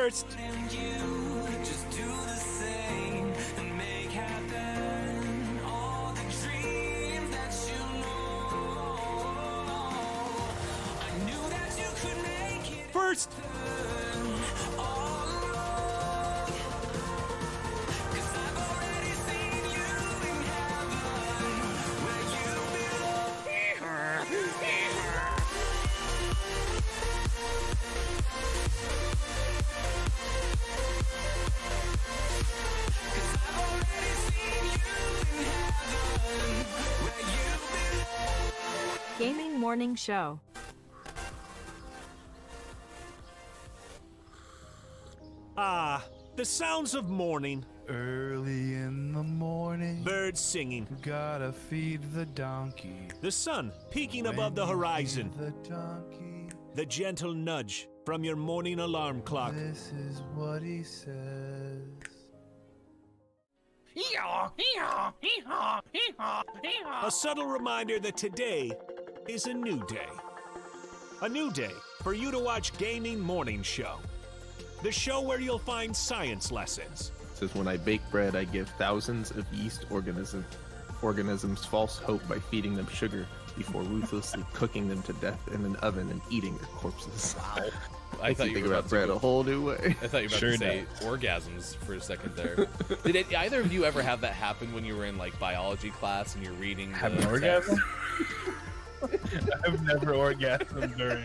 first. And you just do the same and make happen all the dreams that you know. I knew that you could make it First. all along. 'Cause I've already seen you in heaven where you belong. Gaming Morning Show. Ah, the sounds of morning. Early in the morning, Birds singing. gotta feed the donkey. The sun peeking above the When you horizon. feed the donkey, The gentle nudge from your morning alarm clock. this is what he says. A subtle reminder that today is a new day. A new day for you to watch Gaming Morning Show. The show where you'll find science lessons. It says, when I bake bread, I give thousands of yeast organisms false hope by feeding them sugar before ruthlessly cooking them to death in an oven and eating their corpses. Wow. I thought you think were about about bread to a whole new way. I thought you were about to say orgasms for a second there. Did either of you ever have that happen when you were in like biology class and you're reading? Have an the orgasm? I've never orgasmed during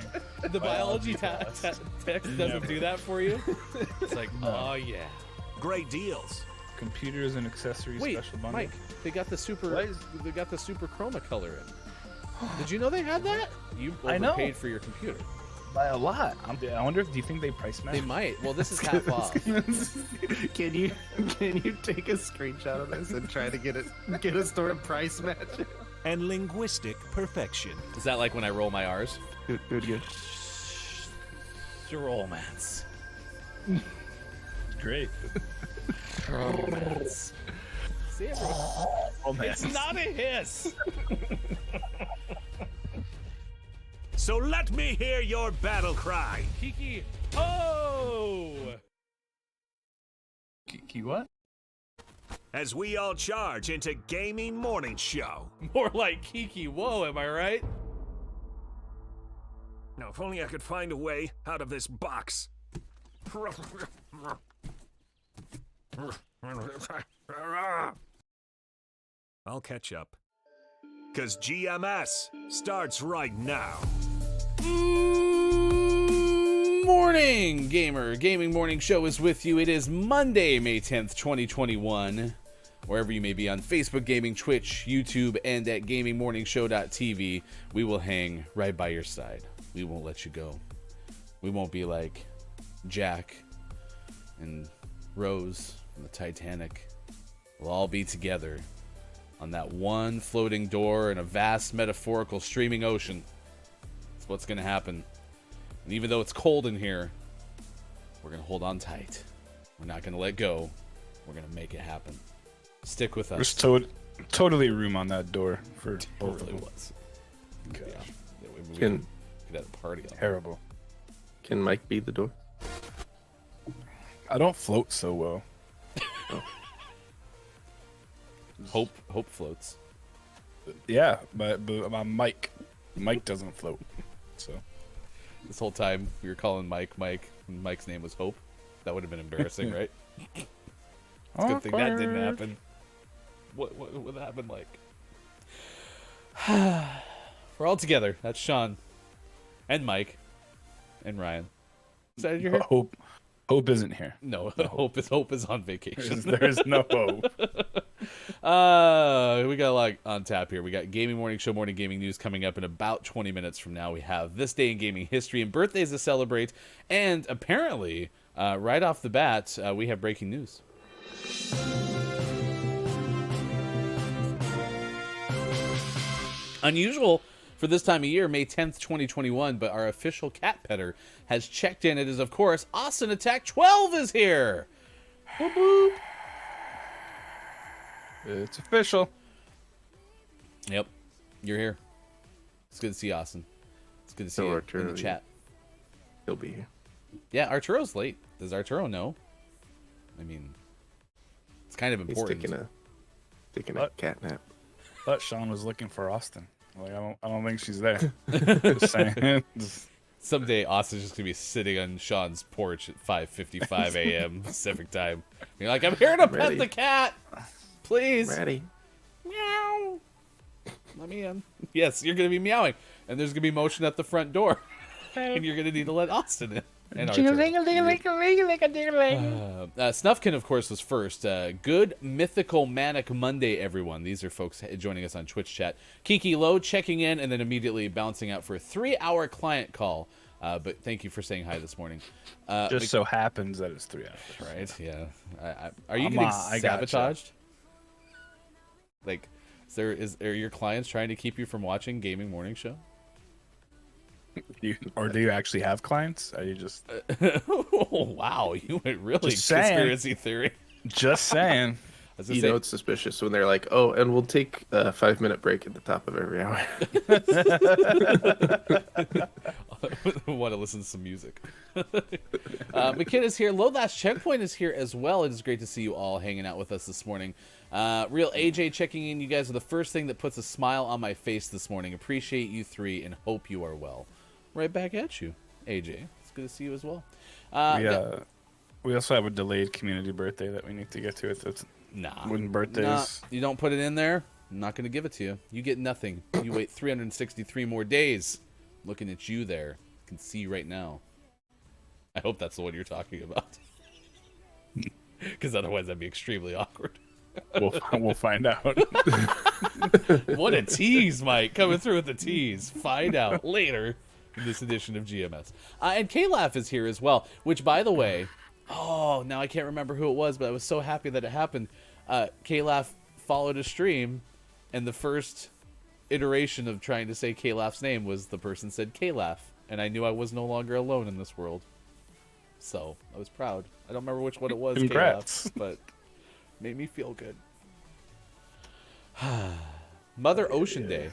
The biology text doesn't do that for you. It's like, oh yeah. Great deals. computers and accessories Wait, special bundle. Mike, they got the super. They got the super chroma color in. Did you know they had that? You I know. overpaid for your computer. By a lot. I wonder if do you think they price match? They might. Well, this is half off. Can you take a screenshot of this and try to get a store to price match it? And linguistic perfection. Is that like when I roll my R's? Do it again. Romance. Great. Romance. See, Romance. it's not a hiss. So let me hear your battle cry. Kiki. Oh. Kiki what? As we all charge into Gaming Morning Show. More like Kiki. Whoa, am I right? Now, if only I could find a way out of this box. I'll catch up. 'Cause GMS starts right now. Morning, gamer. Gaming Morning Show is with you. It is Monday, May 10th, 2021. Wherever you may be on Facebook Gaming, Twitch, YouTube, and at gamingmorningshow.tv, we will hang right by your side. We won't let you go. We won't be like Jack and Rose and the Titanic. We'll all be together on that one floating door in a vast metaphorical streaming ocean. That's what's going to happen. And even though it's cold in here, we're going to hold on tight. We're not going to let go. We're going to make it happen. Stick with us. There's totally room on that door for both of Totally them. was. Gosh. Yeah, we Can could have a party on it. Terrible. Mike be the door? I don't float so well. Hope floats. Yeah, but Mike doesn't float. So This whole time we were calling Mike, and Mike's name was Hope. That would have been embarrassing, right? It's a good thing that didn't happen. What happened, like? We're all together. That's Sean, and Mike, and Ryan. Is that your hair? Hope isn't here. No, Hope is on vacation. There's no hope. We got a lot on tap here. We got Gaming Morning Show morning gaming news coming up in about 20 minutes from now. We have This Day in Gaming History and birthdays to celebrate. And apparently, right off the bat, we have breaking news. Unusual for this time of year, May 10th, 2021, but our official cat petter has checked in. It is, of course, Austin Attack 12 is here. Boop, boop. It's official. Yep, you're here. It's good to see Austin. It's good to see So you in the eternity. chat. He'll be here. Yeah, Arturo's late. Does Arturo know? I mean, it's kind of He's important. taking a What? cat nap. Thought Sean was looking for Austin. Like I don't think she's there. Just saying. Someday Austin's just gonna be sitting on Sean's porch at 5:55 a.m. Pacific time. You're like, I'm here to pet Ready. the cat, please. Ready? Meow. Let me in. Yes, you're gonna be meowing, and there's gonna be motion at the front door, and you're gonna need to let Austin in. And Arturo. Snuffkin, of course, was first. Good Mythical Manic Monday, everyone. These are folks joining us on Twitch chat. Kiki Low checking in and then immediately bouncing out for a 3-hour client call. But thank you for saying hi this morning. Just so happens that it's 3 hours. Right, yeah. Are you I'm, getting I gotcha. sabotaged? Like, are your clients trying to keep you from watching Gaming Morning Show? Do you actually have clients? Are you just Wow, you went really Just saying. conspiracy theory. just saying? I was gonna You say, know it's suspicious when they're like, "Oh, and we'll take a 5-minute break at the top of every hour." want to listen to some music. McKenna's here. Low Last Checkpoint is here as well. It is great to see you all hanging out with us this morning. Real AJ checking in. You guys are the first thing that puts a smile on my face this morning. Appreciate you three and hope you are well. Right back at you, AJ. It's good to see you as well. We also have a delayed community birthday that we need to get to. It's Nah. when birthdays. Nah, you don't put it in there, I'm not going to give it to you. You get nothing. You wait 363 more days. Looking at you there. Can see right now. I hope that's the one you're talking about. Because otherwise that'd be extremely awkward. We'll find out. What a tease, Mike. Coming through with the tease. Find out later in this edition of GMS. And K-Laugh is here as well, which, by the way, oh, now I can't remember who it was, but I was so happy that it happened. K-Laugh followed a stream, and the first iteration of trying to say K-Laugh's name was the person said K-Laugh, and I knew I was no longer alone in this world. So, I was proud. I don't remember which one it was, Congrats. K-Laugh, but made me feel good. Mother Ocean Day.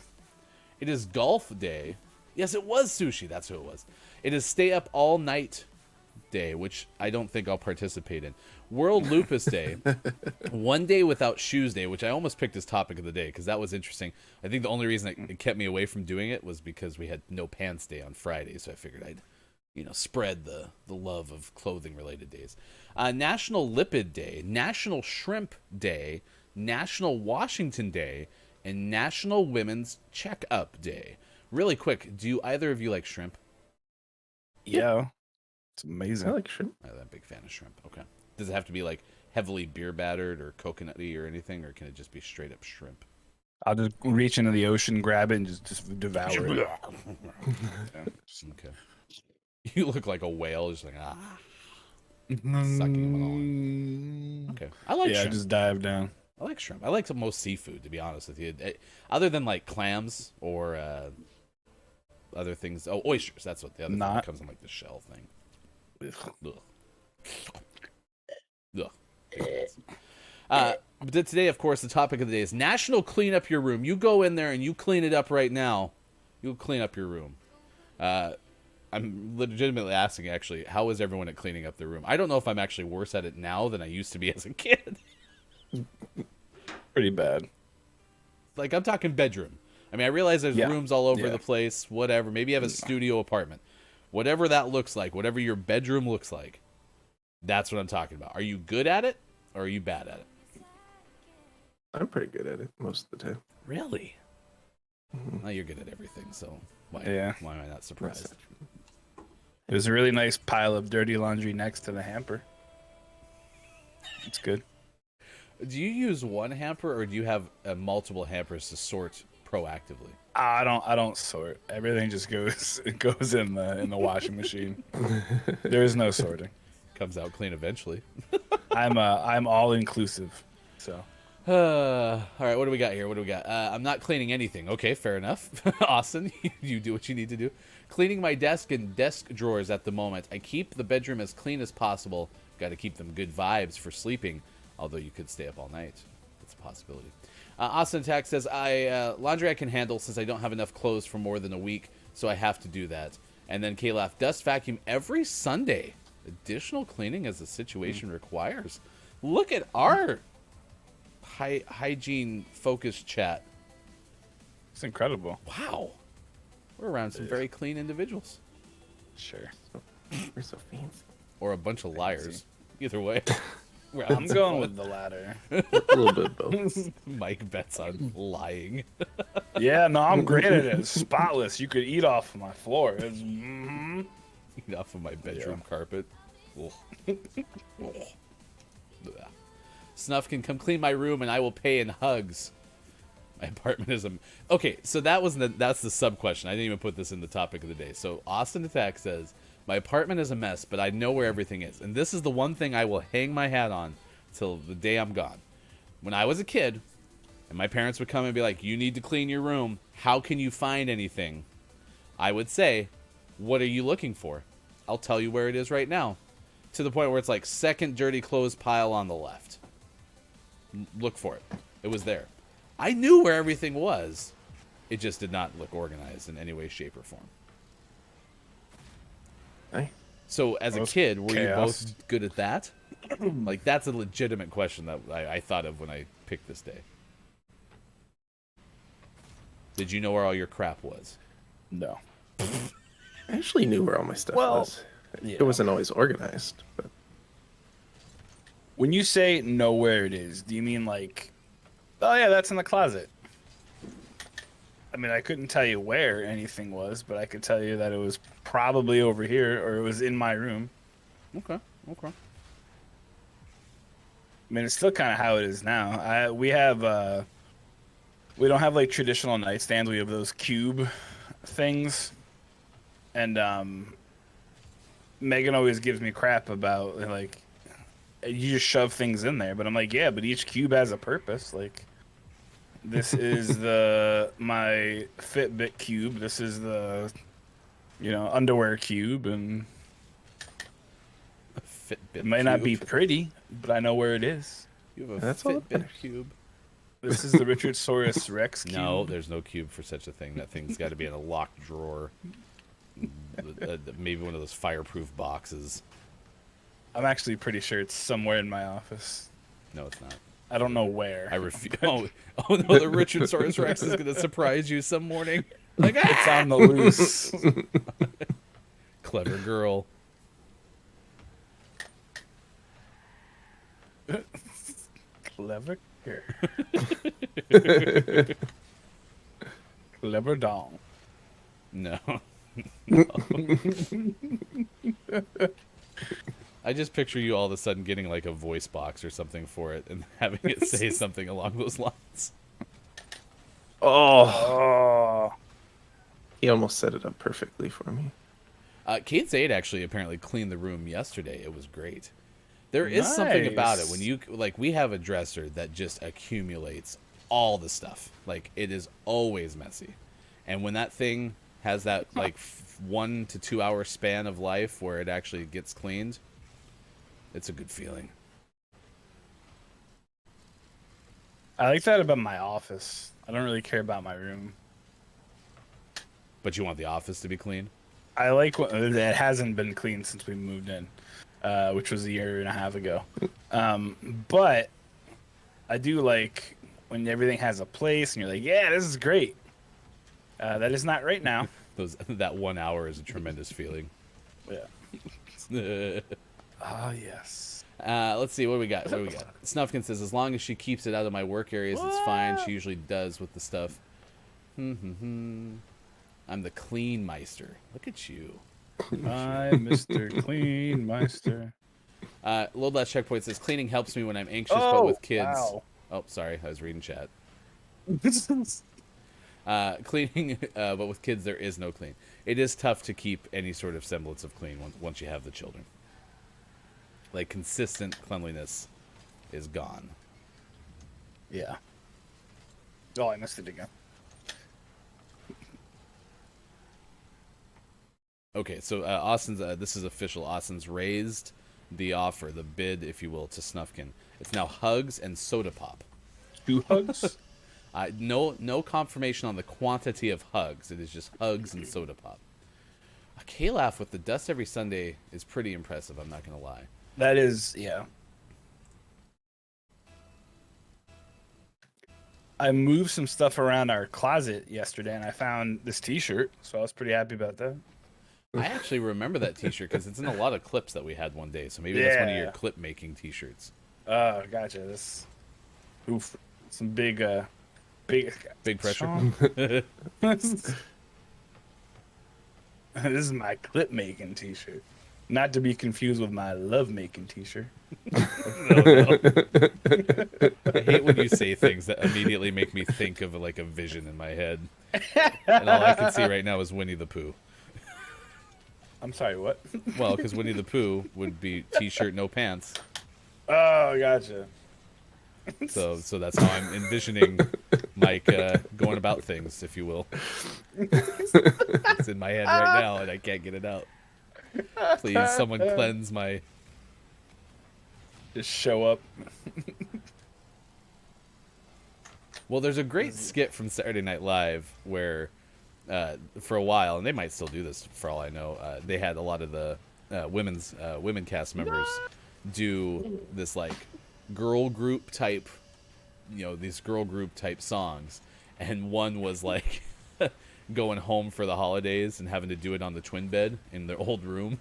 It is Golf Day. Yes, it was sushi. That's who it was. It is Stay Up All Night Day, which I don't think I'll participate in. World Lupus Day. One Day Without Shoes Day, which I almost picked as topic of the day because that was interesting. I think the only reason it kept me away from doing it was because we had No Pants Day on Friday, so I figured I'd spread the love of clothing-related days. National Lipid Day, National Shrimp Day, National Washington Day, and National Women's Checkup Day. Really quick, do either of you like shrimp? Yeah, it's I amazing. like shrimp. I'm a big fan of shrimp. Okay. Does it have to be like heavily beer battered or coconutty or anything, or can it just be straight up shrimp? I'll just reach into the ocean, grab it, and just devour it. Yeah. Okay. You look like a whale, just like sucking them along. Okay. I like Yeah, shrimp. just dive down. I like shrimp. I like most seafood, to be honest with you. Other than like clams or other things. Oh, oysters. That's what the other thing that Not- comes in like the shell thing. Ugh. Ugh. But today, of course, the topic of the day is National Clean Up Your Room. You go in there and you clean it up right now. You'll clean up your room. I'm legitimately asking, actually, how is everyone at cleaning up their room? I don't know if I'm actually worse at it now than I used to be as a kid. Pretty bad. Like, I'm talking bedroom. I mean, I realize there's Yeah. rooms all over Yeah. the place, whatever. Maybe you have a studio apartment. Whatever that looks like, whatever your bedroom looks like, that's what I'm talking about. Are you good at it, or are you bad at it? I'm pretty good at it most of the time. Really? Well, you're good at everything, so why Yeah. am I not surprised? There's a really nice pile of dirty laundry next to the hamper. It's good. Do you use one hamper, or do you have multiple hampers to sort proactively? I don't sort. Everything just goes in the washing machine. There is no sorting. Comes out clean eventually. I'm all inclusive. So All right, what do we got here? I'm not cleaning anything. Okay, fair enough. Austin, you do what you need to do. Cleaning my desk and desk drawers at the moment. I keep the bedroom as clean as possible. Got to keep them good vibes for sleeping, although you could stay up all night. That's a possibility. Austin Attack says, laundry I can handle since I don't have enough clothes for more than a week, so I have to do that. And then K-Laugh, dust vacuum every Sunday. Additional cleaning as the situation requires. Look at our hygiene focused chat. It's incredible. Wow. We're around some very clean individuals. Sure. We're so fancy. Or a bunch of liars. Either way. I'm going with the latter. A little bit of both. Mike bets on lying. Yeah, no, I'm great at it. It's spotless. You could eat off of my floor. It's, Eat off of my bedroom carpet. Ugh. Ugh. Blah. Snuff can come clean my room and I will pay in hugs. My apartment is a... Okay, so that's the sub question. I didn't even put this in the topic of the day. So Austin Attack says, my apartment is a mess, but I know where everything is. And this is the one thing I will hang my hat on till the day I'm gone. When I was a kid, and my parents would come and be like, you need to clean your room. How can you find anything? I would say, what are you looking for? I'll tell you where it is right now. To the point where it's like second dirty clothes pile on the left. Look for it. It was there. I knew where everything was. It just did not look organized in any way, shape, or form. Hey. So as a kid, were chaos. you both good at that? Like, that's a legitimate question that I thought of when I picked this day. Did you know where all your crap was? no. I actually knew where all my stuff Well, was. yeah. It wasn't always organized, but When you say know where it is, do you mean like, oh yeah, that's in the closet? I mean, I couldn't tell you where anything was, but I could tell you that it was probably over here or it was in my room. Okay. I mean, it's still kind of how it is now. We don't have like traditional nightstands. We have those cube things, and Megan always gives me crap about like you just shove things in there. But I'm like, yeah, but each cube has a purpose. Like, this is my Fitbit cube. This is the underwear cube, and Fitbit it might not be cube. pretty, but I know where it is. You have a That's all that Fitbit matters. cube. This is the Richard Saurus Rex cube. No, there's no cube for such a thing. That thing's got to be in a locked drawer. Maybe one of those fireproof boxes. I'm actually pretty sure it's somewhere in my office. No, it's not. I don't know where. I refuse. Oh no, the Richard Saurus Rex is going to surprise you some morning. Like, It's on the loose. clever girl. Clever girl. Clever doll. No. I just picture you all of a sudden getting like a voice box or something for it and having it say something along those lines. Oh. he almost set it up perfectly for me. Kate Zaid actually apparently cleaned the room yesterday. It was great. There is something about it when Nice. you like. We have a dresser that just accumulates all the stuff. Like, it is always messy, and when that thing has that like 1 to 2 hour span of life where it actually gets cleaned, it's a good feeling. I like that about my office. I don't really care about my room. But you want the office to be clean. I like what it hasn't been cleaned since we moved in, which was a year and a half ago. But I do like when everything has a place and you're like, yeah, this is great. That is not right now. That 1 hour is a tremendous feeling. Yeah. Ah, yes. Let's see, what do we got? Snufkin says, as long as she keeps it out of my work areas, it's fine. She usually does with the stuff. I'm the clean meister. Look at you. Hi, Mr. Clean Meister. Load Last Checkpoint says, cleaning helps me when I'm anxious, but with kids. Wow. Oh, sorry, I was reading chat. Cleaning, but with kids, there is no clean. It is tough to keep any sort of semblance of clean once you have the children. Like, consistent cleanliness is gone. Yeah. Oh, I missed it again. Okay, so Austin's, this is official. Austin's raised the offer, the bid, if you will, to Snufkin. It's now hugs and soda pop. 2 hugs? No confirmation on the quantity of hugs. It is just hugs and soda pop. A K-Laugh with the dust every Sunday is pretty impressive, I'm not going to lie. That is, yeah. I moved some stuff around our closet yesterday, and I found this T-shirt, so I was pretty happy about that. I actually remember that T-shirt because it's in a lot of clips that we had one day, so maybe that's one of your Yeah. clip-making T-shirts. Oh, gotcha. This, some big Big pressure. Sean. This is my clip making T-shirt, not to be confused with my love making T-shirt. I hate when you say things that immediately make me think of like a vision in my head, and all I can see right now is Winnie the Pooh. I'm sorry, what? Well, because Winnie the Pooh would be T-shirt, no pants. Oh, gotcha. So that's how I'm envisioning Mike going about things, if you will. It's in my head right now, and I can't get it out. Please, someone cleanse my... Just show up. Well, there's a great skit from Saturday Night Live where, for a while, and they might still do this for all I know, they had a lot of the women cast members do this like girl group type, these girl group type songs, and one was like going home for the holidays and having to do it on the twin bed in their old room.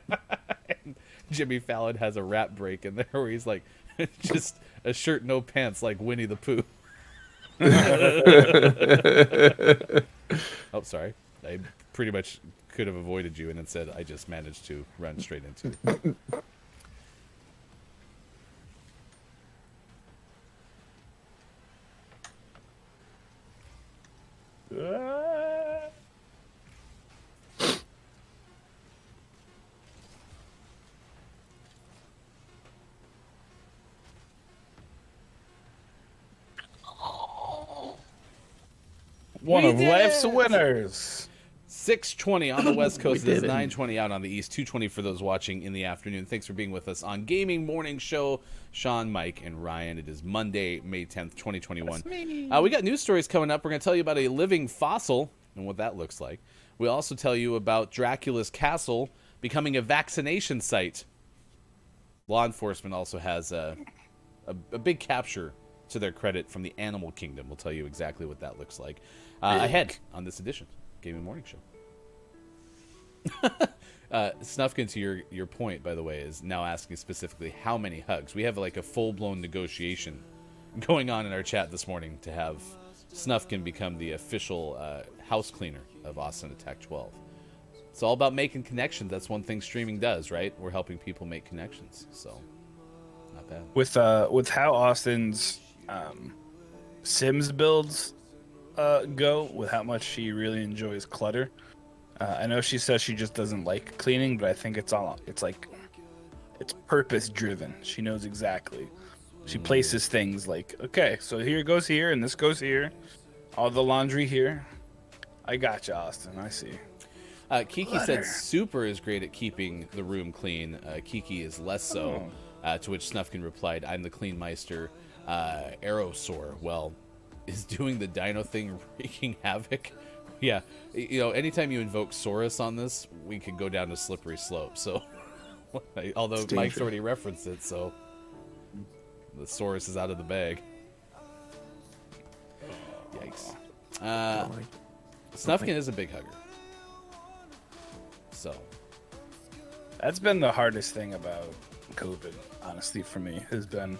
And Jimmy Fallon has a rap break in there where he's like, just a shirt, no pants, like Winnie the Pooh. Oh, sorry. I pretty much could have avoided you, and instead I just managed to run straight into it. One We of did life's it! winners. 6:20 on the West Coast. It is did it. 9:20 out on the East. 2:20 for those watching in the afternoon. Thanks for being with us on Gaming Morning Show. Sean, Mike, and Ryan. It is Monday, May 10th, 2021. We got news stories coming up. We're going to tell you about a living fossil and what that looks like. We'll also tell you about Dracula's castle becoming a vaccination site. Law enforcement also has a big capture to their credit from the animal kingdom. We'll tell you exactly what that looks like ahead on this edition Gaming Morning Show. Snufkin, to your point, by the way, is now asking specifically how many hugs. We have like a full-blown negotiation going on in our chat this morning to have Snufkin become the official house cleaner of Austin Attack 12. It's all about making connections. That's one thing streaming does, right? We're helping people make connections, so not bad. With how Austin's Sims builds go, with how much she really enjoys clutter. I know she says she just doesn't like cleaning, but I think it's purpose driven. She knows exactly. She places things like, okay, so here goes here, and this goes here. All the laundry here. I got you, Austin. I see. Kiki said Super is great at keeping the room clean. Kiki is less so. To which Snufkin replied, I'm the clean meister. Aerosaur, well, is doing the dino thing wreaking havoc? Yeah, anytime you invoke Saurus on this, we could go down a slippery slope. So, although Mike's already referenced it, so the Saurus is out of the bag. Yikes. Snufkin is a big hugger. So, That's been the hardest thing about COVID, honestly, for me, has been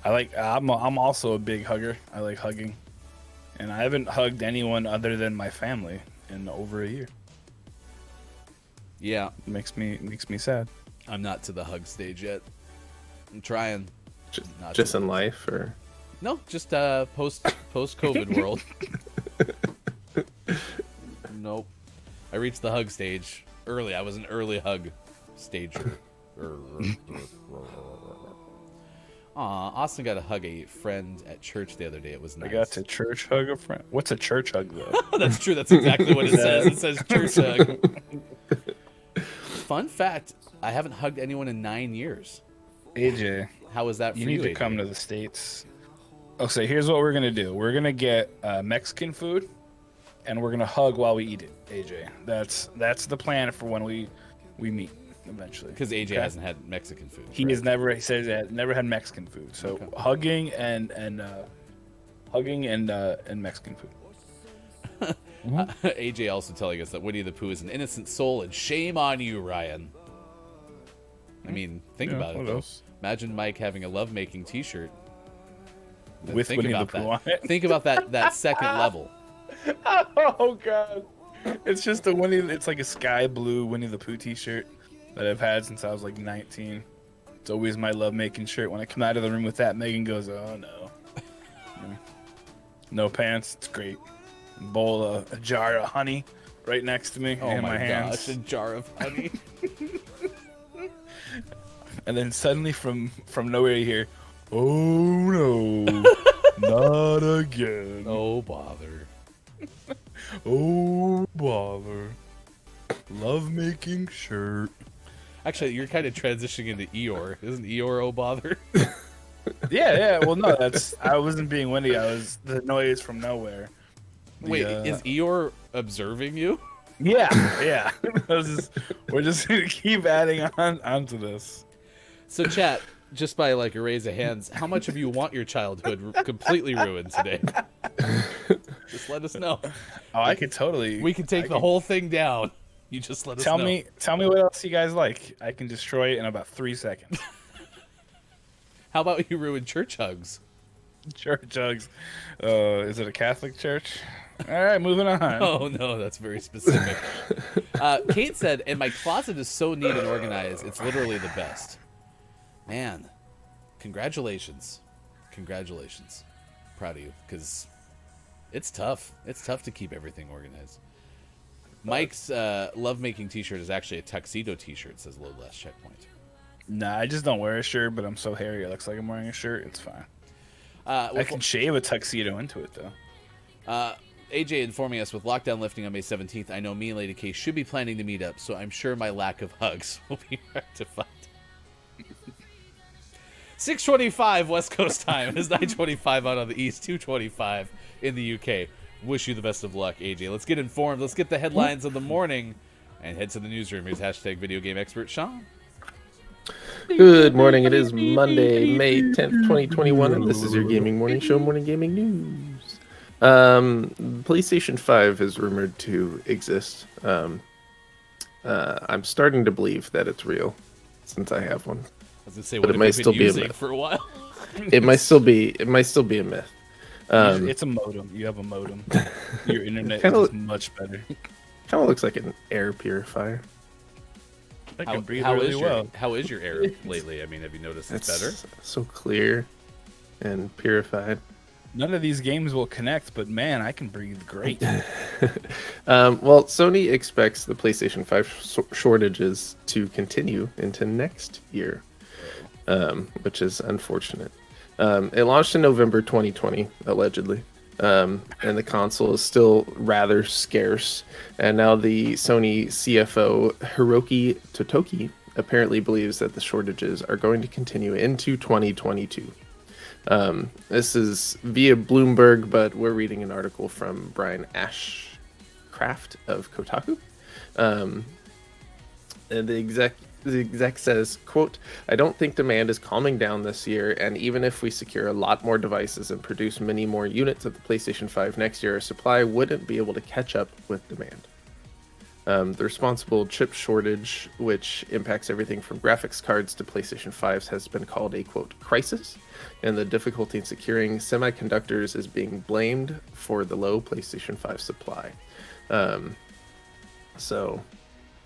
I'm also a big hugger. I like hugging. And I haven't hugged anyone other than my family in over a year. yeah, It makes me sad. I'm not to the hug stage yet. I'm trying. Not Just to- in life, or No, just post COVID world. Nope. I reached the hug stage early. I was an early hug stager. Austin got to hug a friend at church the other day. It was I nice. got to church hug a friend. What's a church hug, though? Oh, that's true. That's exactly what it says. It says church hug. Fun fact, I haven't hugged anyone in 9 years. AJ, How was that for you you, need to AJ? come to the States. Okay, here's what we're going to do. We're going to get Mexican food, and we're gonna hug while we eat it. AJ, that's the plan for when we meet eventually. Because AJ Okay? hasn't had Mexican food. He correct? has never. He says he had never had Mexican food. So Okay. hugging and Mexican food. AJ also telling us that Winnie the Pooh is an innocent soul, and shame on you, Ryan. I mean, think Yeah, about it, what though. else? Imagine Mike having a lovemaking T-shirt. With Think Winnie the about Pooh on that. it. Think about that second level. Oh god. It's just a Winnie. It's like a sky blue Winnie the Pooh T-shirt that I've had since I was like 19. It's always my lovemaking shirt. When I come out of the room with that, Megan goes, "Oh no." No pants. It's great. A jar of honey right next to me Oh in my my hands. gosh, a jar of honey. And then suddenly from nowhere you hear, "Oh no, not again. Oh, bother. Oh bother. Lovemaking shirt." Actually, you're kind of transitioning into Eeyore. Isn't Eeyore oh bother? Yeah. Well, no, I wasn't being windy. I was the noise from nowhere. Wait, is Eeyore observing you? Yeah. We're just gonna keep adding onto this. So, chat, just by like a raise of hands, how much of you want your childhood completely ruined today? Just let us know. Oh, I could totally. We can take the whole thing down. You just let us Tell know. me what else you guys like. I can destroy it in about 3 seconds. How about you ruin church hugs? Church hugs. Is it a Catholic church? All right, moving on. Oh no, that's very specific. Kate said, "And my closet is so neat and organized. It's literally the best." Man, congratulations. Proud of you, because it's tough. It's tough to keep everything organized. Mike's lovemaking T-shirt is actually a tuxedo T-shirt. Says Load Last Checkpoint. Nah, I just don't wear a shirt, but I'm so hairy it looks like I'm wearing a shirt. It's fine. I can shave a tuxedo into it, though. AJ informing us with lockdown lifting on May 17th. I know me and Lady K should be planning to meet up, so I'm sure my lack of hugs will be rectified. 6:25 West Coast time is 9:25 out on the East, 2:25 in the UK. Wish you the best of luck, AJ. Let's get informed. Let's get the headlines of the morning and head to the newsroom. Here's hashtag video game expert Sean. Good morning. It is Monday, May 10th, 2021, and this is your Gaming Morning Show, Morning Gaming News. PlayStation 5 is rumored to exist. I'm starting to believe that it's real, since I have one. I was gonna say, But what it have might you still been be a using myth. for a while? It might still be a myth. It's a modem. You have a modem. Your internet Kinda is much better. Kind of looks like an air purifier. I can breathe really well. How is your air lately? I mean, have you noticed it's better? So clear and purified. None of these games will connect, but man, I can breathe great. Well, Sony expects the PlayStation 5 shortages to continue into next year, which is unfortunate. It launched in November 2020, allegedly, and the console is still rather scarce. And now the Sony CFO, Hiroki Totoki, apparently believes that the shortages are going to continue into 2022. This is via Bloomberg, but we're reading an article from Brian Ashcraft of Kotaku. And the exec says, quote, "I don't think demand is calming down this year, and even if we secure a lot more devices and produce many more units of the PlayStation 5 next year, our supply wouldn't be able to catch up with demand." The responsible chip shortage, which impacts everything from graphics cards to PlayStation 5s, has been called a, quote, crisis, and the difficulty in securing semiconductors is being blamed for the low PlayStation 5 supply. So,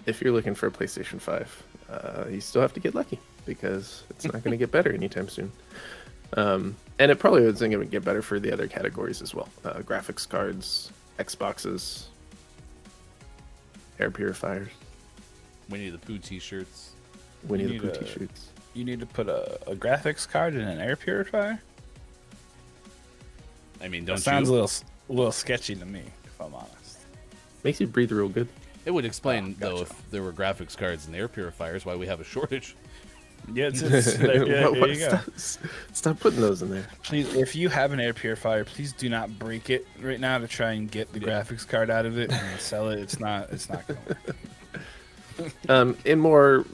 if you're looking for a PlayStation 5, you still have to get lucky, because it's not going to get better anytime soon. And it probably isn't going to get better for the other categories as well. Graphics cards, Xboxes, air purifiers, Winnie the Pooh T-shirts. Winnie the need Pooh a- t-shirts. You need to put a graphics card in an air purifier? I mean, That don't sounds you? a little sketchy to me, if I'm honest. Makes you breathe real good. It would explain, Oh, though, gotcha. if there were graphics cards and air purifiers, why we have a shortage. Yeah, there you go. Stop putting those in there. Please, if you have an air purifier, please do not break it right now to try and get the graphics card out of it and sell it. It's not going. In more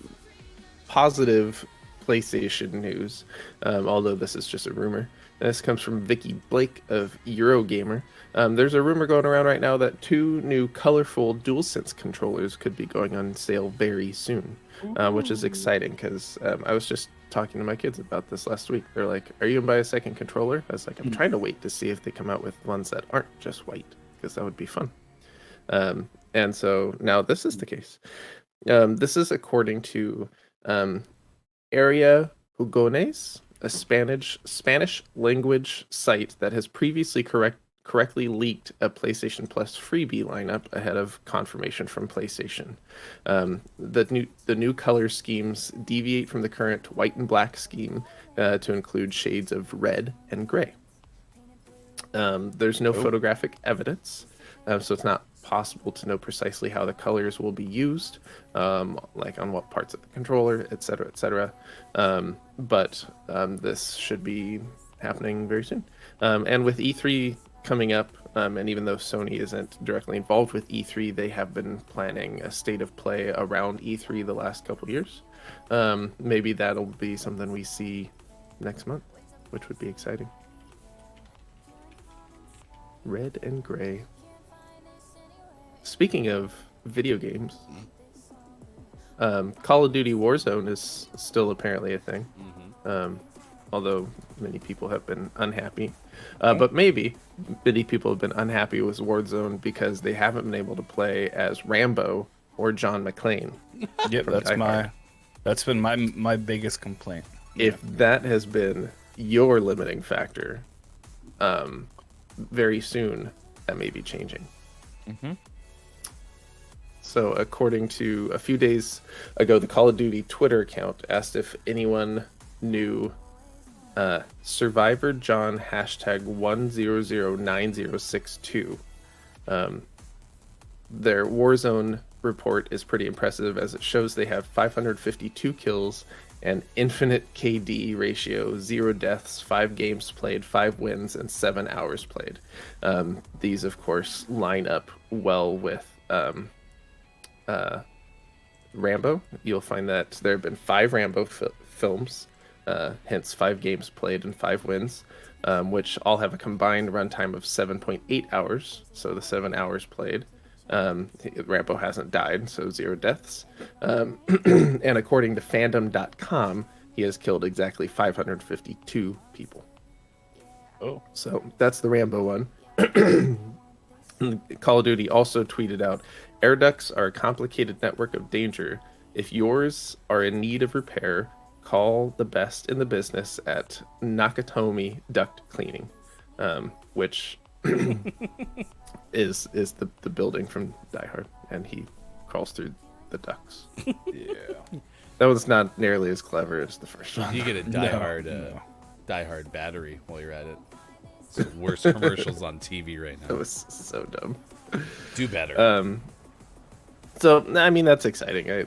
positive PlayStation news, although this is just a rumor, this comes from Vicky Blake of Eurogamer. There's a rumor going around right now that 2 new colorful DualSense controllers could be going on sale very soon, which is exciting because I was just talking to my kids about this last week. They're like, "Are you gonna buy a second controller?" I was like, "I'm trying to wait to see if they come out with ones that aren't just white because that would be fun." And so now this is the case. This is according to Area Jugones, a Spanish language site that has previously correctly leaked a PlayStation Plus freebie lineup ahead of confirmation from PlayStation. The new color schemes deviate from the current white and black scheme to include shades of red and gray. There's no photographic evidence, so it's not possible to know precisely how the colors will be used, like on what parts of the controller, etc., etc. But this should be happening very soon. And with E3 coming up, and even though Sony isn't directly involved with E3, they have been planning a state of play around E3 the last couple of years. Maybe that'll be something we see next month, which would be exciting. Red and gray. Speaking of video games, Call of Duty Warzone is still apparently a thing, although many people have been unhappy. But maybe many people have been unhappy with Warzone because they haven't been able to play as Rambo or John McClane. Yep, that's been my biggest complaint. If that has been your limiting factor, very soon that may be changing. So according to a few days ago, the Call of Duty Twitter account asked if anyone knew Survivor John hashtag 1009062. Their Warzone report is pretty impressive as it shows they have 552 kills and infinite KD ratio, 0 deaths, 5 games played, 5 wins, and 7 hours played. These, of course, line up well with Rambo. You'll find that there have been 5 Rambo films, hence 5 games played and 5 wins, which all have a combined runtime of 7.8 hours, so the 7 hours played. Rambo hasn't died, so 0 deaths. And according to fandom.com, he has killed exactly 552 people. Oh. So that's the Rambo one. Call of Duty also tweeted out, air ducts are a complicated network of danger. If yours are in need of repair, call the best in the business at Nakatomi Duct Cleaning, which is the building from Die Hard, and he crawls through the ducts. Yeah. That was not nearly as clever as the first one. You get a Die Hard battery while you're at it. It's the worst commercials on TV right now. That was so dumb. Do better. So, I mean, that's exciting. I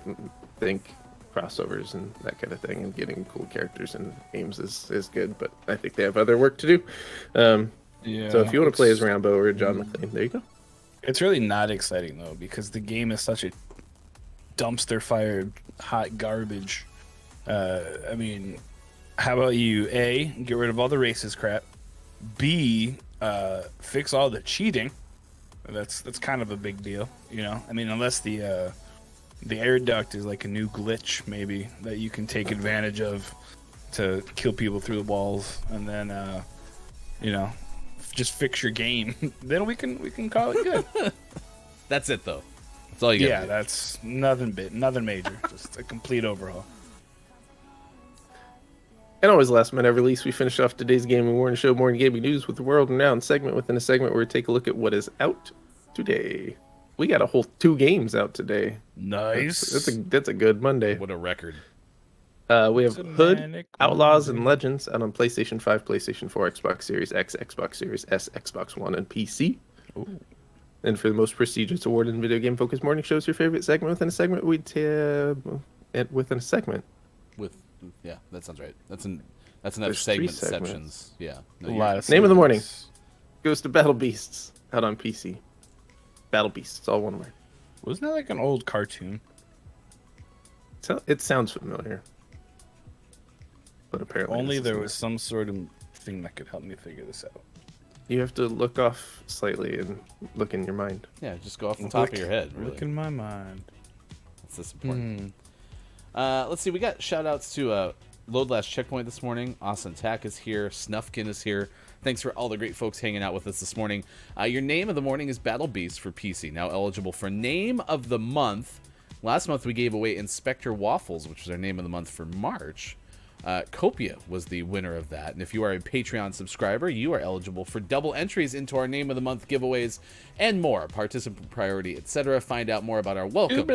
think crossovers and that kind of thing and getting cool characters in games is good, but I think they have other work to do. Yeah. So if you want to play as Rambo or John McClane, there you go. It's really not exciting, though, because the game is such a dumpster fire hot garbage. I mean, how about you, A, get rid of all the racist crap, B, fix all the cheating. That's kind of a big deal, you know? I mean, unless the air duct is like a new glitch, maybe, that you can take advantage of to kill people through the walls, and then, you know, just fix your game. Then we can call it good. That's it, though. That's all you got. Yeah, that's nothing major. Just a complete overhaul. And always last minute release, we finish off today's Gaming Morning Show, Morning Gaming News with the World Renowned segment within a segment where we take a look at what is out today. We got a whole 2 games out today. Nice. That's a good Monday. What a record. We have Hood, Outlaws, and Legends out on PlayStation 5, PlayStation 4, Xbox Series X, Xbox Series S, Xbox One, and PC. Ooh. And for the most prestigious award in video game focused morning shows, your favorite segment within a segment, With yeah, that sounds right. That's enough There's 3 segment segments. exceptions. Yeah. No, A you're- lot of Name of the morning segments. goes to Battle Beasts out on PC. Battle Beasts, all one word. Wasn't that like an old cartoon? So it sounds familiar, but apparently Only this there isn't was some sort of thing that could help me figure this out. it. You have to look off slightly and look in your mind. Yeah, just go off the top of your head. Really. Look in my mind. That's this important. Let's see. We got shout outs to Load Last Checkpoint this morning. Austin Tack is here. Snuffkin is here. Thanks for all the great folks hanging out with us this morning. Your name of the morning is Battle Beast for PC. Now eligible for name of the month. Last month we gave away Inspector Waffles, which was our name of the month for March. Copia was the winner of that. And if you are a Patreon subscriber, you are eligible for double entries into our name of the month giveaways and more. Participant priority, etc. Find out more about our welcome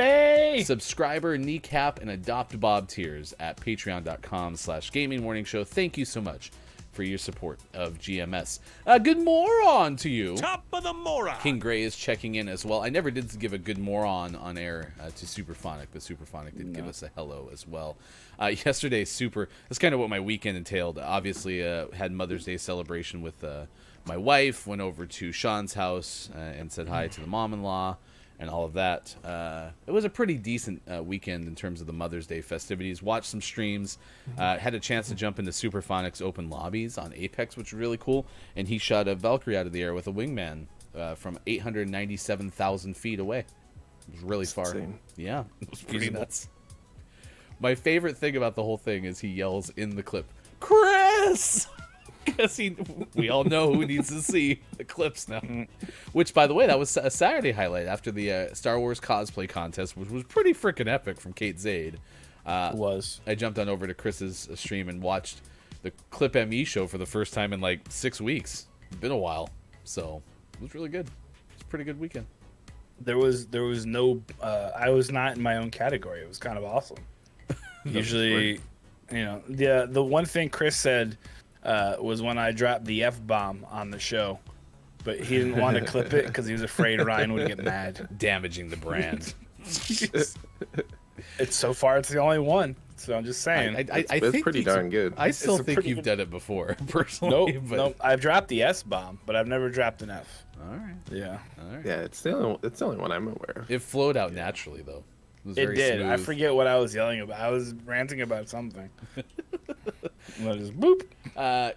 subscriber, kneecap, and adopt Bob tiers at patreon.com/gaming morning show. Thank you so much for your support of GMS. Good moron to you. Top of the moron. King Gray is checking in as well. I never did give a good moron on air to Superphonic, but Superphonic did give us a hello as well. Yesterday, that's kind of what my weekend entailed. Obviously, had Mother's Day celebration with my wife, went over to Sean's house and said hi to the mom-in-law and all of that. It was a pretty decent weekend in terms of the Mother's Day festivities. Watched some streams, had a chance to jump into Superphonic's open lobbies on Apex, which was really cool. And he shot a Valkyrie out of the air with a wingman from 897,000 feet away. It was really far. insane. Yeah, it was pretty nuts. My favorite thing about the whole thing is he yells in the clip, "Chris!" Because we all know who needs to see the clips now. Which, by the way, that was a Saturday highlight after the Star Wars cosplay contest, which was pretty freaking epic from Kate Zaid. Was. I jumped on over to Chris's stream and watched the Clip ME show for the first time in like 6 weeks. It's been a while, so it was really good. It's a pretty good weekend. There was no. I was not in my own category. It was kind of awesome. Usually, the one thing Chris said was when I dropped the F-bomb on the show, but he didn't want to clip it because he was afraid Ryan would get mad. Damaging the brand. It's so far it's the only one, so I'm just saying. I It's think pretty darn good. I still It's a think pretty you've good- done it before, personally. Nope. I've dropped the S-bomb, but I've never dropped an F. All right. Yeah, All right. Yeah, it's the only one I'm aware of. It flowed out naturally, though. It, was it very did. I smooth. forget what I was yelling about. I was ranting about something. And I just boop.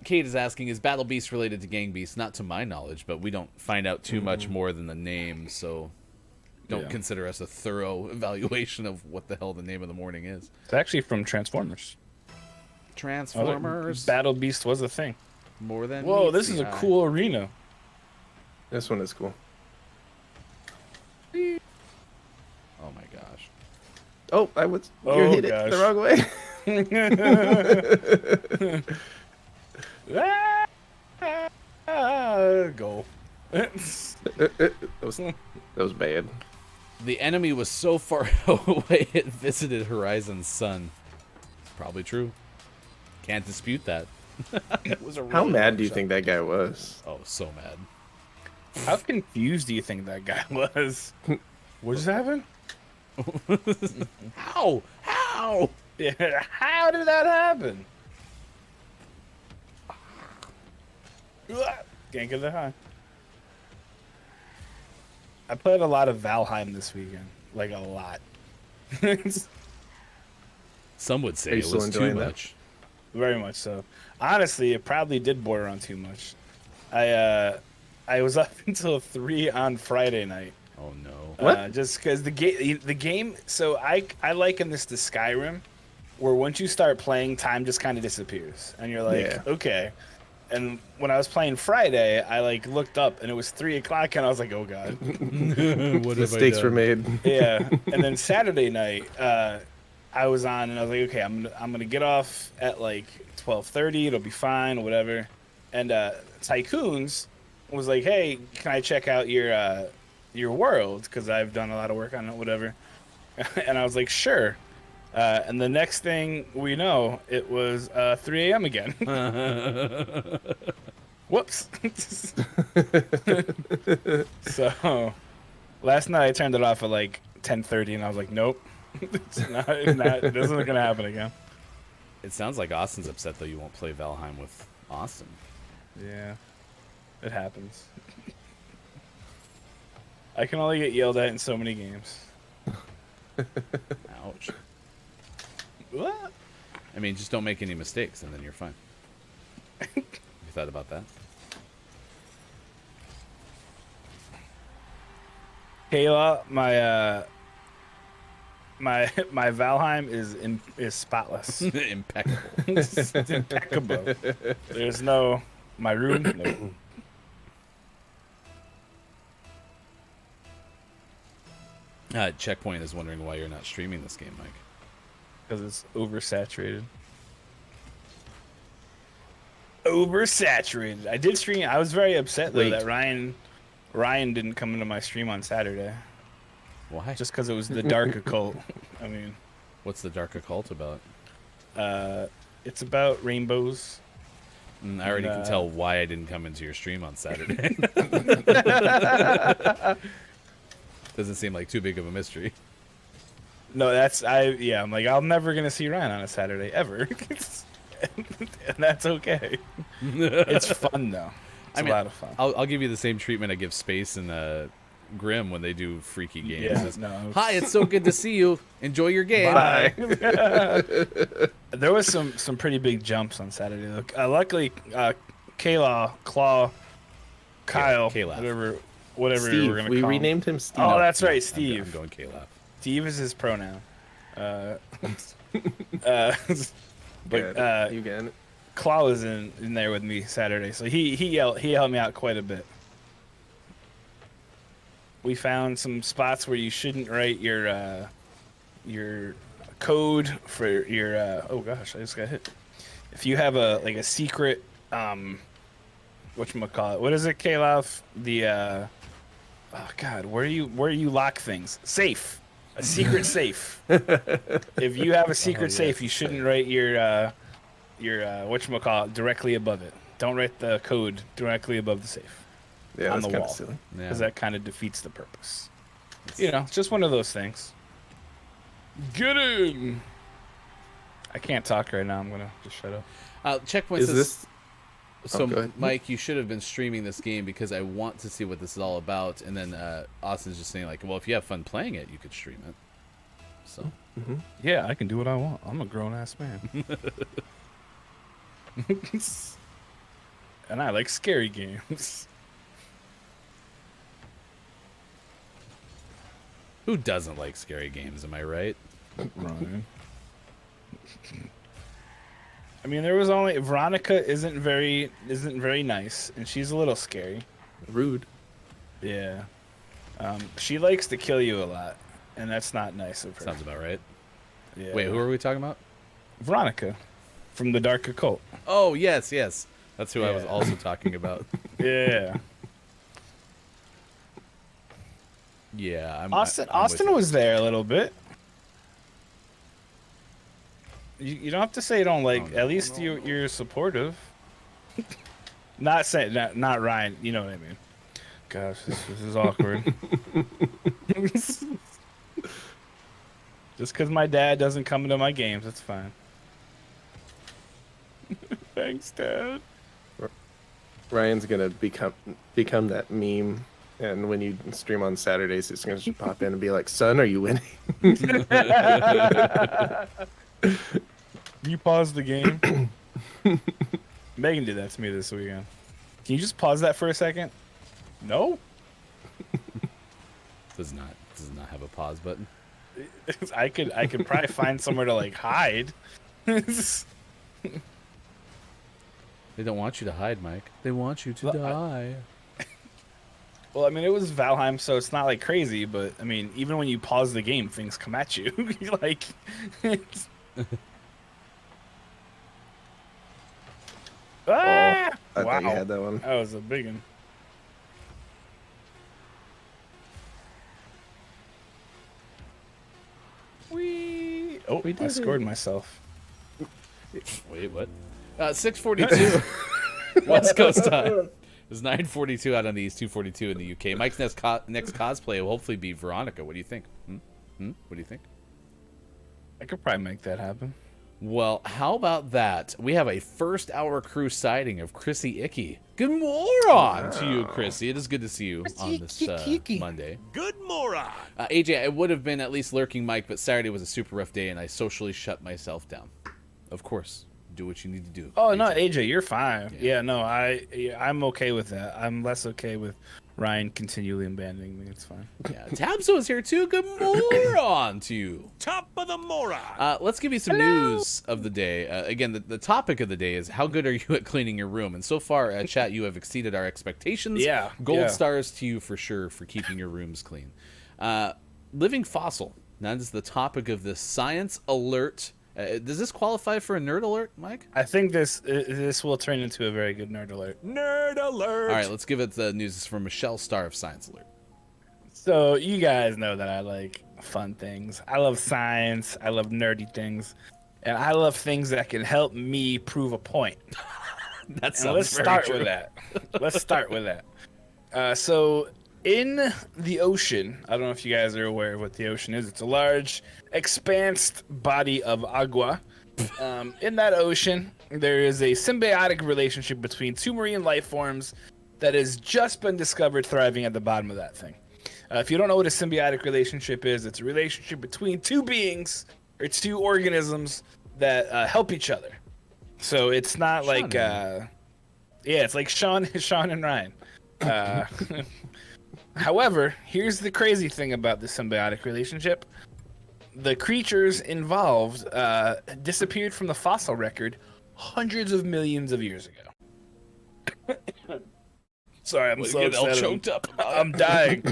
Kate is asking, is Battle Beast related to Gang Beast? Not to my knowledge, but we don't find out too much more than the name, so don't Yeah. consider us a thorough evaluation of what the hell the name of the morning is. It's actually from Transformers. Transformers. Battle Beast was a thing. More than Whoa, meets this the is a eye. cool arena. This one is cool. Oh my gosh. Oh, you Oh, hit it gosh. the wrong way. Go. that was bad. The enemy was so far away it visited Horizon's sun. Probably true. Can't dispute that. It was a How really mad long do you shot. think that guy was? Oh, so mad. How confused do you think that guy was? What just happened? How? How? Yeah, how did that happen? Can't get that high. I played a lot of Valheim this weekend. Like a lot. Some would say Are you it still was too enjoying that? much. Very much so. Honestly, it probably did border on too much. I was up until 3 on Friday night. Oh no. What? Just because the game. So I liken this to Skyrim, where once you start playing, time just kind of disappears, and you're like, Yeah. okay. And when I was playing Friday, I like looked up and it was 3 o'clock, and I was like, oh god. What Mistakes were made. Yeah. And then Saturday night, I was on, and I was like, okay, I'm gonna get off at like 12:30. It'll be fine, whatever. And Tycoons was like, hey, can I check out your world? Because I've done a lot of work on it, whatever. And I was like, sure. And the next thing we know, it was 3 a.m. again. Whoops. So last night I turned it off at like 10:30, and I was like, nope. It isn't gonna happen again. It sounds like Austin's upset though. You won't play Valheim with Austin. Yeah, it happens. I can only get yelled at in so many games. Ouch. What? I mean, just don't make any mistakes, and then you're fine. You thought about that? Kayla, my Valheim is spotless. Impeccable. It's impeccable. There's no my room. No. Checkpoint is wondering why you're not streaming this game, Mike. Because it's oversaturated. Oversaturated. I did stream. I was very upset though Wait. that Ryan didn't come into my stream on Saturday. Why? Just because it was the Dark Occult. I mean, What's the Dark Occult about? it's about rainbows. I already can tell why I didn't come into your stream on Saturday. Doesn't seem like too big of a mystery. No, I'm like, I'm never gonna see Ryan on a Saturday ever. And that's okay. It's fun though. It's a lot of fun. I'll give you the same treatment I give Space and Grim when they do freaky games. Yeah, It's, no. Hi, it's so good to see you. Enjoy your game. Bye. There was some pretty big jumps on Saturday. Look, luckily, Kayla, Claw, Kyle, Kalaf. whatever Steve. we're gonna We call him. renamed him Steve. Oh, that's right, I'm Steve. going Kalaf. Steve is his pronoun. Good. But You get it. Claw was in there with me Saturday, so he helped me out quite a bit. We found some spots where you shouldn't write your code for your oh gosh, I just got hit. If you have a secret whatchamacallit, what is it, Kalaf? The oh god, where you lock things? Safe. A secret safe. If you have a secret safe, you shouldn't write your whatchamacallit directly above it. Don't write the code directly above the safe. Yeah, on that's the kind wall. of silly. Yeah. Because that kind of defeats the purpose. You know, it's just one of those things. Get in! I can't talk right now. I'm going to just shut up. Checkpoint Is says, this? so, go ahead. Mike, you should have been streaming this game because I want to see what this is all about. And then Austin's just saying, like, well, if you have fun playing it, you could stream it. So, Yeah, I can do what I want. I'm a grown-ass man. And I like scary games. who doesn't like scary games? Am I right? Ryan. I mean, there was only Veronica isn't very nice, and she's a little scary. Rude. Yeah, she likes to kill you a lot, and that's not nice of her. Sounds about right. Yeah. Wait, who are we talking about? Veronica, from the Dark Occult. Oh, yes. That's who I was Yeah. also talking about. Yeah. Yeah, I'm Austin with you. was there a little bit. You don't have to say you don't like. Oh, no. At least you're supportive. Not saying not Ryan. You know what I mean. Gosh, this is awkward. Just because my dad doesn't come into my games, that's fine. Thanks, Dad. Ryan's gonna become that meme, and when you stream on Saturdays, it's gonna just pop in and be like, "Son, are you winning?" You pause the game. Megan did that to me this weekend. Can you just pause that for a second? No. Does not have a pause button. I could probably find somewhere to like hide. They don't want you to hide, Mike. They want you to die. Well, I mean, it was Valheim, so it's not like crazy, but I mean, even when you pause the game, things come at you. You're like, ah! I Wow, thought you had that one. that was a big one. Wee! Oh, We I did scored myself. Wait, what? 6:42 West Coast time. It's 9:42 out on the East, 2:42 in the UK. Mike's next cosplay will hopefully be Veronica. What do you think? What do you think? I could probably make that happen. Well, how about that? We have a first-hour crew sighting of Chrissy Icky. Good morning to you, Chrissy. It is good to see you on this Monday. Good moron. AJ, I would have been at least lurking, Mike, but Saturday was a super rough day, and I socially shut myself down. Of course, do what you need to do. Oh, no, AJ, you're fine. Yeah, no, I'm okay with that. I'm less okay with Ryan continually abandoning me. It's fine. Yeah, Tabso is here too. Good morning to you. Top of the moron. Let's give you some news of the day. Again, the topic of the day is how good are you at cleaning your room? And so far, chat, you have exceeded our expectations. Yeah. Gold stars to you for sure for keeping your rooms clean. Living fossil. That is the topic of the science alert. Does this qualify for a nerd alert, Mike? I think this will turn into a very good nerd alert. Nerd alert. All right, let's give it the news. This is from Michelle Starr of Science Alert. So you guys know that I like fun things. I love science. I love nerdy things. And I love things that can help me prove a point. That sounds Let's very start true. with that. Let's start with that. So in the ocean, I don't know if you guys are aware of what the ocean is. It's a large, expansed body of agua. In that ocean, there is a symbiotic relationship between two marine life forms that has just been discovered thriving at the bottom of that thing. If you don't know what a symbiotic relationship is, it's a relationship between two beings or two organisms that help each other. So it's not like, it's like Sean and Ryan. However, here's the crazy thing about the symbiotic relationship. The creatures involved disappeared from the fossil record hundreds of millions of years ago. Sorry, I'm so Get all upset. choked up. I'm dying.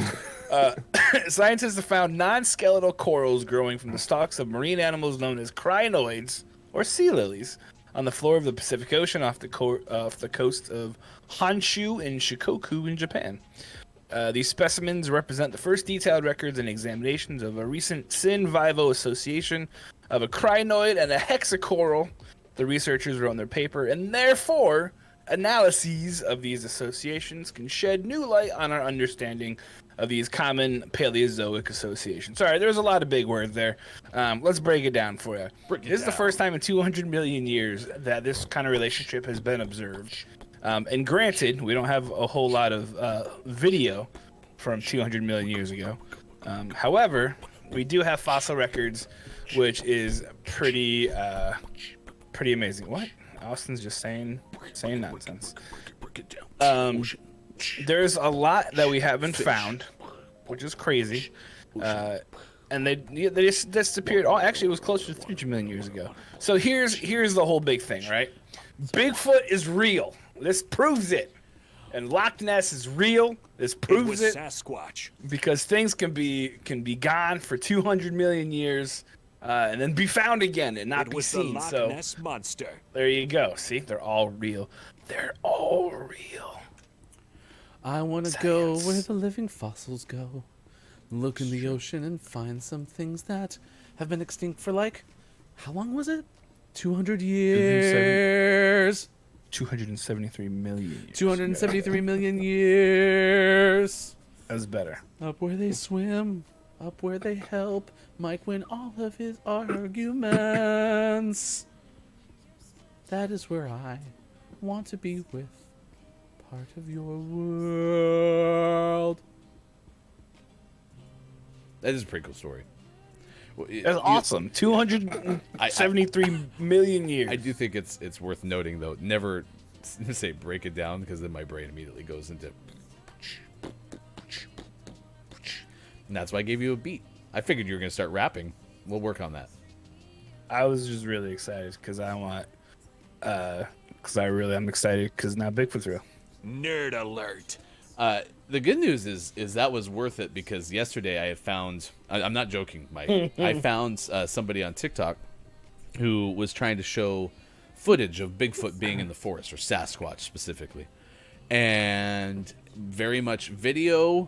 Scientists have found non-skeletal corals growing from the stalks of marine animals known as crinoids, or sea lilies, on the floor of the Pacific Ocean off the coast of Honshu and Shikoku in Japan. These specimens represent the first detailed records and examinations of a recent Syn Vivo association of a crinoid and a hexacoral, the researchers wrote in their paper, and therefore analyses of these associations can shed new light on our understanding of these common Paleozoic associations. Sorry, there's a lot of big words there. Let's break it down for you. This is the first time in 200 million years that this kind of relationship has been observed. And granted, we don't have a whole lot of video from 200 million years ago. However, we do have fossil records, which is pretty amazing. What? Austin's just saying nonsense. There's a lot that we haven't found, which is crazy. And they just disappeared. Oh, actually, it was closer to 300 million years ago. So here's the whole big thing, right? Bigfoot is real. This proves it. And Loch Ness is real. This proves it. Sasquatch. Because things can be gone for 200 million years, and then be found again and not It be was the seen. Loch So Ness monster. there you go. See, they're all real. They're all real. I want to go where the living fossils go. Look in the ocean and find some things that have been extinct for like, how long was it? 200 years. 273 million years. 273 million years. That was better. Up where they swim, up where they help Mike win all of his arguments. That is where I want to be with part of your world. That is a pretty cool story. That's awesome. 273 million years. I do think it's worth noting, though. Never say break it down, because then my brain immediately goes into. And that's why I gave you a beat. I figured you were going to start rapping. We'll work on that. I was just really excited because I want, I'm excited because now Bigfoot's real. Nerd alert. The good news is that was worth it, because yesterday I had found, I'm not joking, Mike, I found somebody on TikTok who was trying to show footage of Bigfoot being in the forest, or Sasquatch specifically, and very much video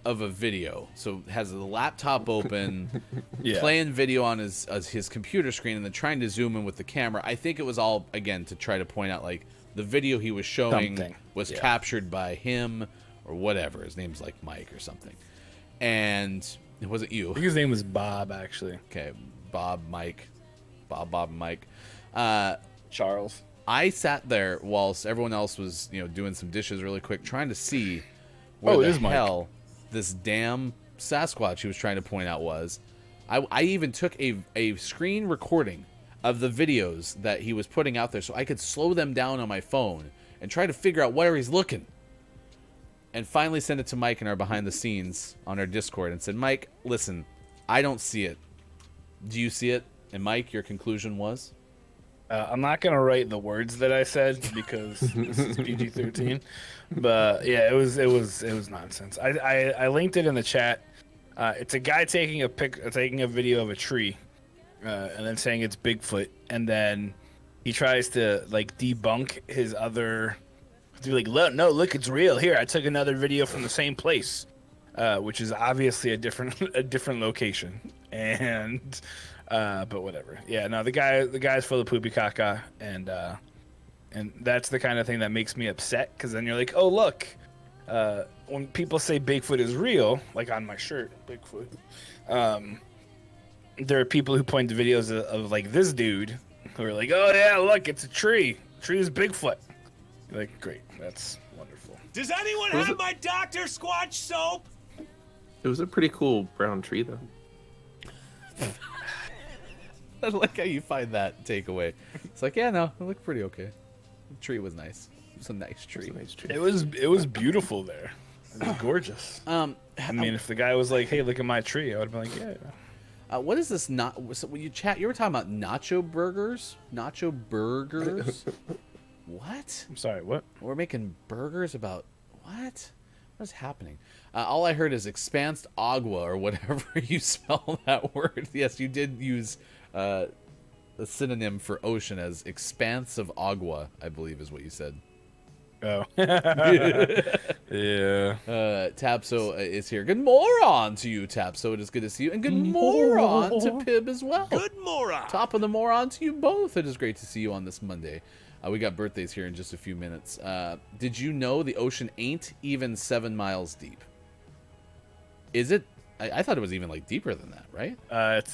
of a video. So has the laptop open, playing video on his computer screen, and then trying to zoom in with the camera. I think it was all, again, to try to point out, like, the video he was showing was captured by him or whatever. His name's like Mike or something. And it wasn't you. I think his name was Bob, actually. Okay, Bob, Mike. Bob, and Mike. Charles. I sat there whilst everyone else was, doing some dishes really quick, trying to see where Oh, it the is Mike. hell this damn Sasquatch he was trying to point out was. I even took a screen recording of the videos that he was putting out there so I could slow them down on my phone and try to figure out where he's looking. And finally send it to Mike in our behind the scenes on our Discord and said, Mike, listen, I don't see it. Do you see it? And Mike, your conclusion was? I'm not gonna write the words that I said because this is PG-13. But yeah, it was nonsense. I linked it in the chat. It's a guy taking a video of a tree, and then saying it's Bigfoot, and then he tries to like debunk his other. To be like, no, look, it's real. Here, I took another video from the same place, which is obviously a different location. And but whatever. Yeah, no, the guy's full of poopy caca, and that's the kind of thing that makes me upset. Because then you're like, oh look, when people say Bigfoot is real, like on my shirt, Bigfoot, there are people who point to videos of like this dude who are like, oh yeah, look, it's a tree. Tree is Bigfoot. You're like, great, that's wonderful. Does anyone have my Dr. Squatch soap? It was a pretty cool brown tree, though. I like how you find that takeaway. It's like, yeah, no, it looked pretty okay. The tree was nice. It was a nice tree. It was beautiful there. It was gorgeous. I mean, if the guy was like, hey, look at my tree, I would have been like, yeah. What is this? When you chat, you were talking about nacho burgers. Nacho burgers. What? I'm sorry, what? We're making burgers about what? What is happening? All I heard is expansed agua or whatever you spell that word. Yes, you did use a synonym for ocean as expansive agua, I believe is what you said. Oh. Yeah. Tabso is here. Good moron to you, Tabso. It is good to see you. And good moron to Pib as well. Good moron. Top of the moron to you both. It is great to see you on this Monday. We got birthdays here in just a few minutes. Did you know the ocean ain't even 7 miles deep? Is it? I thought it was even like deeper than that, right?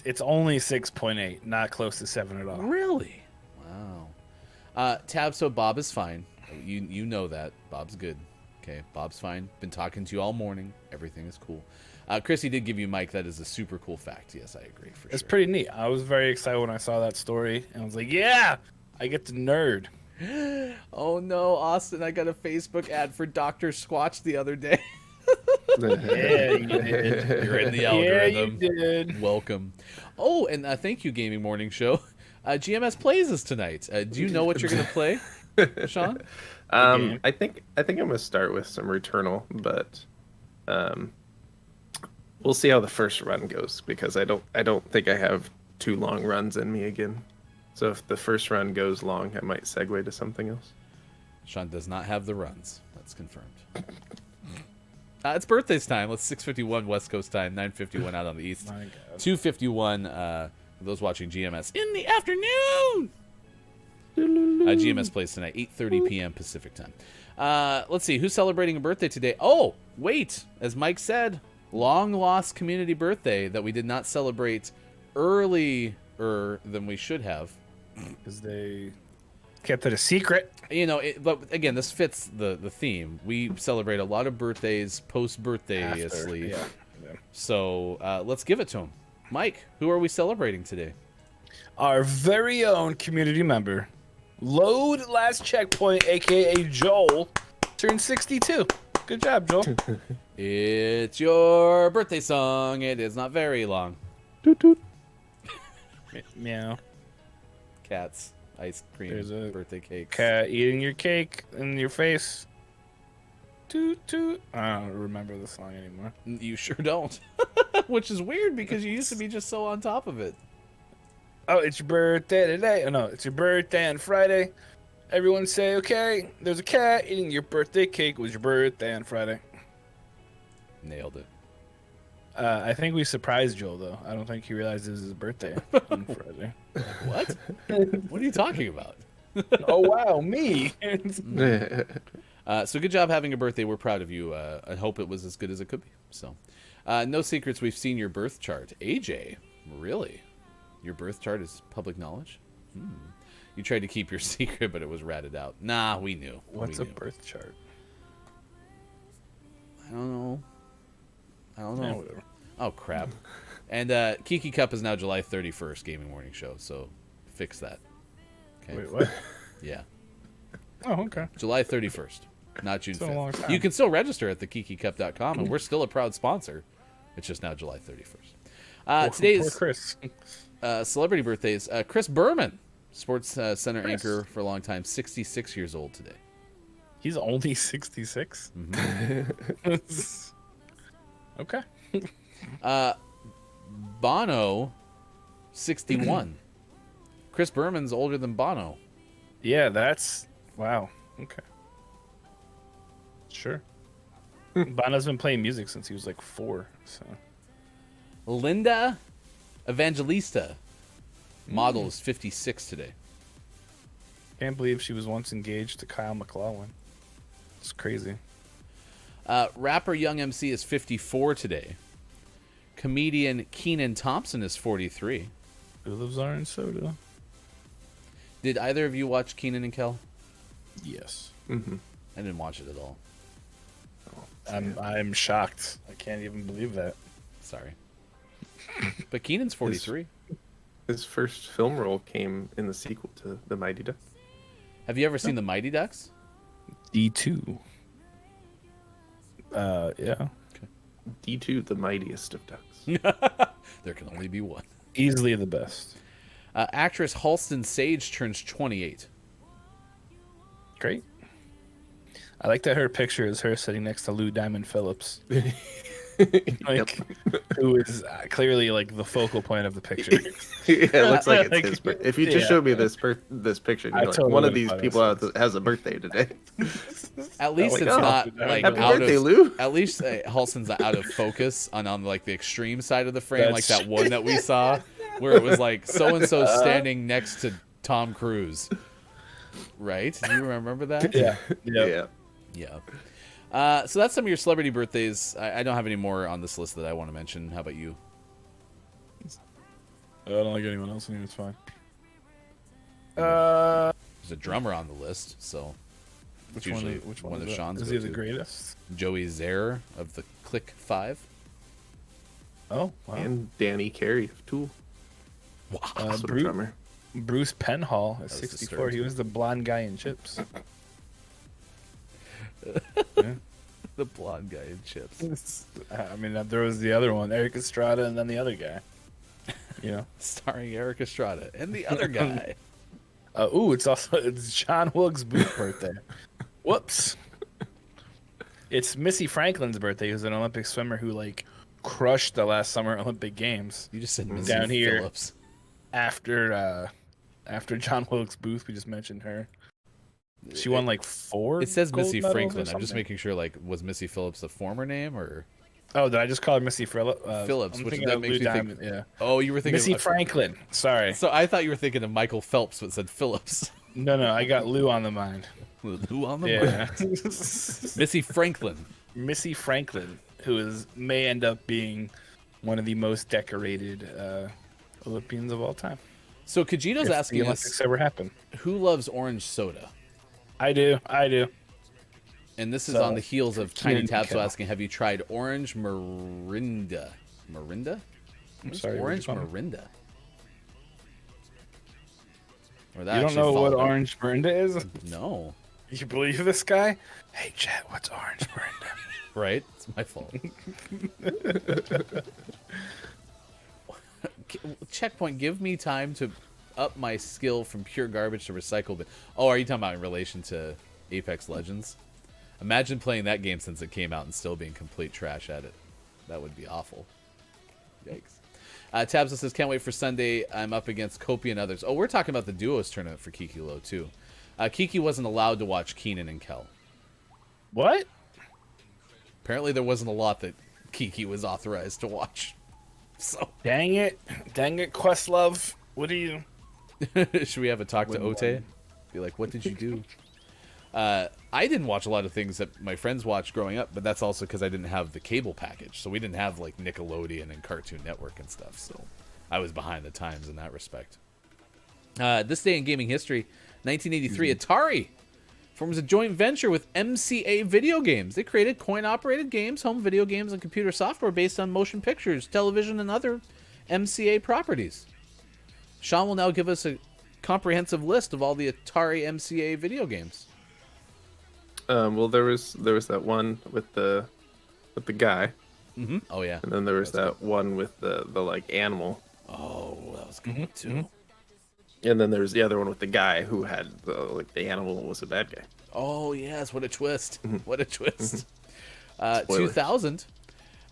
It's only 6.8, not close to 7 at all. Really? Wow. Tabso, Bob is fine. You know that. Bob's good. Okay, Bob's fine. Been talking to you all morning. Everything is cool. Chrissy did give you Mike. That is a super cool fact. Yes, I agree for sure. It's pretty neat. I was very excited when I saw that story, and I was like, yeah, I get to nerd. Oh no, Austin, I got a Facebook ad for Dr. Squatch the other day. Yeah, you did. You're in the algorithm. Yeah, you did. Welcome. Oh, and thank you, Gaming Morning Show. GMS plays us tonight. Do you know what you're going to play, Sean? I think I'm gonna start with some Returnal, but we'll see how the first run goes because I don't think I have 2 long runs in me again. So if the first run goes long, I might segue to something else. Sean does not have the runs. That's confirmed. It's birthdays time. Let's 6:51 West Coast time, 9:51 out on the East. My God. 2:51 for those watching GMS in the afternoon. GMS plays tonight, 8:30 p.m. Pacific time. Let's see, who's celebrating a birthday today? Oh, wait, as Mike said, long lost community birthday that we did not celebrate earlier than we should have. Because they kept it a secret. You know, but again, this fits the theme. We celebrate a lot of birthdays post-birthday-iously. Yeah. So let's give it to him. Mike, who are we celebrating today? Our very own community member, Load Last Checkpoint, a.k.a. Joel, turned 62. Good job, Joel. It's your birthday song. It is not very long. Toot toot. Meow. Cats, ice cream, There's a birthday cakes. Cat eating your cake in your face. Toot toot. I don't remember the song anymore. You sure don't. Which is weird because you used to be just so on top of it. Oh, it's your birthday today. Oh, no, it's your birthday on Friday. Everyone say, okay, there's a cat eating your birthday cake. It was your birthday on Friday. Nailed it. I think we surprised Joel, though. I don't think he realized it was his birthday on Friday. What? What are you talking about? Oh, wow, me. So good job having a birthday. We're proud of you. I hope it was as good as it could be. So, no secrets. We've seen your birth chart. AJ, really? Your birth chart is public knowledge? You tried to keep your secret, but it was ratted out. Nah, we knew. What's We a knew. birth chart? I don't know. Yeah, whatever. Oh, crap. And Kiki Cup is now July 31st, Gaming Morning Show, so fix that. Okay. Wait, what? Yeah. Oh, okay. July 31st, not June So a 5th. long time. You can still register at thekikicup.com, and we're still a proud sponsor. It's just now July 31st. Today's Poor Chris. celebrity birthdays. Chris Berman, Sports Center anchor for a long time, 66 years old today. He's only 66. Okay. Bono, 61. Chris Berman's older than Bono. Yeah, that's wow. Okay. Sure. Bono's been playing music since he was like 4. So Linda Evangelista, model, is 56 today. can't believe she was once engaged to Kyle MacLachlan. It's crazy. Rapper Young MC is 54 today. Comedian Keenan Thompson is 43. Who lives Orange Soda? Did either of you watch Keenan and Kel? Yes. I didn't watch it at all. I'm shocked. I can't even believe that. Sorry. But Keenan's 43. His first film role came in the sequel to The Mighty Ducks. Have you ever seen The Mighty Ducks? D2. Yeah. D2, the mightiest of ducks. There can only be one. Easily the best. Actress Halston Sage turns 28. Great. I like that her picture is her sitting next to Lou Diamond Phillips. Like, who is clearly like the focal point of the picture. Yeah, it looks like it's Like, his birthday. If you just yeah. showed me this picture, I you're like, totally one of would've these thought it people was has a birthday today. At least like, it's oh, not like Happy out birthday, of Lou. At least Halston's out of focus on like the extreme side of the frame, like That's that one that we saw where it was like so and so standing next to Tom Cruise. Right? Do you remember that? Yeah. Yeah. Yeah. So that's some of your celebrity birthdays. I don't have any more on this list that I want to mention. How about you? I don't like anyone else in here. It's fine. There's a drummer on the list, so it's Which one? usually Which one one of is Sean's Is he the go-to. greatest? Joey Zaire of the Click 5. Oh, wow. And Danny Carey of Tool. Also the drummer. Bruce Penhall at was 64. He disturbing. was the blonde guy in Chips. The blonde guy in Chips. I mean, there was the other one, Eric Estrada, and then the other guy. You know. Starring Eric Estrada and the other guy. It's John Wilkes Booth's birthday. Whoops. It's Missy Franklin's birthday, who's an Olympic swimmer who like crushed the last Summer Olympic Games. You just said Missy Down here. Phillips. After John Wilkes Booth, we just mentioned her. She won like 4. It says gold Missy medals or Franklin. I'm just something. making sure. Like, was Missy Phillips a former name or? Oh, did I just call her Missy Phillips, I'm which thinking that of makes Lou me think- Diamond, yeah. Oh, you were thinking Missy of, Franklin. Sorry. So I thought you were thinking of Michael Phelps, but said Phillips. No, I got Lou on the mind. Who on the Yeah. Missy Franklin. Missy Franklin, who may end up being one of the most decorated Olympians of all time. So Kajito's If the asking Olympics us, ever happen. who loves orange soda? I do. And this is So, on the heels of Tiny Keenan Tabso Kel. asking, have you tried orange Mirinda? Mirinda? What is sorry, what orange did you call it? Mirinda? Or You that don't actually know what followed- orange Mirinda is? No. You believe this guy? Hey, chat, what's orange Mirinda? Right? It's my fault. Checkpoint, give me time to up my skill from pure garbage to recycle. But oh, are you talking about in relation to Apex Legends? Imagine playing that game since it came out and still being complete trash at it. That would be awful. Yikes. Tabsa says, can't wait for Sunday. I'm up against Kopi and others. Oh, we're talking about the duos tournament for Kiki Low, too. Kiki wasn't allowed to watch Keenan and Kel. What? Apparently there wasn't a lot that Kiki was authorized to watch. So Dang it, Questlove. What are you? should we have a talk to Ote? Be like, what did you do? I didn't watch a lot of things that my friends watched growing up, but that's also because I didn't have the cable package. So we didn't have like Nickelodeon and Cartoon Network and stuff. So I was behind the times in that respect. This day in gaming history, 1983, Atari forms a joint venture with MCA Video Games. They created coin-operated games, home video games, and computer software based on motion pictures, television, and other MCA properties. Sean will now give us a comprehensive list of all the Atari MCA video games. Well, there was that one with the guy, Mm-hmm. Oh yeah. and then there was that one with the like animal, Oh, that was good too. and then there's the other one with the guy who had the animal was a bad guy. Oh yes, what a twist! What a twist! Spoilers. 2000,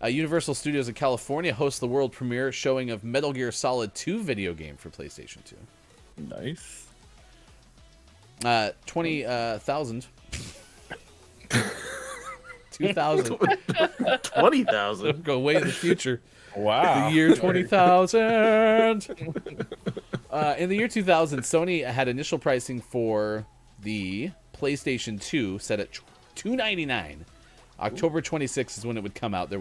Universal Studios in California hosts the world premiere showing of Metal Gear Solid 2 video game for PlayStation 2. Nice. 20,000. 2000. 20,000. Go way in the future. Wow. The year 20,000. In the year 2000, Sony had initial pricing for the PlayStation 2 set at $299. October 26th is when it would come out.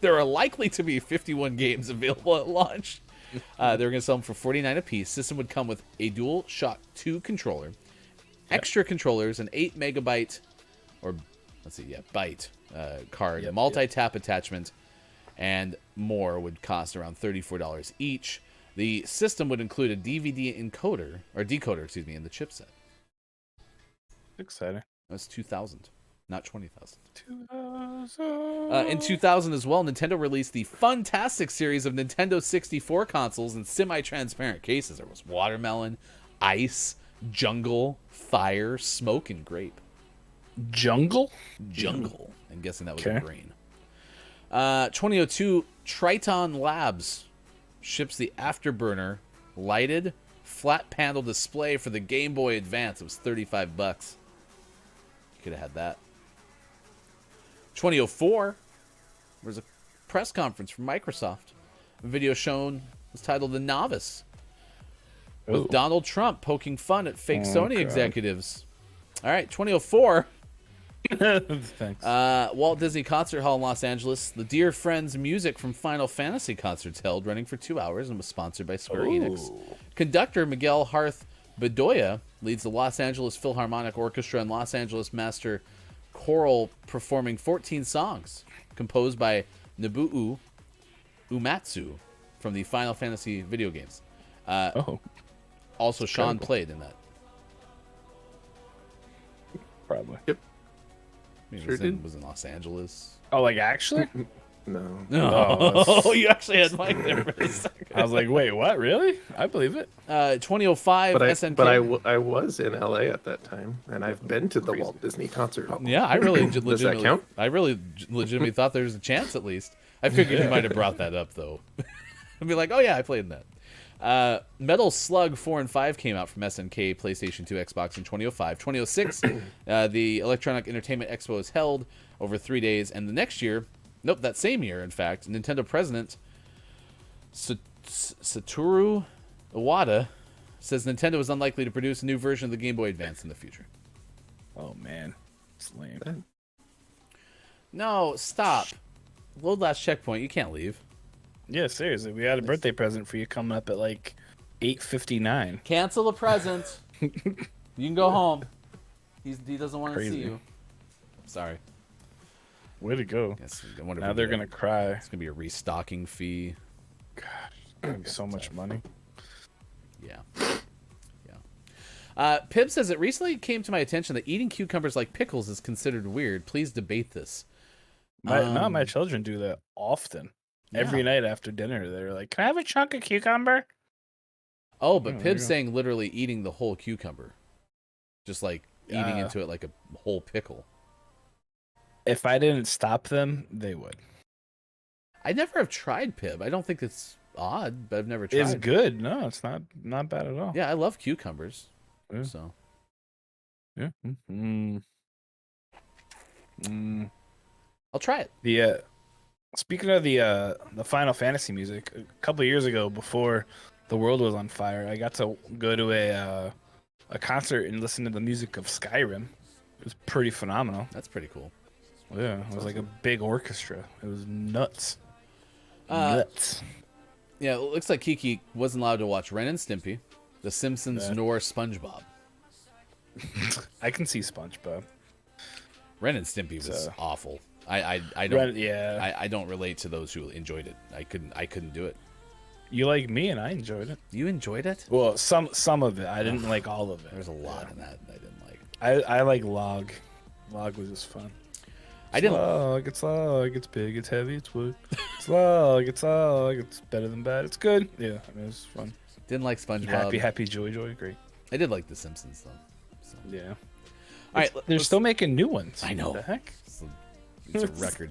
There are likely to be 51 games available at launch. They were going to sell them for $49 a piece. System would come with a DualShock 2 controller, extra controllers, an 8 megabyte, or let's see, byte card, multi-tap attachment, and more would cost around $34 each. The system would include a DVD encoder, or decoder, excuse me, in the chipset. Exciting. That's 2000, not 20,000. 2000. In 2000 as well, Nintendo released the Funtastic series of Nintendo 64 consoles in semi-transparent cases. There was watermelon, ice, jungle, fire, smoke, and grape. Jungle? Jungle. I'm guessing that was Okay. a grain. 2002, Triton Labs ships the Afterburner lighted flat panel display for the Game Boy Advance. It was $35. You could have had that. 2004, there was a press conference from Microsoft. A video shown was titled The Novice, with Ooh. Donald Trump poking fun at fake Oh, Sony God. executives. All right, 2004. Thanks. Walt Disney Concert Hall in Los Angeles. The Dear Friends music from Final Fantasy concerts held, running for 2 hours, and was sponsored by Square Enix. Conductor Miguel Harth Bedoya leads the Los Angeles Philharmonic Orchestra and Los Angeles Master Choral, performing 14 songs composed by Nobuo Uematsu from the Final Fantasy video games. Also, Sean incredible. played in that. Probably. I mean, Sure was did. in Los Angeles. Oh, like actually? No. Oh, you actually had Mike there for a second. I was like, wait, what? Really? I believe it. 2005 But SNK. I was in LA at that time, and I've been to the Walt Disney Concert Hall. Yeah, I really Does that legitimately. count? I really legitimately thought there was a chance at least. I figured you might have brought that up though. I'd be like, oh yeah, I played in that. Metal Slug 4 and 5 came out from SNK, PlayStation 2, Xbox in 2005. 2006, the Electronic Entertainment Expo is held over 3 days, and the next year, that same year, in fact, Nintendo president Satoru Iwata says Nintendo is unlikely to produce a new version of the Game Boy Advance in the future. Oh man, it's lame. No, stop. Load last checkpoint. You can't leave. Yeah, seriously, we had a birthday present for you coming up at like 8:59. Cancel the present. You can go home. He doesn't want to see Crazy. you. Sorry. Way to go! I wonder if Now we they're get gonna cry. It's gonna be a restocking fee. Gonna be so much money. Yeah. Yeah. Pib says it recently came to my attention that eating cucumbers like pickles is considered weird. Please debate this. My children do that often. Every night after dinner, they're like, "Can I have a chunk of cucumber?" Oh, but Oh, there you Pib's go. saying literally eating the whole cucumber, just like eating into it like a whole pickle. If I didn't stop them, they would. I never have tried Pib. I don't think it's odd, but I've never tried. It's good. No, it's not bad at all. Yeah, I love cucumbers. Yeah. So Yeah. I'll try it. The speaking of the Final Fantasy music, a couple of years ago, before the world was on fire, I got to go to a concert and listen to the music of Skyrim. It was pretty phenomenal. That's pretty cool. Yeah, it was like a big orchestra. It was nuts. Uh, Nuts. Yeah, it looks like Kiki wasn't allowed to watch Ren and Stimpy, The Simpsons, nor SpongeBob. I can see SpongeBob. Ren and Stimpy was So- awful. I don't Yeah. I don't relate to those who enjoyed it. I couldn't do it. You like me, and I enjoyed it. You enjoyed it? Well, some of it. I didn't like all of it. There's a lot in that I didn't like. I like Log. Log was just fun. I didn't. Log, it's Log, it's big, it's heavy, it's wood. It's Log, it's better than bad, it's good. Yeah, I mean, it was fun. Didn't like SpongeBob. Happy, joy, great. I did like The Simpsons though. So. Yeah. All right, They're let's- still making new ones. I know. What the heck? It's a record.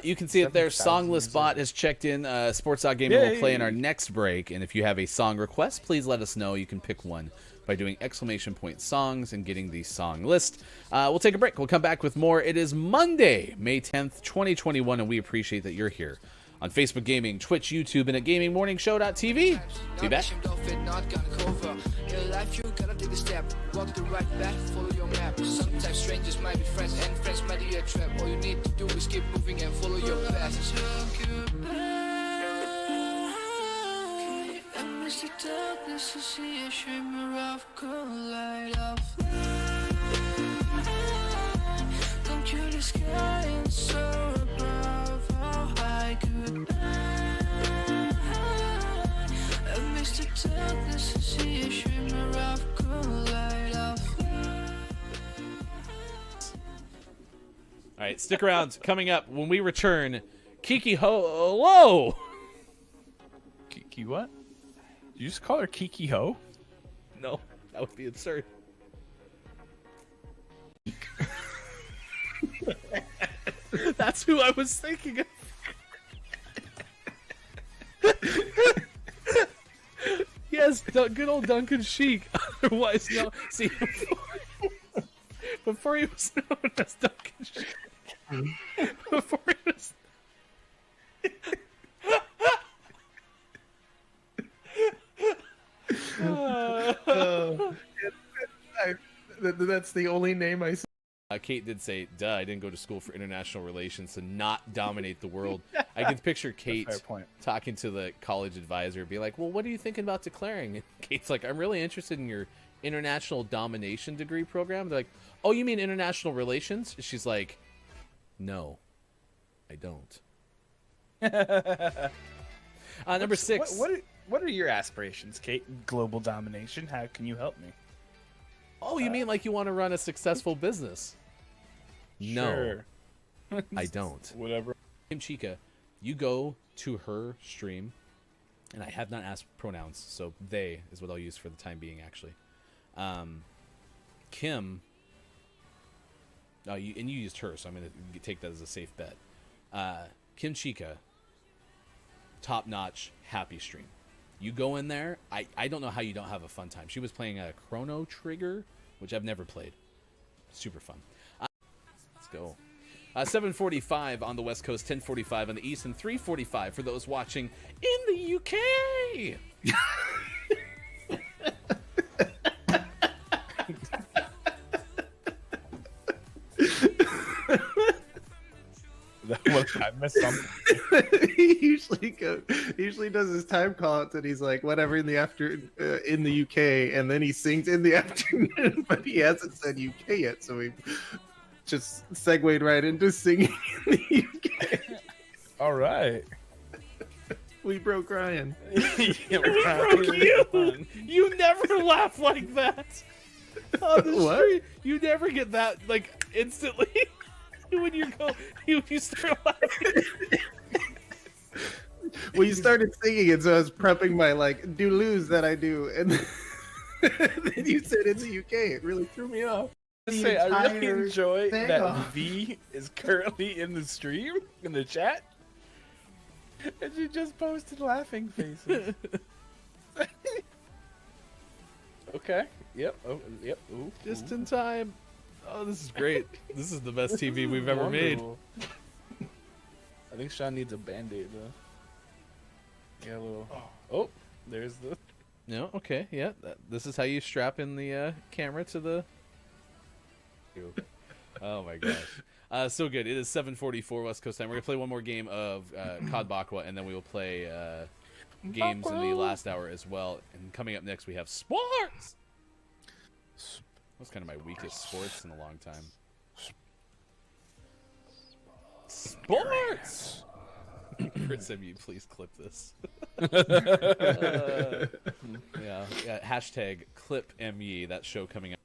You can see it there. 7,000 Songless years Bot has checked in. Sports Gaming will play in Yay. our next break. And if you have a song request, please let us know. You can pick one by doing ! songs and getting the song list. We'll take a break. We'll come back with more. It is Monday, May 10th, 2021, and we appreciate that you're here on Facebook Gaming, Twitch, YouTube, and at GamingMorningShow.tv. Be back. In life you gotta take a step, walk the right path, follow your map. Sometimes strangers might be friends and friends might be a trap. All you need to do is keep moving and follow your path. Amidst the darkness, I see a shimmer of cold light of light. Come to the sky and soar above. Oh, I could amidst the darkness, I see a shimmer of cold light of light. All right, stick around. Coming up when we return, Kiki Hello. Kiki what? Did you just call her Kiki Ho? No, that would be absurd. That's who I was thinking of. Yes, good old Duncan Sheik. Otherwise, no. See, before he was known as Duncan Sheik. Before he was. That's the only name I. Kate did say, duh, I didn't go to school for international relations to not dominate the world. I can picture Kate Fair point. talking to the college advisor, be like, well, what are you thinking about declaring? And Kate's like, I'm really interested in your international domination degree program. They're like, oh, you mean international relations? She's like, no, I don't. Number 6. What are your aspirations, Kate? Global domination. How can you help me? Oh, you mean like you want to run a successful business? No, Sure. I don't. Whatever. Kim Chica, you go to her stream, and I have not asked pronouns, so they is what I'll use for the time being, actually. Kim, you used her, so I'm going to take that as a safe bet. Kim Chica, top-notch, happy stream. You go in there, I don't know how you don't have a fun time. She was playing a Chrono Trigger, which I've never played. Super fun. Let's go. 7:45 on the West Coast, 10:45 on the East, and 3:45 for those watching in the UK. I missed something. He usually does his time call outs and he's like whatever in the in the UK, and then he sings in the afternoon, but he hasn't said UK yet, so he just segued right into singing in the UK. All right. We broke Ryan. You never laugh like that on the What? street. You never get that like instantly when you start laughing. Well, you started singing it, so I was prepping my like do-loos that I do, and then you said in the UK. It really threw me off. Say, I really entire enjoy thing that off. V is currently in the stream, in the chat. And she just posted laughing faces. Okay. Yep. Oh, yep. Ooh. Just in time. Oh, this is great. This is the best TV we've ever made. Wonderful. I think Sean needs a band-aid though. Yeah, a little. Oh, there's the. No, okay, yeah. This is how you strap in the camera to the. Oh my gosh, so good. It is 7:44 West Coast time. We're gonna play one more game of COD Bakwa, and then we will play games in the last hour as well. And coming up next, we have sports. That's kind of my weakest sports in a long time. Sports. Chris, please clip this. Yeah. Hashtag clip ME. That show coming up.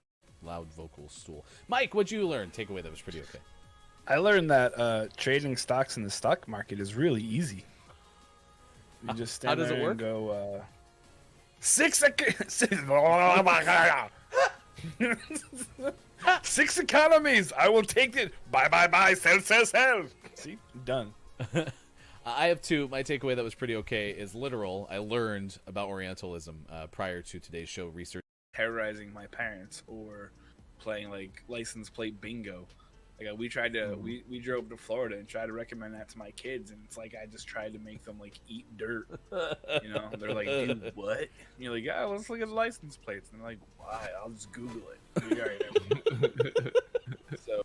Loud vocal stool. Mike, what'd you learn? Takeaway that was pretty okay. I learned that trading stocks in the stock market is really easy. You just stand does it there work? and go, six economies. I will take it. Buy, buy, buy. Sell, sell, sell. See, done. I have two. My takeaway that was pretty okay is literal. I learned about Orientalism prior to today's show research. Terrorizing my parents or playing like license plate bingo. Like we tried to, we drove to Florida and tried to recommend that to my kids, and it's like I just tried to make them like eat dirt. You know, they're like, "Dude, what?" And you're like, "Yeah, let's look at the license plates." And they're like, "Why? I'll just Google it." I'm like, "All right." So.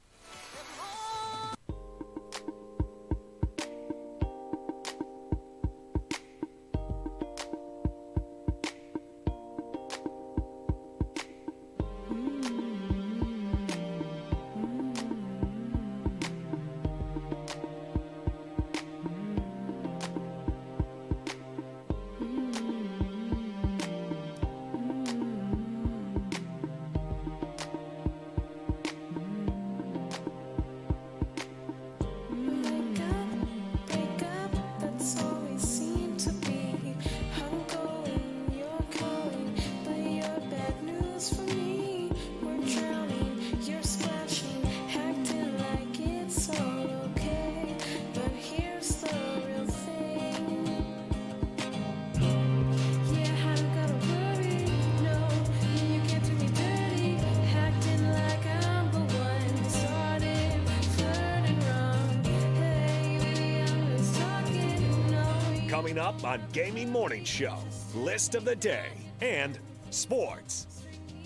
Coming up on Gaming Morning Show, list of the day, and sports.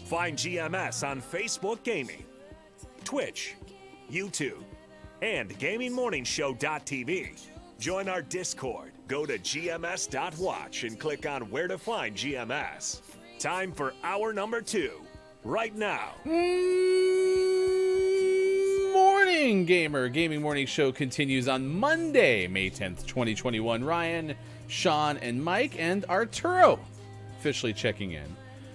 Find GMS on Facebook Gaming, Twitch, YouTube, and GamingMorningshow.tv. Join our Discord. Go to gms.watch and click on where to find GMS. Time for hour number 2, right now. Morning, gamer. Gaming Morning Show continues on Monday, May 10th, 2021. Ryan, Sean, and Mike, and Arturo officially checking in.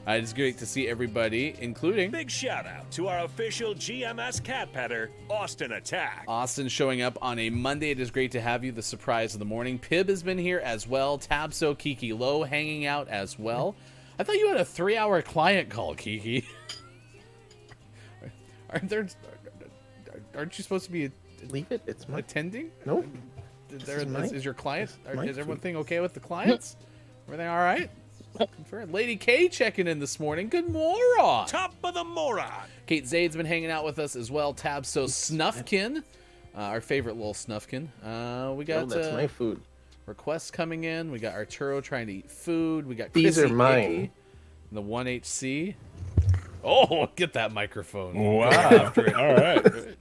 It's great to see everybody, including Big shout out to our official GMS cat petter, Austin Attack. Austin showing up on a Monday. It is great to have you, the surprise of the morning. Pib has been here as well. Tabso, Kiki Low hanging out as well. I thought you had a 3-hour client call, Kiki. Aren't you supposed to be Leave it. It's my. attending? Nope. Is your client? my Is everything food. okay with the clients? Everything all right? Confirmed. Lady K checking in this morning. Good morning. Top of the moron. Kate Zade's been hanging out with us as well. Tabso Snuffkin, our favorite little Snuffkin. We got that's my food. requests coming in. We got Arturo trying to eat food. We got These Chrissy are mine. Icky, the 1HC. Oh, get that microphone. Wow. Go after it. All right.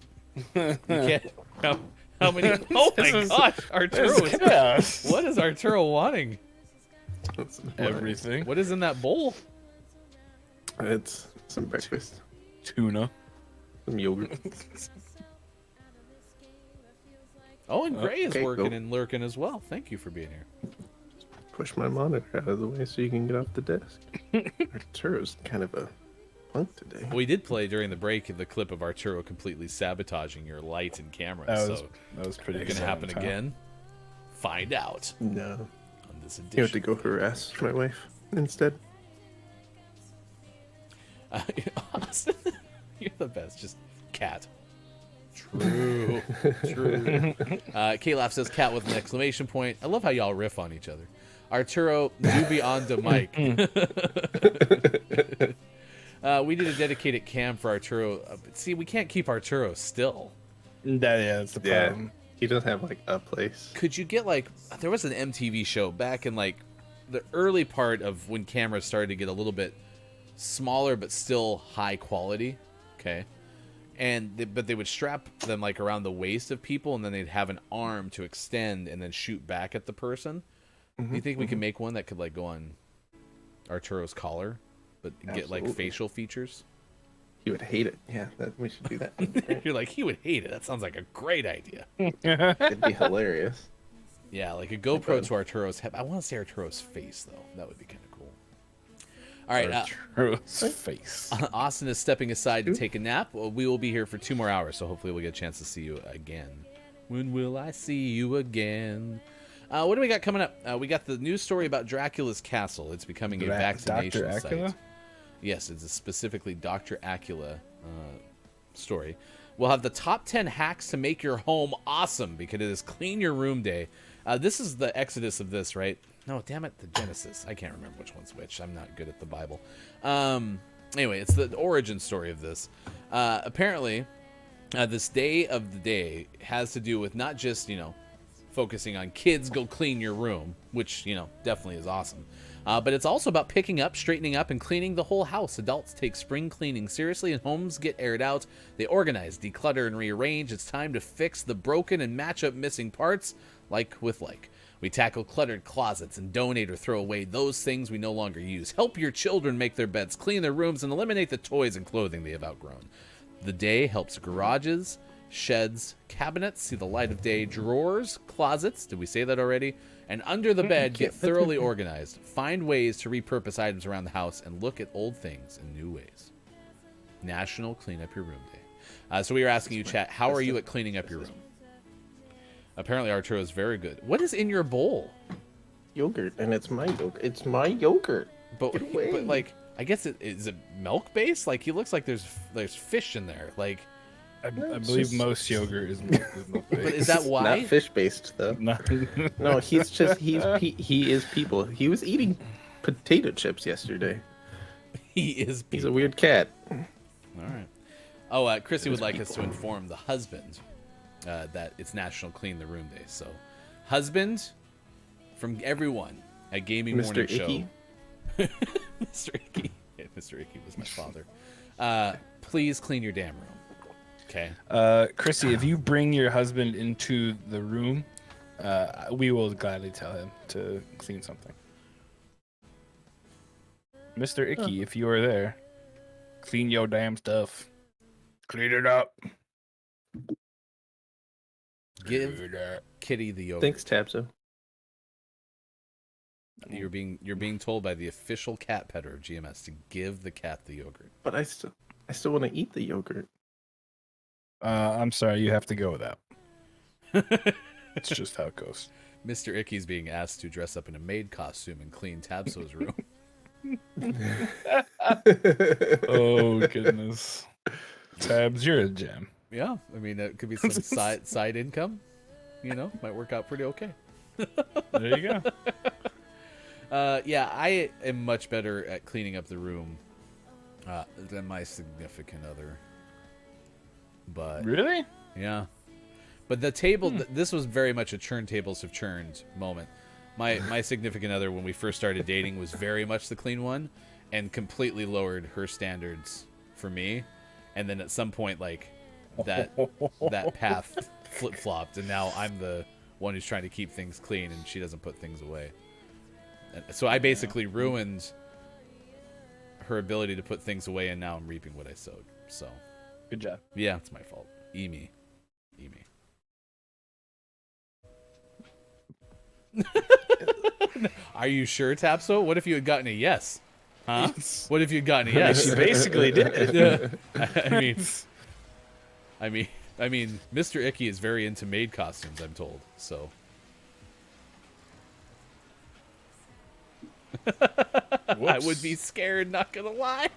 You can't. How many? Oh my gosh, Arturo! Yes. What is Arturo wanting? It's mine. Everything. What is in that bowl? It's some breakfast. Tuna. Some yogurt. Oh, and Gray is Okay, working go. and lurking as well. Thank you for being here. Push my monitor out of the way so you can get off the desk. Arturo's kind of a punk today. We did play during the break the clip of Arturo completely sabotaging your lights and cameras. That was pretty. Is it going to happen exciting, huh? again? Find out No. on this You have to edition. go harass my wife instead. Austin, you're the best. Just cat. True. True. K-Laugh says cat with an exclamation point. I love how y'all riff on each other. Arturo, newbie on to Mike. We did a dedicated cam for Arturo. See, we can't keep Arturo still. That's the Yeah. problem. He doesn't have like a place. Could you get like, there was an MTV show back in like the early part of when cameras started to get a little bit smaller but still high quality. Okay. But they would strap them like around the waist of people, and then they'd have an arm to extend and then shoot back at the person. Do you think we can make one that could like go on Arturo's collar, but get like Absolutely. facial features? He would hate it. Yeah, we should do that. You're like, he would hate it. That sounds like a great idea. It'd be hilarious. Yeah, like a GoPro to Arturo's head. I want to see Arturo's face though. That would be kind of cool. All right, Arturo's face. Austin is stepping aside to take a nap. Well, we will be here for 2 more hours, so hopefully we'll get a chance to see you again. When will I see you again? What do we got coming up? We got the news story about Dracula's castle. It's becoming a vaccination Dr. site. Acula? Yes, it's a specifically Dr. Acula story. We'll have the top 10 hacks to make your home awesome because it is Clean Your Room Day. This is the Exodus of this, right? No, damn it, the Genesis. I can't remember which one's which. I'm not good at the Bible. Anyway, it's the origin story of this. Apparently, this day of the day has to do with not just, focusing on kids go clean your room, which, definitely is awesome. But it's also about picking up, straightening up, and cleaning the whole house. Adults take spring cleaning seriously, and homes get aired out. They organize, declutter, and rearrange. It's time to fix the broken and match up missing parts, like with like. We tackle cluttered closets and donate or throw away those things we no longer use. Help your children make their beds, clean their rooms, and eliminate the toys and clothing they have outgrown. The day helps garages, sheds, cabinets see the light of day, drawers, closets, did we say that already? And under the bed get thoroughly organized. Find ways to repurpose items around the house and look at old things in new ways. National Clean Up Your Room Day. So we are asking you, chat, how are you at cleaning up your room? Apparently Arturo is very good. What is in your bowl? Yogurt, and it's my yogurt. It's my yogurt. But Get away. like, I guess is it milk based? Like he looks like there's fish in there. Like, I believe most yogurt is milk but is that why? Not fish based though. No, he is people. He was eating potato chips yesterday. He is. He's a weird cat. All right. Oh, Chrissy would like us to inform the husband that it's National Clean the Room Day. So, husband, from everyone at Gaming Morning Mr. Icky. Show, Mr. Icky, yeah, Mr. Icky was my father. Please clean your damn room. Okay. Chrissy, if you bring your husband into the room, we will gladly tell him to clean something. Mr. Icky, if you are there, clean your damn stuff. Clean it up. Give Kitty the yogurt. Thanks, Tabzo. You're being told by the official cat petter of GMS to give the cat the yogurt. But I still want to eat the yogurt. I'm sorry, you have to go without. It's just how it goes. Mr. Icky's being asked to dress up in a maid costume and clean Tabso's room. Oh goodness, Tabs, you're a gem. Yeah, I mean that could be some side income. Might work out pretty okay. There you go. Yeah, I am much better at cleaning up the room than my significant other. But Really? yeah, but the table. This was very much a turntables have churned moment. My significant other, when we first started dating, was very much the clean one, and completely lowered her standards for me. And then at some point, like that path flip flopped, and now I'm the one who's trying to keep things clean, and she doesn't put things away. And so I basically ruined her ability to put things away, and now I'm reaping what I sowed. So Good job. yeah, it's my fault. E-me. Are you sure, Tapso? What if you had gotten a yes? Huh? What if you had gotten a yes? She basically did. Yeah. I mean, Mr. Icky is very into maid costumes, I'm told. So. I would be scared, not gonna lie.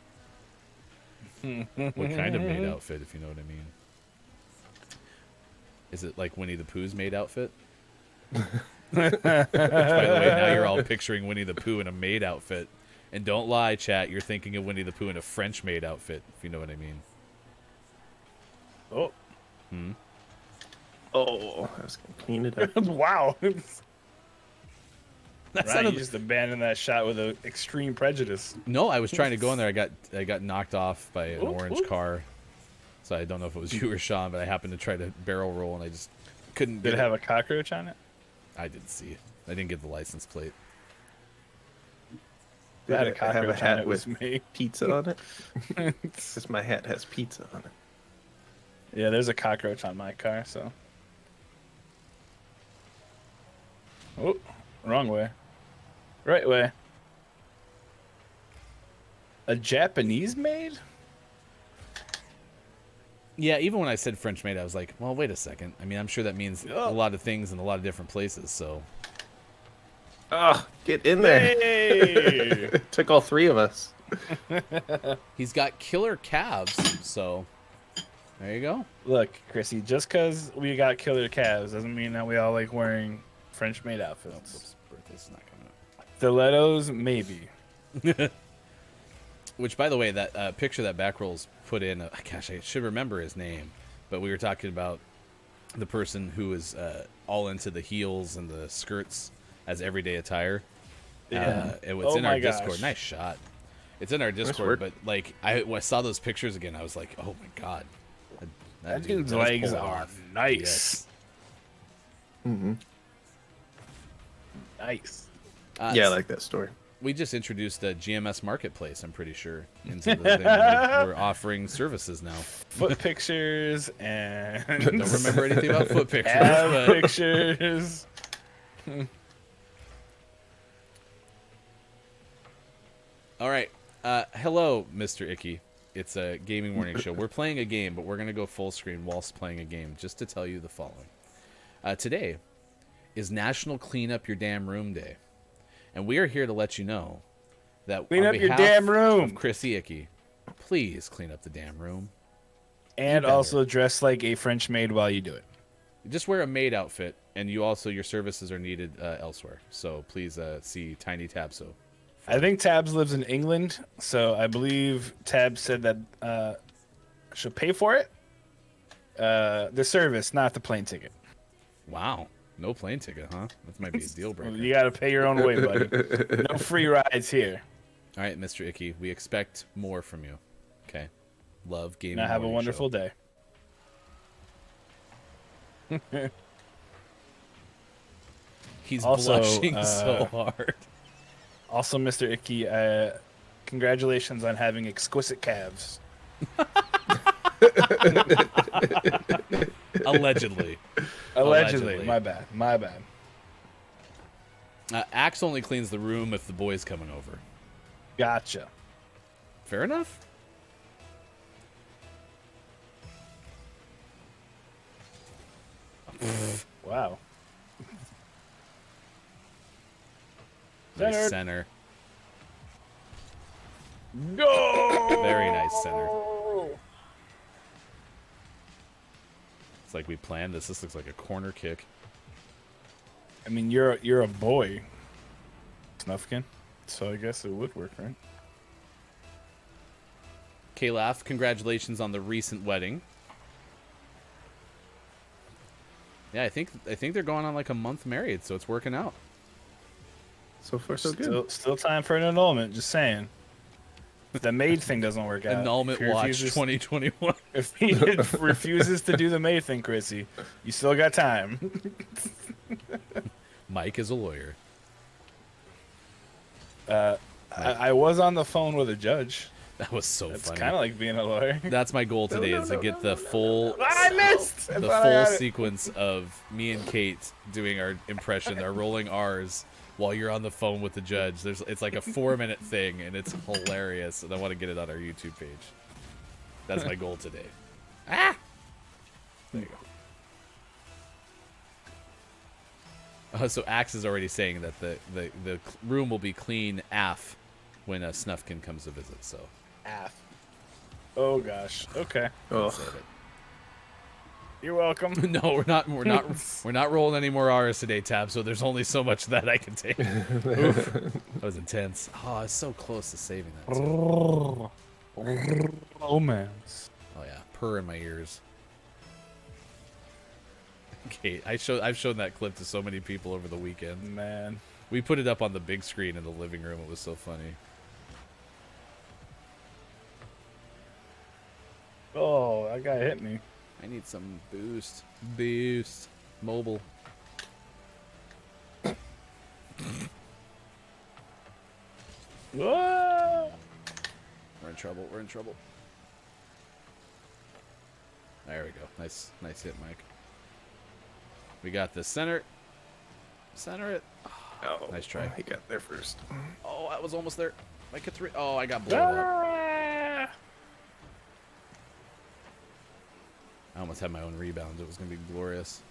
What kind of maid outfit, if you know what I mean? Is it like Winnie the Pooh's maid outfit? By the way, now you're all picturing Winnie the Pooh in a maid outfit. And don't lie, chat, you're thinking of Winnie the Pooh in a French maid outfit, if you know what I mean. Oh. Oh, I was gonna clean it up. Wow. That's Ryan, not you just abandoned that shot with an extreme prejudice. No, I was trying to go in there. I got knocked off by an orange car. So I don't know if it was you or Sean, but I happened to try to barrel roll and I just couldn't. Did it have a cockroach on it? I didn't see it. I didn't get the license plate. I had a I have a cockroach on hat it, with was me. pizza on it. Because my hat has pizza on it. Yeah, there's a cockroach on my car, so. Oh, wrong way. Right way. A Japanese made? Yeah, even when I said French made, I was like, well, wait a second. I mean, I'm sure that means a lot of things in a lot of different places, so. Oh, get in there. Hey! It took all three of us. He's got killer calves, so there you go. Look, Chrissy, just because we got killer calves doesn't mean that we all like wearing French made outfits. Oops, birthday's not coming up. Stilettos, maybe. Which, by the way, that picture that Backrolls put in, gosh, I should remember his name, but we were talking about the person who is all into the heels and the skirts as everyday attire. Yeah. It was Oh in our my gosh. Discord. Nice shot. It's in our Discord, work. but like when I saw those pictures again, I was like, oh my god, That dude dude's does legs pull it are off. nice. Yes. Nice. Yeah, I like that story. We just introduced a GMS Marketplace, I'm pretty sure, into the thing. We're offering services now. Foot pictures and Don't remember anything about foot pictures, ab but pictures. all right. Hello, Mr. Icky. It's a gaming morning show. We're playing a game, but we're going to go full screen whilst playing a game, just to tell you the following. Today is National Clean Up Your Damn Room Day. And we are here to let you know that Clean on up your behalf damn room. of Chrissy Icky, please clean up the damn room. And better. also dress like a French maid while you do it. Just wear a maid outfit, and your services are needed elsewhere. So please see Tiny Tabso. I think Tabs lives in England, so I believe Tabs said that she'll pay for it. The service, not the plane ticket. Wow. No plane ticket, huh? That might be a deal breaker. You got to pay your own way, buddy. No free rides here. All right, Mr. Icky, we expect more from you. Okay. Love gaming. Now have a morning wonderful show. day. He's Also, blushing so hard. Also, Mr. Icky, congratulations on having exquisite calves. Allegedly. Allegedly. My bad. My bad. Axe only cleans the room if the boy's coming over. Gotcha. Fair enough. Wow. Nice Centered. center. Go! Very nice center. It's like we planned this. This looks like a corner kick. I mean, you're a boy, Snufkin, so I guess it would work, right? Kalaf, congratulations on the recent wedding. Yeah, I think they're going on like a month married, so it's working out. So far, so good. Still time for an annulment. Just saying. If the maid thing doesn't work out. Annulment if he watch refuses- 2021. If he refuses to do the maid thing, Chrissy, you still got time. Mike is a lawyer. I was on the phone with a judge. That was so It's funny. kind of like being a lawyer. That's my goal today is to get the full I missed. I the thought I full had it. sequence of me and Kate doing our impression, our rolling R's while you're on the phone with the judge. It's like a 4-minute thing and it's hilarious, and I want to get it on our YouTube page. That's my goal today. Ah! There you go. So Axe is already saying that the room will be clean AF when Snufkin comes to visit, so Aff. Oh gosh. Okay. Oh, save it. You're welcome. No, we're not rolling any more R's today, Tab. So there's only so much that I can take. Oof. That was intense. Oh, I was so close to saving that. too. Romance. Oh yeah, purr in my ears. Kate, I've shown that clip to so many people over the weekend. Man. We put it up on the big screen in the living room. It was so funny. Oh, that guy hit me. I need some boost. Boost. Mobile. Whoa! We're in trouble. We're in trouble. There we go. Nice hit, Mike. We got the center. Center it. Oh, Nice try. He got there first. Oh, I was almost there. Mike hit 3. Oh, I got blown up. Ah! I almost had my own rebound. It was going to be glorious.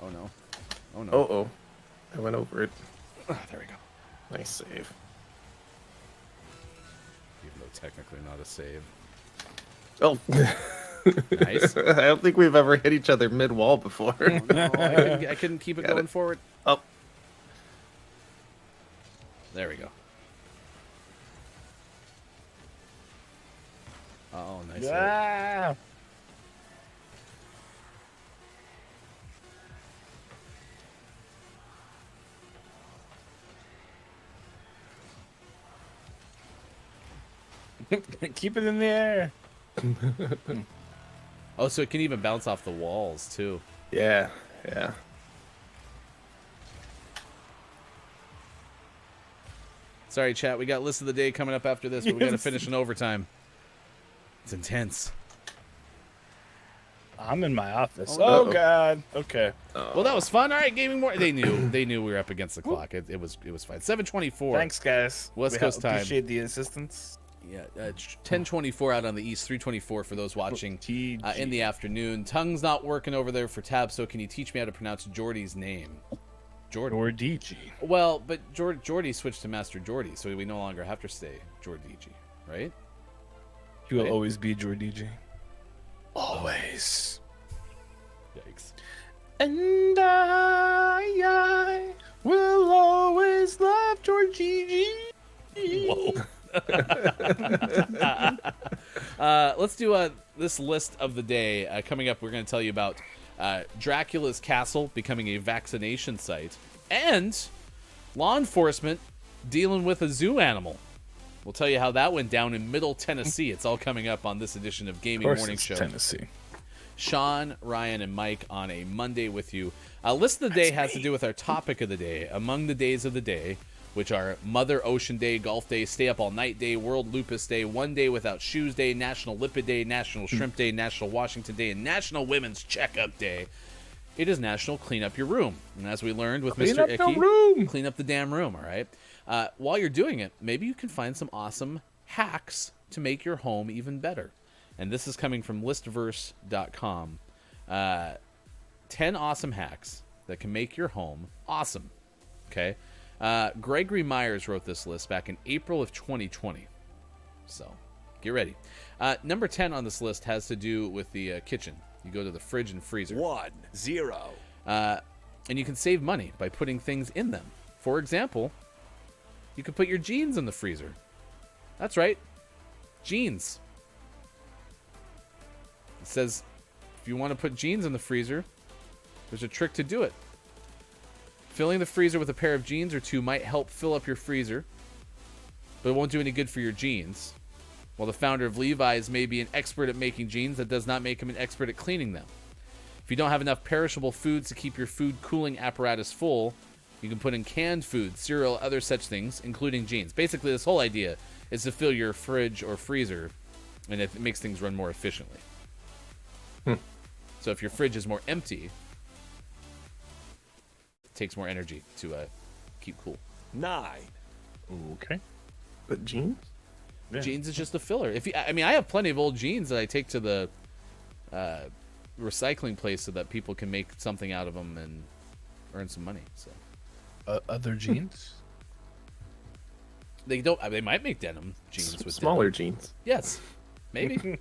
Oh, no. Oh, no. Oh, I went over it. There we go. Nice save. Even though technically not a save. Oh. Nice. I don't think we've ever hit each other mid-wall before. No, I couldn't keep it Got going it. forward. Oh. There we go. Oh, nice hit. Ah! Keep it in the air. Oh, so it can even bounce off the walls, too. Yeah. Sorry, chat. We got list of the day coming up after this, but we got to Yes. finish in overtime. It's intense. I'm in my office. Oh, Oh, no. God. Okay. Well, that was fun. All right, gaming more. They knew we were up against the clock. It was fine. 7:24. Thanks, guys. West We Coast time. Appreciate the assistance. Yeah, 10:24 out on the east. 3:24 for those watching in the afternoon. Tongue's not working over there for Tab. So can you teach me how to pronounce Jordy's name? Jordy. Jordici. Well, but Jordy switched to Master Jordy, so we no longer have to say Jordici, right? He will Right? always be Jordici. Always. Yikes. And I will always love Jordici. Whoa. Let's do this list of the day. Coming up, we're going to tell you about Dracula's Castle becoming a vaccination site and law enforcement dealing with a zoo animal. We'll tell you how that went down in Middle Tennessee. It's all coming up on this edition of Gaming Morning Show. Tennessee. Sean, Ryan, and Mike on a Monday with you. List of the day has to do with our topic of the day. Among the days of the day, which are Mother Ocean Day, Golf Day, Stay Up All Night Day, World Lupus Day, One Day Without Shoes Day, National Lipid Day, National Shrimp Day, National Washington Day, and National Women's Checkup Day. It is National Clean Up Your Room. And as we learned with Clean Mr. up Icky, your room. clean up the damn room, all right? While you're doing it, maybe you can find some awesome hacks to make your home even better. And this is coming from listverse.com. 10 awesome hacks that can make your home awesome. Okay? Gregory Myers wrote this list back in April of 2020. So, get ready. Number 10 on this list has to do with the kitchen. You go to the fridge and freezer. 1-0. And you can save money by putting things in them. For example, you can put your jeans in the freezer. That's right. Jeans. It says if you want to put jeans in the freezer, there's a trick to do it. Filling the freezer with a pair of jeans or two might help fill up your freezer, but it won't do any good for your jeans. While the founder of Levi's may be an expert at making jeans, that does not make him an expert at cleaning them. If you don't have enough perishable foods to keep your food cooling apparatus full, you can put in canned food, cereal, other such things, including jeans. Basically, this whole idea is to fill your fridge or freezer, and it makes things run more efficiently. So if your fridge is more empty, it takes more energy to keep cool. 9. Okay. But jeans? Yeah. Jeans is just a filler. I have plenty of old jeans that I take to the recycling place so that people can make something out of them and earn some money. So Other jeans? they don't. They might make denim jeans with Smaller denim. jeans. Yes, maybe.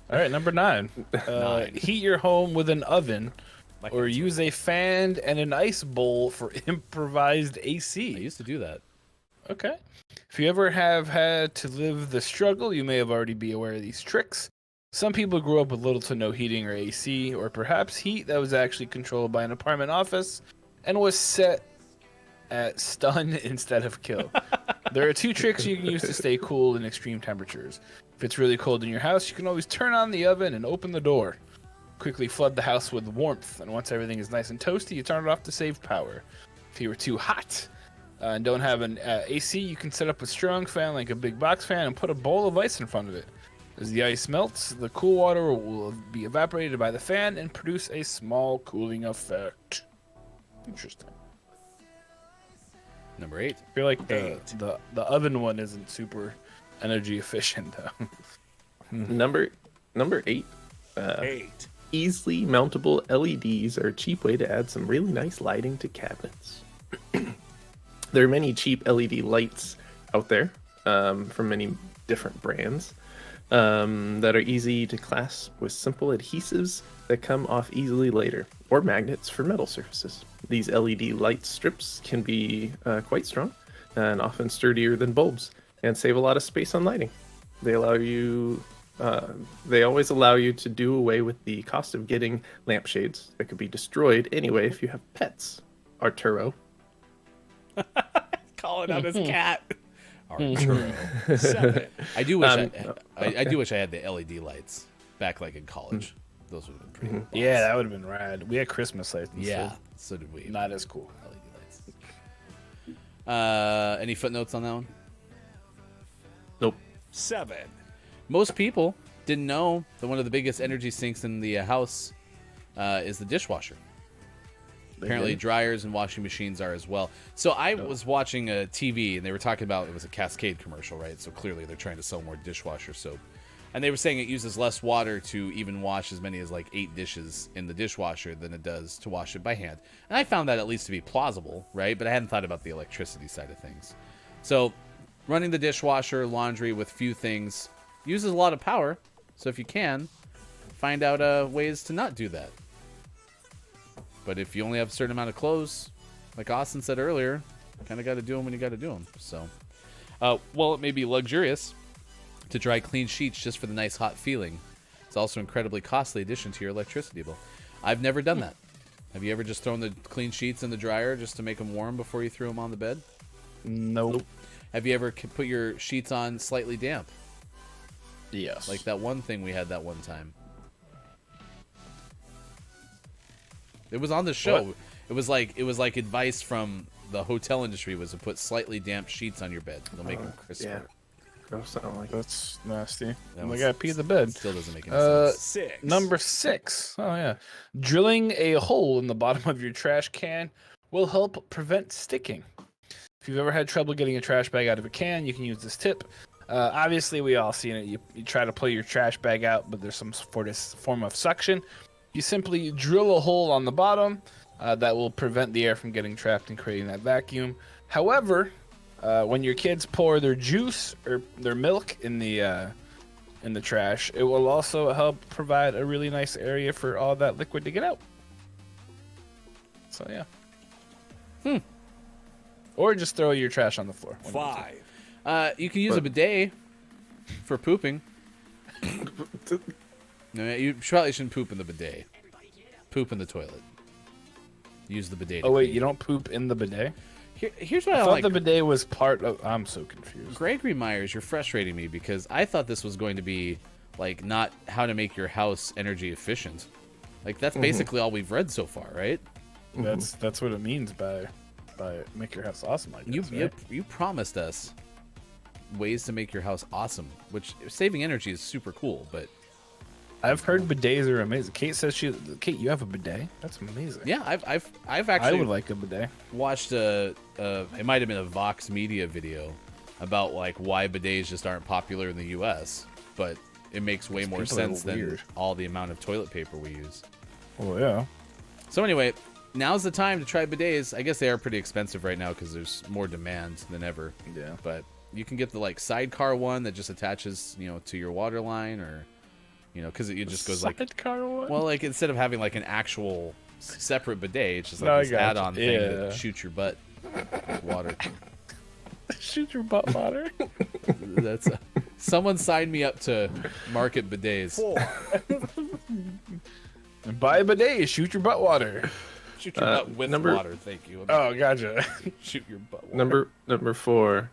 All right, number 9. 9. Heat your home with an oven My or hands use a fan and an ice bowl for improvised I AC. used to do that. Okay. If you ever have had to live the struggle, you may have already be aware of these tricks. Some people grew up with little to no heating or AC, or perhaps heat that was actually controlled by an apartment office and was set at stun instead of kill. There are 2 tricks you can use to stay cool in extreme temperatures. If it's really cold in your house, you can always turn on the oven and open the door. Quickly flood the house with warmth, and once everything is nice and toasty, you turn it off to save power. If you were too hot and don't have an AC, you can set up a strong fan like a big box fan and put a bowl of ice in front of it. As the ice melts, the cool water will be evaporated by the fan and produce a small cooling effect. Interesting. Number 8. I feel like the oven one isn't super energy efficient though. Number 8. 8. Easily mountable LEDs are a cheap way to add some really nice lighting to cabinets. There are many cheap LED lights out there from many different brands that are easy to clasp with simple adhesives that come off easily later, or magnets for metal surfaces. These LED light strips can be quite strong and often sturdier than bulbs and save a lot of space on lighting. They always allow you to do away with the cost of getting lampshades that could be destroyed anyway if you have pets. Arturo. Calling out his cat. Arturo. 7. I do wish I had the LED lights back like in college. Those would have been pretty. Yeah, that would have been rad. We had Christmas lights. Yeah, so did we. Not as cool. LED lights. Any footnotes on that one? Nope. 7. Most people didn't know that one of the biggest energy sinks in the house is the dishwasher. Apparently, dryers and washing machines are as well. So I was watching a TV, and they were talking about, it was a Cascade commercial, right? So clearly they're trying to sell more dishwasher soap. And they were saying it uses less water to even wash as many as like 8 dishes in the dishwasher than it does to wash it by hand. And I found that at least to be plausible, right? But I hadn't thought about the electricity side of things. So running the dishwasher, laundry with few things uses a lot of power. So if you can, find out ways to not do that. But if you only have a certain amount of clothes, like Austin said earlier, kind of got to do them when you got to do them. So, while it may be luxurious to dry clean sheets just for the nice hot feeling, it's also an incredibly costly addition to your electricity bill. I've never done that. Have you ever just thrown the clean sheets in the dryer just to make them warm before you threw them on the bed? Nope. Have you ever put your sheets on slightly damp? Yes. Like that one thing we had that one time. It was on the show. What? It was like advice from the hotel industry was to put slightly damp sheets on your bed. They'll make them crisper. Yeah. Gross, I don't like it. That's nasty. I was- gotta pee the bed. Still doesn't make any sense. 6. Number 6. Oh yeah. Drilling a hole in the bottom of your trash can will help prevent sticking. If you've ever had trouble getting a trash bag out of a can, you can use this tip. Obviously, we all seen it. You try to pull your trash bag out, but there's some form of suction. You simply drill a hole on the bottom that will prevent the air from getting trapped and creating that vacuum. However, when your kids pour their juice or their milk in the trash, it will also help provide a really nice area for all that liquid to get out. So yeah. Or just throw your trash on the floor. 5. You can use a bidet for pooping. No, you probably shouldn't poop in the bidet. Poop in the toilet. Use the bidet. Oh wait, you don't poop in the bidet? Here's what I I thought like. the bidet was part of. I'm so confused. Gregory Myers, you're frustrating me because I thought this was going to be like not how to make your house energy efficient. Like that's basically all we've read so far, right? That's what it means by make your house awesome. Like You promised us ways to make your house awesome, which saving energy is super cool, but I've heard bidets are amazing. Kate says Kate, you have a bidet? That's amazing. yeah, I've I actually would like a bidet. watched it might have been a Vox Media video about like why bidets just aren't popular in the US, but it makes way more people are sense than weird. all the amount of toilet paper we use. Oh yeah. So anyway, now's the time to try bidets. I guess they are pretty expensive right now because there's more demand than ever. Yeah. But you can get the like sidecar one that just attaches, to your water line, or because it just goes like, car one? well, like instead of having like an actual separate bidet, it's just No, I like this gotcha. add-on thing Yeah. that shoots your butt with water. Shoot your butt water. That's someone signed me up to market bidets. 4. And buy a bidet, shoot your butt water. Shoot your butt with number- water. Thank you. Oh, gotcha. Shoot your butt. Water. Number 4.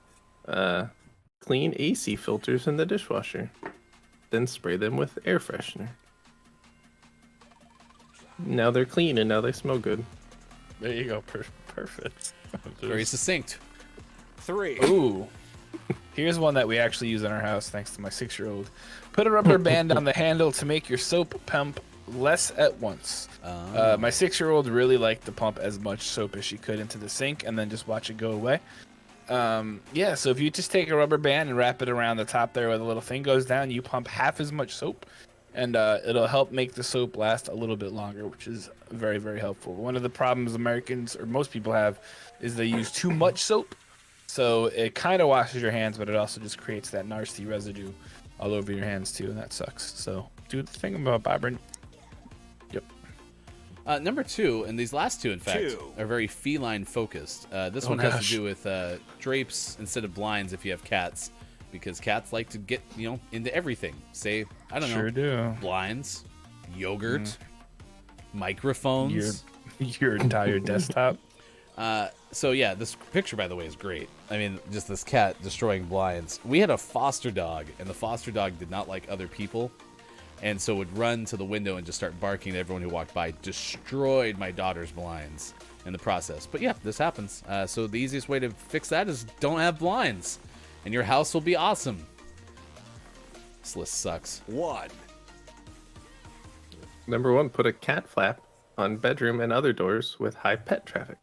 Clean AC filters in the dishwasher. Then spray them with air freshener. Now they're clean and now they smell good. There you go. Perfect. Very succinct. 3. Ooh. Here's one that we actually use in our house, thanks to my 6-year-old. Put a rubber band on the handle to make your soap pump less at once. My 6-year-old really liked to pump as much soap as she could into the sink and then just watch it go away. Yeah, so if you just take a rubber band and wrap it around the top there where the little thing goes down, you pump half as much soap, and it'll help make the soap last a little bit longer, which is very, very helpful. One of the problems Americans, or most people have, is they use too much soap. So it kind of washes your hands, but it also just creates that nasty residue all over your hands too, and that sucks. So do the thing about Byron. Yep. Number 2, and these last 2, in fact, 2. are very feline focused. This one has to do with drapes instead of blinds if you have cats, because cats like to get into everything. Say, I don't Sure know, do. blinds, yogurt, microphones. Your entire desktop. So yeah, this picture, by the way, is great. I mean, just this cat destroying blinds. We had a foster dog, and the foster dog did not like other people, and so would run to the window and just start barking at everyone who walked by. Destroyed my daughter's blinds in the process. But yeah, this happens. So the easiest way to fix that is don't have blinds, and your house will be awesome. This list sucks. 1. Number 1, put a cat flap on bedroom and other doors with high pet traffic.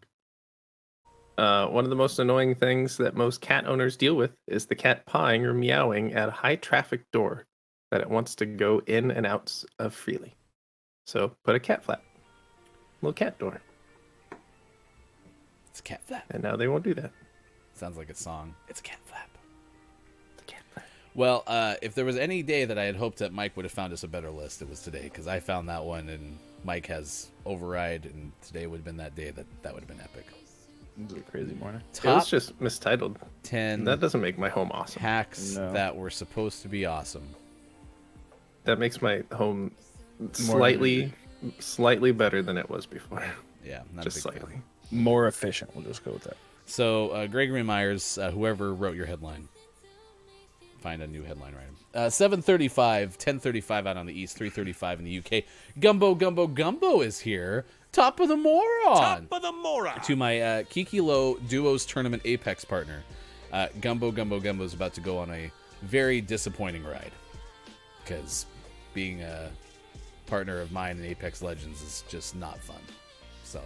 One of the most annoying things that most cat owners deal with is the cat pawing or meowing at a high traffic door that it wants to go in and out of freely. So put a cat flap, little cat door, It's a cat flap. and now they won't do that. Sounds like a song. It's a cat flap. It's a cat flap. Well, if there was any day that I had hoped that Mike would have found us a better list, it was today, because I found that one, and Mike has override, and today would have been that day that would have been epic. It was a crazy morning. It Top was just mistitled. 10 That doesn't make my home awesome. hacks No. that were supposed to be awesome. That makes my home slightly better than it was before. Yeah, not Just a big fan. slightly. More efficient. We'll just go with that. So, Gregory Myers, whoever wrote your headline, find a new headline, right? 7:35, 10:35 out on the East, 3:35 in the UK. Gumbo is here. Top of the moron. Top of the moron. To my Kiki Low Duos Tournament Apex partner, Gumbo is about to go on a very disappointing ride, because being a partner of mine in Apex Legends is just not fun. So,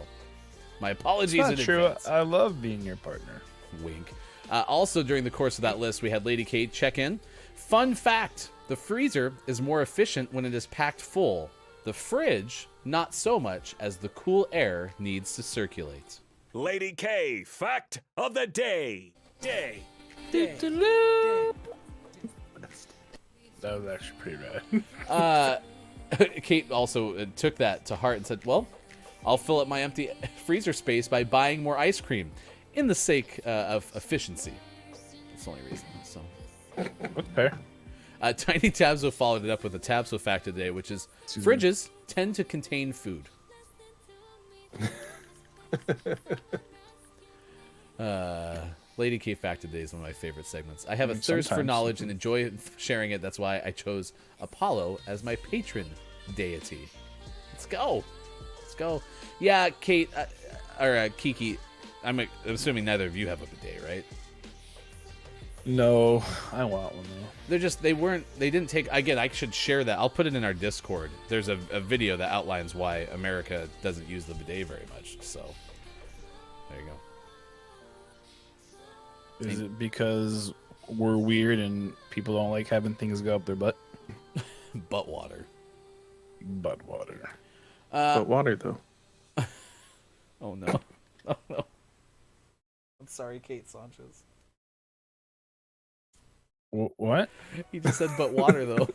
my apologies It's in not true. advance. I love being your partner. Wink. Also, during the course of that list, we had Lady Kate check in. Fun fact: the freezer is more efficient when it is packed full. The fridge, not so much, as the cool air needs to circulate. Lady K, fact of the day. That was actually pretty rad. Kate also took that to heart and said, well, I'll fill up my empty freezer space by buying more ice cream in the sake of efficiency. That's the only reason. So, That's fair. Tiny Tabso followed it up with a Tabso fact today, which is fridges tend to contain food. Lady K fact today is one of my favorite segments. I have a thirst for sometimes. knowledge and enjoy sharing it. That's why I chose Apollo as my patron deity. Let's go. Yeah, Kate, or Kiki, I'm assuming neither of you have a bidet, right? No, I want one though. They didn't take, again, I should share that. I'll put it in our Discord. There's a video that outlines why America doesn't use the bidet very much. So, there you go. Is it because we're weird and people don't like having things go up their butt? Butt water. Butt water. But water, though. Oh, no. Oh, no. I'm sorry, Kate Sanchez. What? He just said but water, though.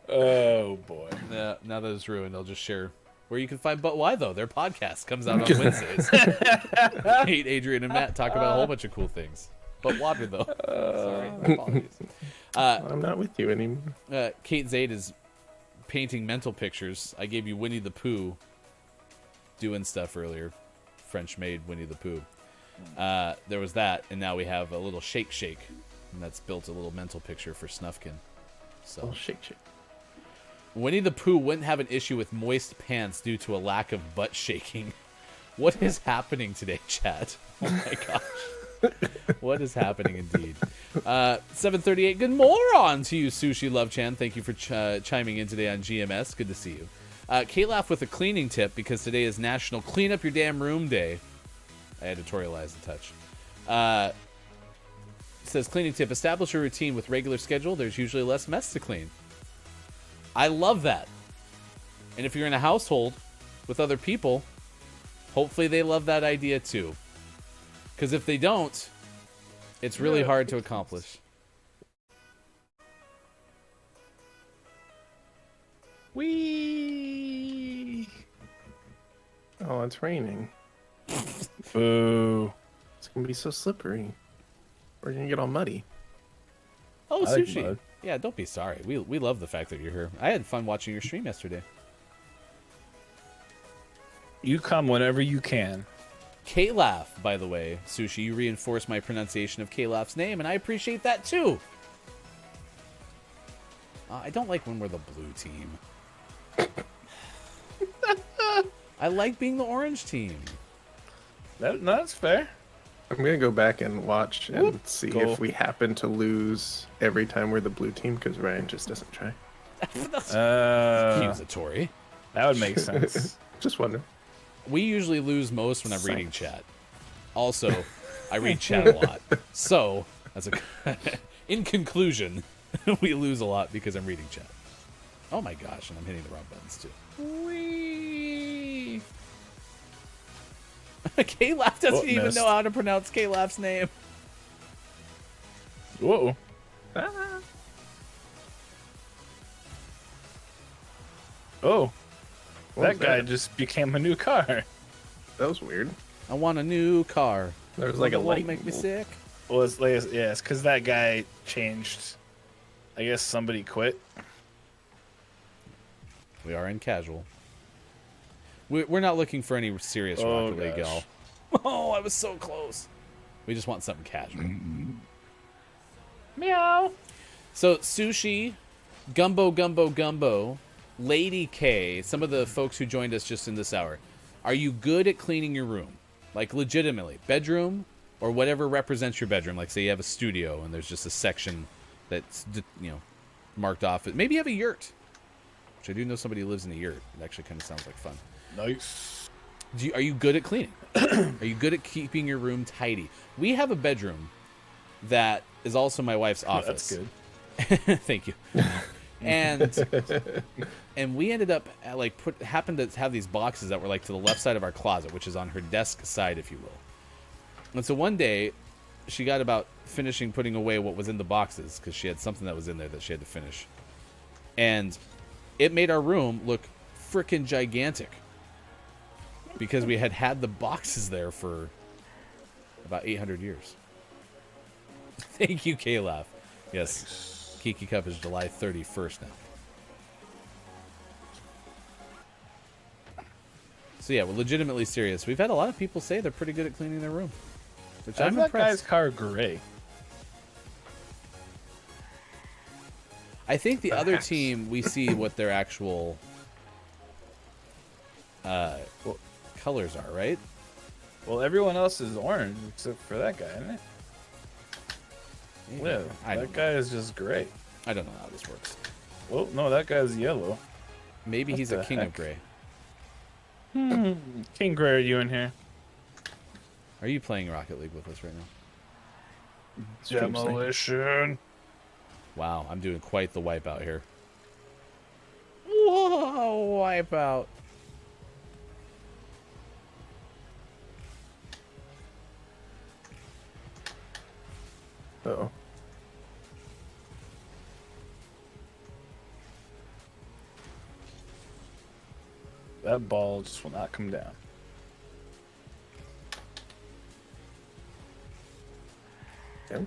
Oh boy. Yeah, now that it's ruined, I'll just share where you can find But Why, though. Their podcast comes out on Wednesdays. Kate, Adrian, and Matt talk about a whole bunch of cool things. But water, though. Sorry. My apologies. I'm not with you anymore. Kate Zaid is painting mental pictures. I gave you Winnie the Pooh doing stuff earlier. French-made Winnie the Pooh. There was that, and now we have a little shake, and that's built a little mental picture for Snufkin. So Oh, shake. Winnie the Pooh wouldn't have an issue with moist pants due to a lack of butt shaking. What is happening today, chat? Oh my gosh. What is happening indeed? 738, good moron to you, Sushi Love Chan. Thank you for chiming in today on GMS. Good to see you. K-Laugh with a cleaning tip because today is National Clean Up Your Damn Room Day. I editorialized a touch. Says, cleaning tip, establish a routine with regular schedule. There's usually less mess to clean. I love that. And if you're in a household with other people, hopefully they love that idea too. Because if they don't, it's really hard to accomplish. Whee! Oh, it's raining. Boo. It's gonna be so slippery. We're gonna get all muddy. Oh, I like Sushi. mud. Yeah, don't be sorry. We love the fact that you're here. I had fun watching your stream yesterday. You come whenever you can. K-Laugh, by the way, Sushi, you reinforced my pronunciation of K-Laugh's name, and I appreciate that too. I don't like when we're the blue team. I like being the orange team. That's fair. I'm gonna go back and watch and see Go. if we happen to lose every time we're the blue team because Ryan just doesn't try. That's Uh, accusatory. that would make sense. Just wonder. We usually lose most when I'm reading chat. Also, I read chat a lot. So, in conclusion, we lose a lot because I'm reading chat. Oh my gosh, and I'm hitting the wrong buttons too. Whee! K-Laugh doesn't even missed. know how to pronounce K-Laugh's name. Whoa. Oh, What that was guy that? just became a new car. That was weird. I want a new car. There was like a Won't light. make me sick. Well, it's because that guy changed. I guess somebody quit. We are in casual. We're not looking for any serious Oh, Rocket League, gosh. y'all. Oh, I was so close. We just want something casual. Meow. So, Sushi, Gumbo, Lady K, some of the folks who joined us just in this hour, are you good at cleaning your room? Like, legitimately. Bedroom or whatever represents your bedroom. Like, say you have a studio and there's just a section that's, marked off. Maybe you have a yurt. Which I do know somebody who lives in a yurt. It actually kind of sounds like fun. Nice. Are you good at cleaning? Are you good at keeping your room tidy? We have a bedroom that is also my wife's office. That's good. Thank you. And we ended up happened to have these boxes that were like to the left side of our closet, which is on her desk side, if you will. And so one day, she got about finishing putting away what was in the boxes because she had something that was in there that she had to finish, and it made our room look freaking gigantic because we had the boxes there for about 800 years. Thank you, K-Laugh. Yes, Kiki Cup is July 31st now. So yeah, we're legitimately serious. We've had a lot of people say they're pretty good at cleaning their room, which I'm that guy's impressed. car gray? I think the other Perhaps. team, we see what their actual colors are, right? Well, everyone else is orange except for that guy, isn't it? Yeah, I that don't guy is just gray. I don't know how this works. Well, no, that guy's yellow. Maybe What he's a the king heck? of gray. King Gray, are you in here? Are you playing Rocket League with us right now? Stream sync. Demolition. Wow, I'm doing quite the wipeout here. Whoa, wipeout. Uh-oh. That ball just will not come down. Okay.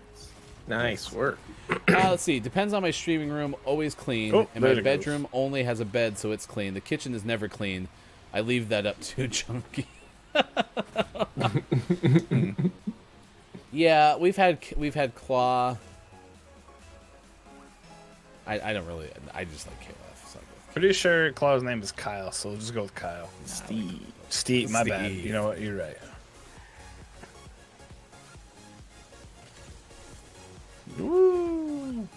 Nice work. Let's see. Depends on my streaming room. Always clean. Oh, and there my it goes. bedroom only has a bed, so it's clean. The kitchen is never clean. I leave that up to Chunky. Yeah, we've had Claw. I don't really. I just like KOF. So Pretty sure Claw's name is Kyle, so we'll just go with Kyle. Steve. My bad. You know what? You're right. Woo!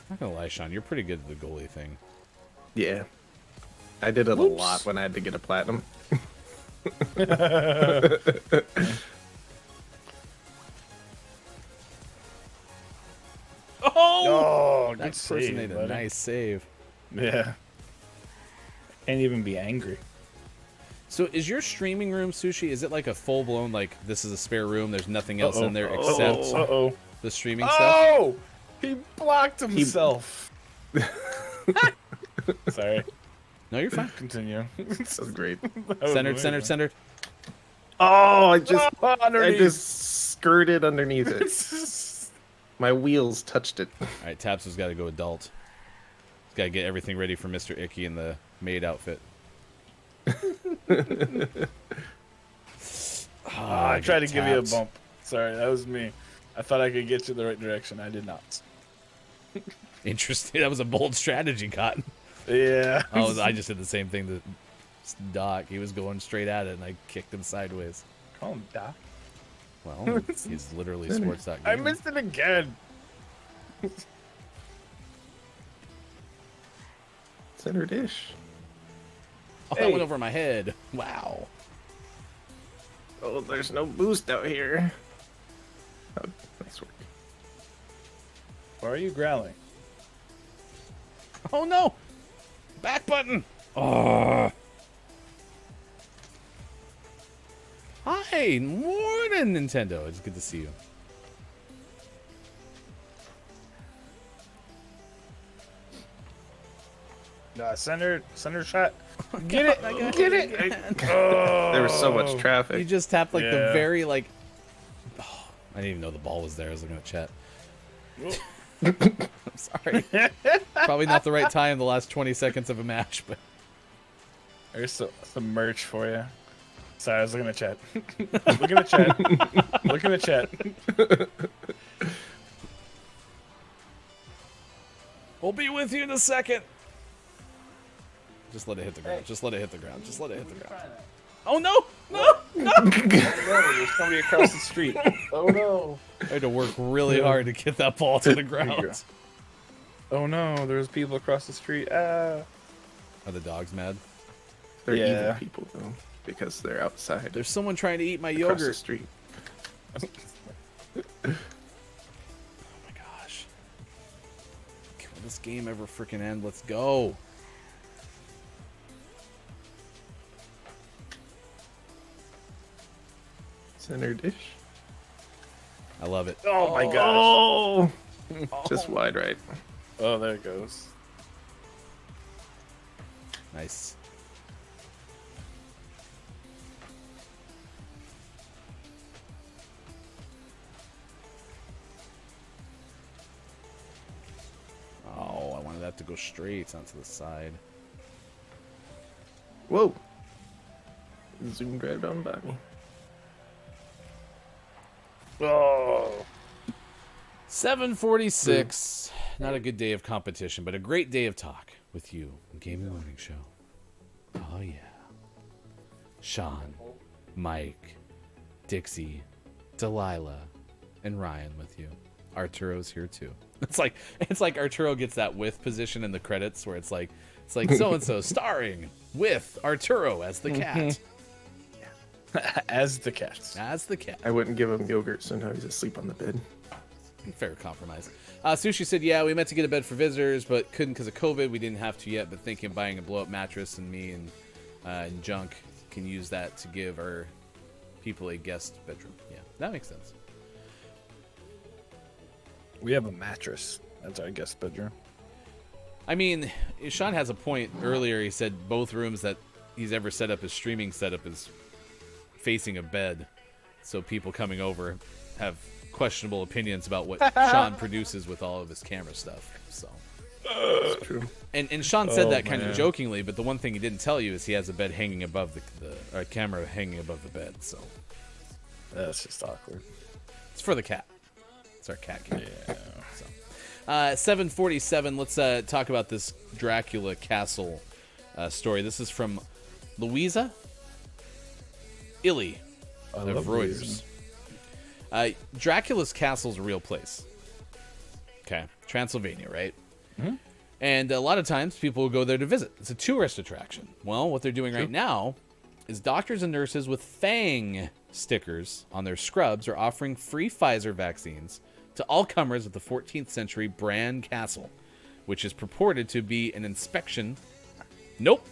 I'm not gonna lie, Sean. You're pretty good at the goalie thing. Yeah. I did it a lot when I had to get a platinum. Oh! Good That save, person made a buddy. nice save. Yeah. Can't even be angry. So is your streaming room, Sushi, is it like a full-blown, like, this is a spare room, there's nothing else in there except the streaming stuff? Oh! He blocked himself. Sorry. No, you're fine. Continue. That was great. Centered. Oh, I Underneath. just skirted underneath it. My wheels touched it. All right, Taps has got to go adult. He's got to get everything ready for Mr. Icky in the maid outfit. I tried to give you a tapped. bump. Sorry, that was me. I thought I could get you the right direction. I did not. Interesting. That was a bold strategy, Cotton. Yeah. I just did the same thing to Doc. He was going straight at it, and I kicked him sideways. Call him Doc. Well, he's literally sports.gamer. I missed it again. Center dish. Oh, that went over my head. Wow. Oh, there's no boost out here. Oh, nice work. Why are you growling? Oh, no. Back button. Oh. Hi. Morning, Nintendo. It's good to see you. Center shot. Get it. Get it. There was so much You traffic. just tapped like the Yeah. very like. Oh, I didn't even know the ball was there. I was looking at chat. I'm sorry. Probably not the right time. The last 20 seconds of a match, but There's some merch for you. Sorry, I was looking at chat. Look at the chat. Look at the chat. we'll be with you in a second. Just let it hit the ground. Just let it hit the ground. Just let it hit the ground. Oh no! No! No! There's somebody across the street. Oh no. I had to work really hard to get that ball to the ground. Oh no, there's people across the street. Ah. Are the dogs mad? They're Yeah. evil people, though, because they're outside There's someone trying to eat my across the yogurt. street. Oh my gosh. Will this game ever freaking end? Let's go. Center dish. I love it. Oh my gosh. Oh! Just wide right. Oh, there it goes. Nice. Oh, I wanted that to go straight onto the side. Whoa! Zoomed right on by me. Oh. 7:46. Not a good day of competition, but a great day of talk with you. Gaming Morning Show. Oh yeah. Sean, Mike, Dixie, Delilah, and Ryan with you. Arturo's here too. It's like Arturo gets that with position in the credits where it's like so and so starring with Arturo as the cat. As the cat. As the cat. I wouldn't give him yogurt, so now he's asleep on the bed. Fair compromise. Sushi said, yeah, we meant to get a bed for visitors, but couldn't because of COVID. We didn't have to yet, but thinking of buying a blow-up mattress, and me and Junk can use that to give our people a guest bedroom. Yeah, that makes sense. We have a mattress. That's our guest bedroom. I mean, Sean has a point earlier. He said both rooms that he's ever set up his streaming setup is facing a bed, so people coming over have questionable opinions about what Sean produces with all of his camera stuff. So It's true. and Sean said Oh, that kind of man. jokingly, but the one thing he didn't tell you is he has a bed hanging above the camera hanging above the bed. So That's just awkward. it's for the cat. It's our cat game. Yeah. So, 747. Let's talk about this Dracula Castle story. This is from Louisa Illy I of love Reuters. Dracula's Castle is a real place. Okay, Transylvania, right? Mm-hmm. And a lot of times people will go there to visit. It's a tourist attraction. Well, what they're doing right now is doctors and nurses with FANG stickers on their scrubs are offering free Pfizer vaccines to all comers at the 14th century Bran Castle, which is purported to be an inspection. Nope.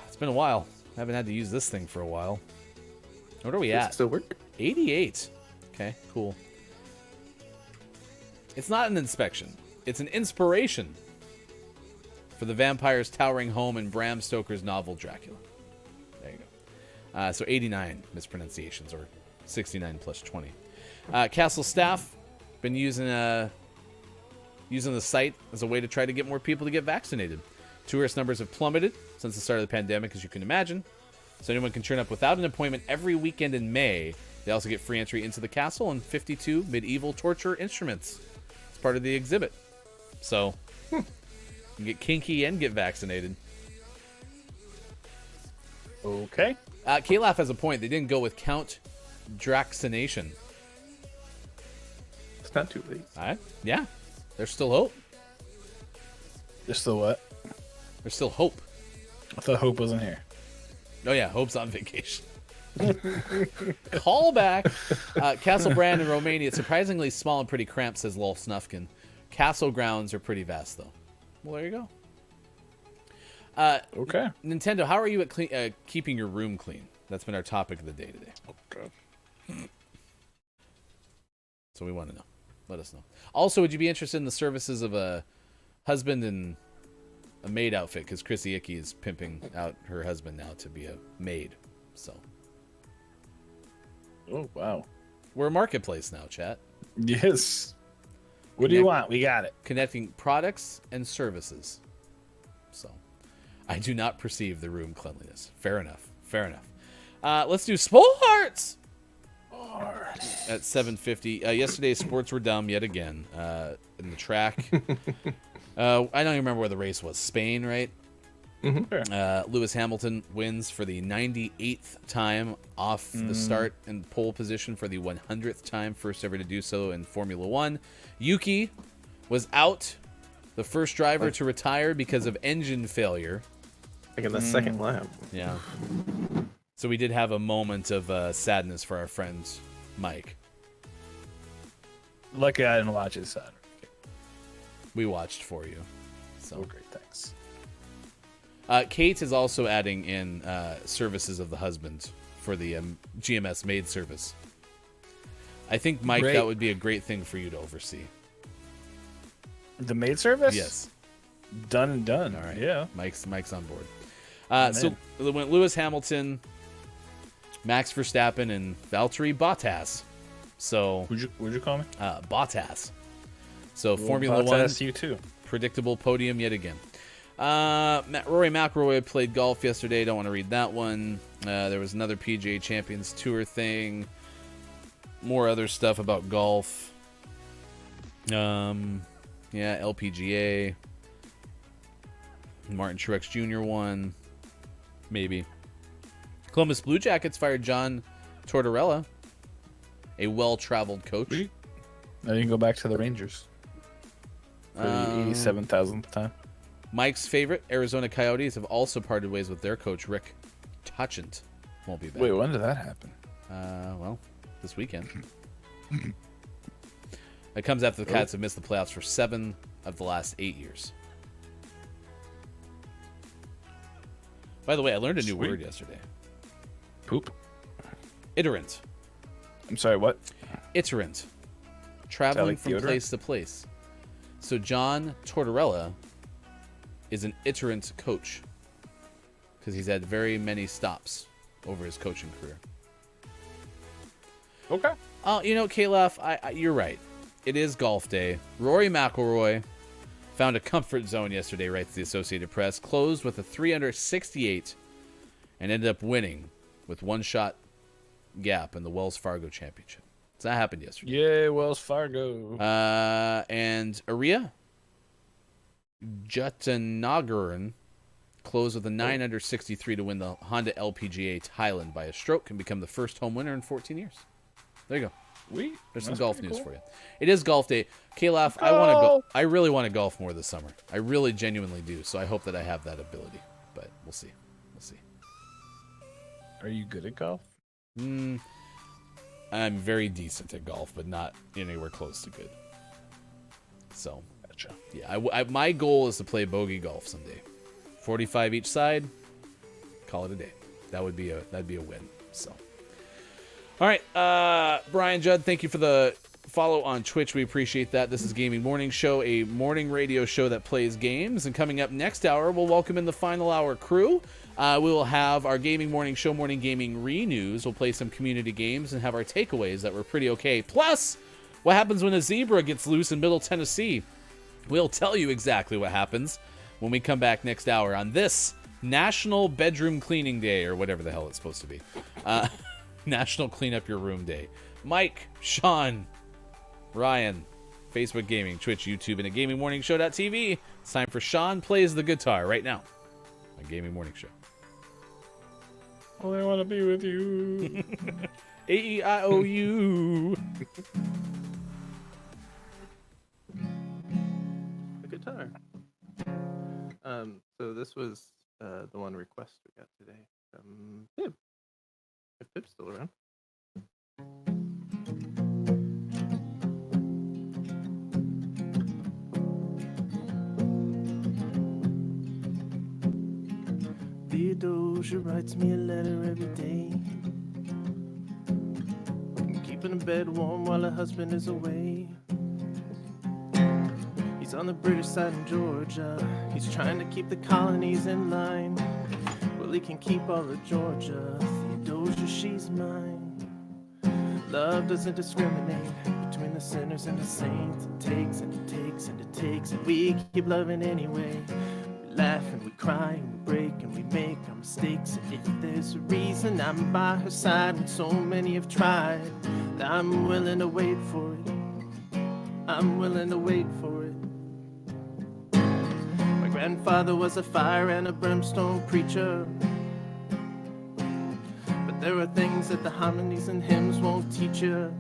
It's been a while. I haven't had to use this thing for a while. What are we Does at? it still work? 88. Okay, cool. It's not an inspection. It's an inspiration for the vampire's towering home in Bram Stoker's novel Dracula. There you go. So 89 mispronunciations, or 69 plus 20. Castle staff been using the site as a way to try to get more people to get vaccinated. Tourist numbers have plummeted since the start of the pandemic, as you can imagine. So anyone can turn up without an appointment every weekend in May. They also get free entry into the castle and 52 medieval torture instruments. It's part of the exhibit. So, you can get kinky and get vaccinated. Okay. Kalaf has a point. They didn't go with Count Draxination. It's not too late. Yeah. There's still hope. Just the what? There's still hope. I thought Hope wasn't here. Oh, yeah. Hope's on vacation. Call back. Castle Brand in Romania. It's surprisingly small and pretty cramped, says Lol Snufkin. Castle grounds are pretty vast, though. Well, there you go. Okay. Nintendo, how are you at keeping your room clean? That's been our topic of the day today. Okay. So we want to know. Let us know. Also, would you be interested in the services of a husband in a maid outfit? Because Chrissy Icky is pimping out her husband now to be a maid. So Oh, wow. we're a marketplace now, chat. Yes. What do you want? We got it. Connecting products and services. So I do not perceive the room cleanliness. Fair enough. Fair enough. Let's do sports at 7:50. Yesterday's sports were dumb yet again. In the track, I don't even remember where the race was. Spain, right? Sure. Lewis Hamilton wins for the 98th time off the start and pole position for the 100th time, first ever to do so in Formula One. Yuki was out, the first driver to retire because of engine failure. Like in the second lap. Yeah. So we did have a moment of sadness for our friend Mike. Lucky I didn't watch it Saturday. We watched for you. So Oh, great. Thanks. Kate is also adding in services of the husband for the GMS maid service. I think, Mike, Great. that would be a great thing for you to oversee. The maid service? Yes. Done and done. All right. Yeah. Mike's on board. So it went Lewis Hamilton, Max Verstappen, and Valtteri Bottas. So Would you call me? Bottas. So Formula One, That's you too. predictable podium yet again. Rory McIlroy played golf yesterday. Don't want to read that one. There was another PGA Champions Tour thing. More other stuff about golf. Yeah, LPGA. Martin Truex Jr. won. Maybe. Columbus Blue Jackets fired John Tortorella, a well-traveled coach. Now you can go back to the Rangers for the 87,000th time. Mike's favorite, Arizona Coyotes, have also parted ways with their coach, Rick Tochent. Won't be back. Wait, when did that happen? Well, this weekend. It comes after the Cats have missed the playoffs for 7 of the last 8 years. By the way, I learned a new Sweet. word yesterday. Poop. Iterant. I'm sorry, what? Iterant. Traveling like from deodorant? place to place. So John Tortorella is an iterant coach because he's had very many stops over his coaching career. Okay. Oh, you know, Kalaf, you're right. It is golf day. Rory McIlroy found a comfort zone yesterday, writes the Associated Press. Closed with a 368 and ended up winning with one shot gap in the Wells Fargo Championship. So that happened yesterday. Yeah, Wells Fargo. And Aria Jatanagarn closed with a 9 under 63 to win the Honda LPGA Thailand by a stroke and become the first home winner in 14 years. There you go. There's some golf news for you. It is golf day. Kalaf, I really want to golf more this summer. I really genuinely do. So I hope that I have that ability. But we'll see. We'll see. Are you good at golf? I'm very decent at golf, but not anywhere close to good. So, Gotcha. yeah, my goal is to play bogey golf someday. 45 each side. Call it a day. That'd be a win. So, all right, Brian Judd, thank you for the follow on Twitch. We appreciate that. This is Gaming Morning Show, a morning radio show that plays games. And coming up next hour, we'll welcome in the final hour crew. We will have our Gaming Morning Show Morning Gaming Re-News. We'll play some community games and have our takeaways that were pretty okay. Plus, what happens when a zebra gets loose in Middle Tennessee? We'll tell you exactly what happens when we come back next hour on this National Bedroom Cleaning Day, or whatever the hell it's supposed to be. National Clean Up Your Room Day. Mike, Sean, Ryan, Facebook Gaming, Twitch, YouTube, and at GamingMorningShow.tv. It's time for Sean Plays the Guitar right now on Gaming Morning Show. Well, I want to be with you. A-E-I-O-U. The guitar. So this was the one request we got today from Pib. If Pib's still around. Theodosia writes me a letter every day, keeping her bed warm while her husband is away. He's on the British side in Georgia. He's trying to keep the colonies in line. Well, he can keep all of Georgia. Theodosia, she's mine. Love doesn't discriminate between the sinners and the saints. It takes and it takes and it takes, and we keep loving anyway. We laugh and we cry and we break and we make our mistakes. And if there's a reason I'm by her side when so many have tried, I'm willing to wait for it. I'm willing to wait for it. My grandfather was a fire and a brimstone preacher, but there are things that the harmonies and hymns won't teach you.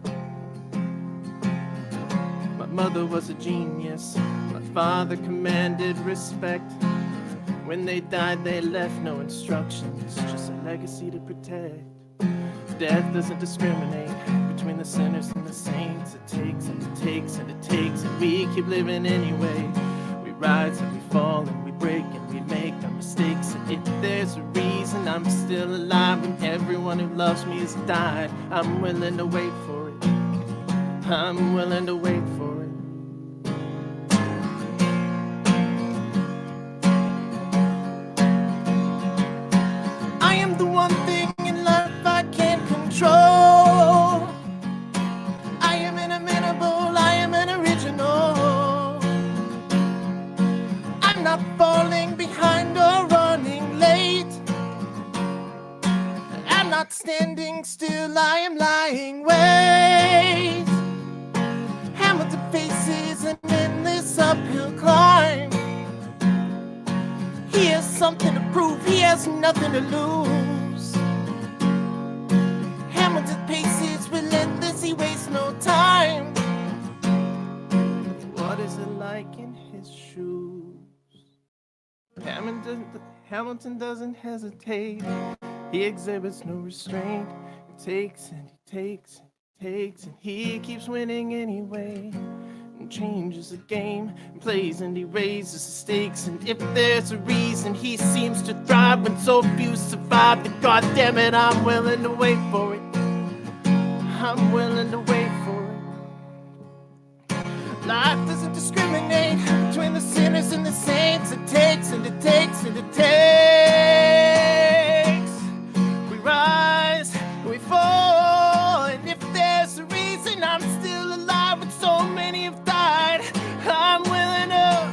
My mother was a genius. My father commanded respect. When they died, they left no instructions, just a legacy to protect. Death doesn't discriminate between the sinners and the saints. It takes and it takes and it takes, and we keep living anyway. We rise and we fall and we break and we make our mistakes. And if there's a reason I'm still alive when everyone who loves me has died, I'm willing to wait for it. I'm willing to wait for it. I am the one thing in life I can't control. I am inimitable, I am an original. I'm not falling behind or running late. I'm not standing still, I am lying wait. Hamilton faces an endless uphill climb. He has something to prove, he has nothing to lose. Hamilton paces relentless, he wastes no time. What is it like in his shoes? Hamilton doesn't hesitate. He exhibits no restraint. He takes and he takes and he takes, and he keeps winning anyway. And changes the game, and plays and he raises the stakes. And if there's a reason he seems to thrive when so few survive, then goddamn it, I'm willing to wait for it. I'm willing to wait for it. Life doesn't discriminate between the sinners and the saints. It takes and it takes and it takes. We rise, we fall, and if there's a reason I'm still alive when so many have died, I'm willing to.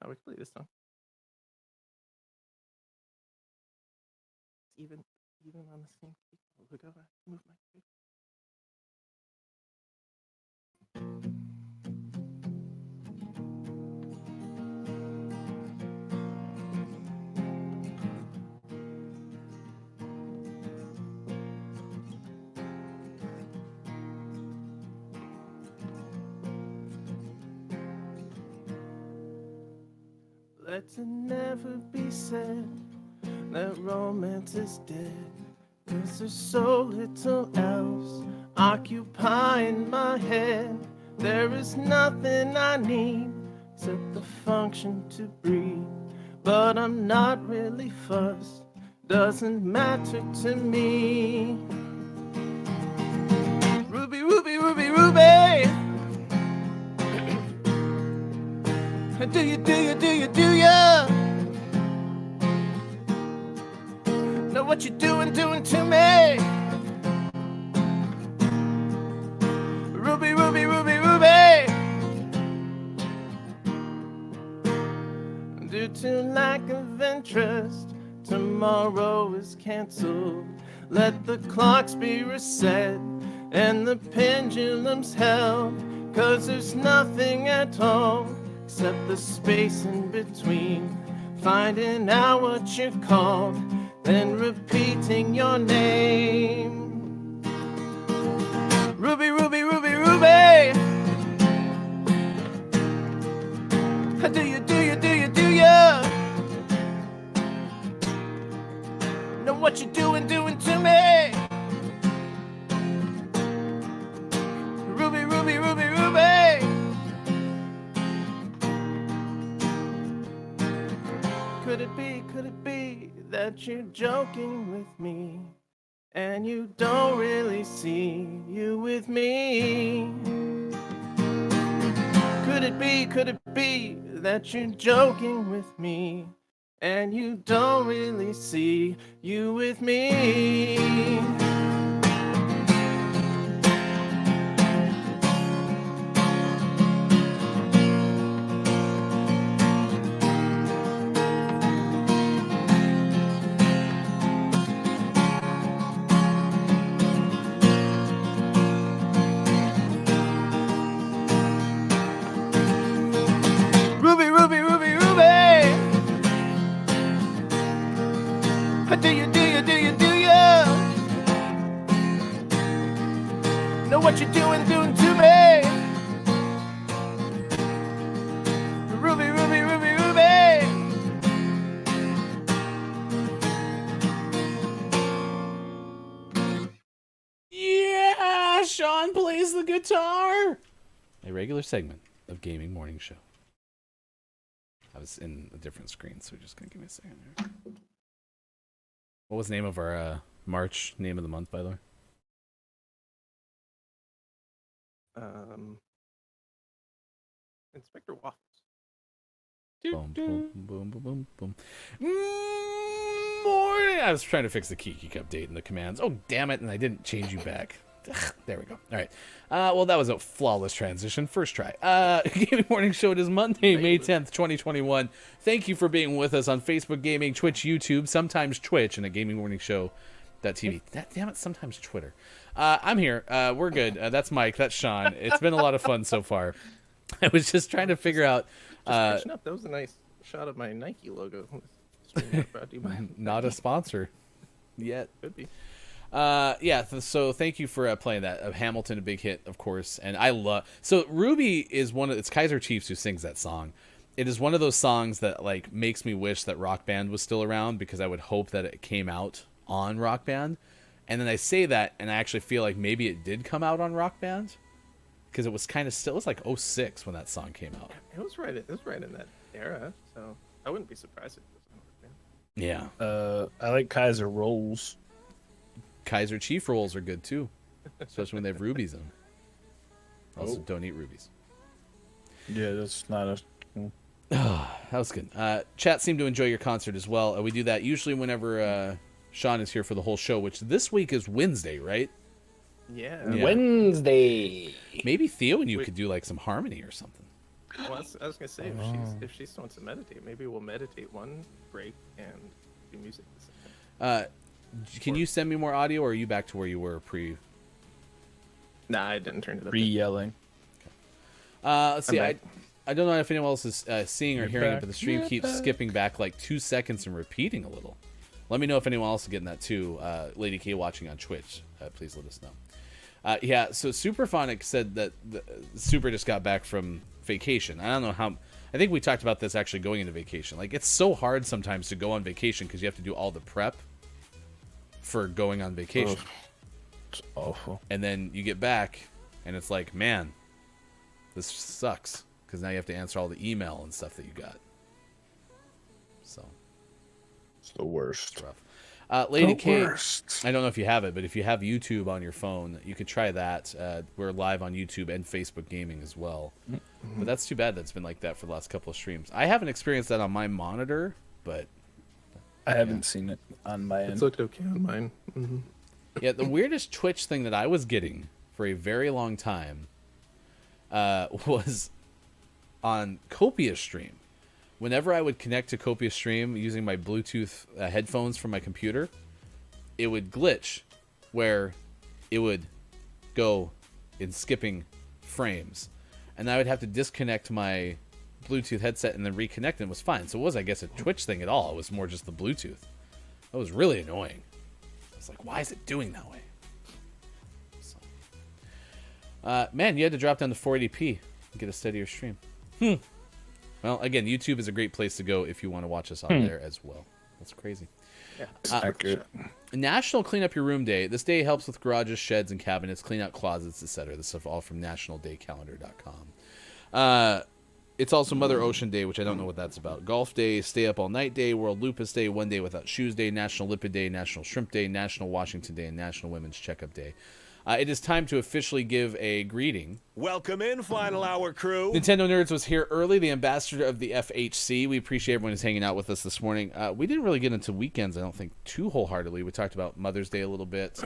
we can play this song. Even on the same key. Look how I move my key. Let it never be said that romance is dead, 'cause there's so little else occupying my head. There is nothing I need except the function to breathe, but I'm not really fussed, doesn't matter to me. Ruby, Ruby, Ruby, Ruby. Do you know what you're doing to me? Ruby, Ruby, Ruby, Ruby. Due to lack of interest, tomorrow is canceled. Let the clocks be reset and the pendulums held, 'cause there's nothing at all except the space in between. Finding out what you're called, then repeating your name. Ruby, Ruby, Ruby, Ruby. Do you know what you're doing to me? Ruby, Ruby, Ruby, Ruby. Could it be that you're joking with me and you don't really see you with me? Could it be that you're joking with me and you don't really see you with me? Know what you're doing to me? Ruby, Ruby, Ruby, Ruby. Yeah, Sean plays the guitar. A regular segment of Gaming Morning Show. I was in a different screen, so just gonna give me a second here. What was the name of our March name of the month, by the way? Inspector Waffles. Boom, boom, boom, boom, boom, boom. Morning. I was trying to fix the Kiki update in the commands. Oh, damn it, and I didn't change you back. There we go. All right. Well, that was a flawless transition. First try. Gaming Morning Show. It is Monday, May 10th, 2021. Thank you for being with us on Facebook Gaming, Twitch, YouTube, sometimes Twitch, and at GamingMorningShow.tv. Damn it, sometimes Twitter. I'm here. We're good. That's Mike. That's Sean. It's been a lot of fun so far. I was just trying to figure out. Up. That was a nice shot of my Nike logo. Not a sponsor yet. Could be. Yeah, so thank you for playing that. Hamilton, a big hit, of course. And I love... So Ruby is it's Kaiser Chiefs who sings that song. It is one of those songs that like makes me wish that Rock Band was still around, because I would hope that it came out on Rock Band. And then I say that, and I actually feel like maybe it did come out on Rock Band, because it was kind of still... It was like 06 when that song came out. It was right in that era, so I wouldn't be surprised if it was on Rock Band. Yeah. I like Kaiser rolls. Kaiser Chief rolls are good too, especially when they have rubies in them. Also, don't eat rubies. Yeah, that's not a... That was good. Chat seemed to enjoy your concert as well. We do that usually whenever Sean is here for the whole show, which this week is Wednesday, right? Yeah. Yeah. Wednesday. Maybe Theo and you could do like some harmony or something. Well, I was gonna say if she still wants to meditate, maybe we'll meditate one break and do music. Can you send me more audio, or are you back to where you were pre? Nah, I didn't turn it up. Re-yelling. Let's see. I'm I don't know if anyone else is seeing or You're hearing it, back. but the stream You're keeps back. skipping back like 2 seconds and repeating a little. Let me know if anyone else is getting that too. Lady K watching on Twitch, please let us know. Yeah, so Superphonic said that Super just got back from vacation. I don't know how. I think we talked about this actually going into vacation. Like, it's so hard sometimes to go on vacation because you have to do all the prep for going on vacation. It's awful. And then you get back, and it's like, man, this sucks. Because now you have to answer all the email and stuff that you got. So, It's the worst. rough. Lady The K, worst. I don't know if you have it, but if you have YouTube on your phone, you could try that. We're live on YouTube and Facebook Gaming as well. But that's too bad that's been like that for the last couple of streams. I haven't experienced that on my monitor, but I haven't seen it on my It's end. looked okay on mine. yeah, the weirdest Twitch thing that I was getting for a very long time was on Copia Stream. Whenever I would connect to Copia Stream using my Bluetooth headphones from my computer, it would glitch where it would go in skipping frames. And I would have to disconnect my Bluetooth headset and then reconnect, and it was fine. So it was, I guess, a Twitch thing at all. It was more just the Bluetooth. That was really annoying. I was like, why is it doing that way? So, man, you had to drop down to 480p and get a steadier stream. Well, again, YouTube is a great place to go if you want to watch us on there as well. That's crazy. It's accurate. National Clean Up Your Room Day. This day helps with garages, sheds, and cabinets, clean out closets, etc. This stuff all from nationaldaycalendar.com. It's also Mother Ocean Day, which I don't know what that's about. Golf Day, Stay Up All Night Day, World Lupus Day, One Day Without Shoes Day, National Lipid Day, National Shrimp Day, National Washington Day, and National Women's Checkup Day. It is time to officially give a greeting. Welcome in, Final Hour crew. Nintendo Nerds was here early, the ambassador of the FHC. We appreciate everyone who's hanging out with us this morning. We didn't really get into weekends, I don't think, too wholeheartedly. We talked about Mother's Day a little bit.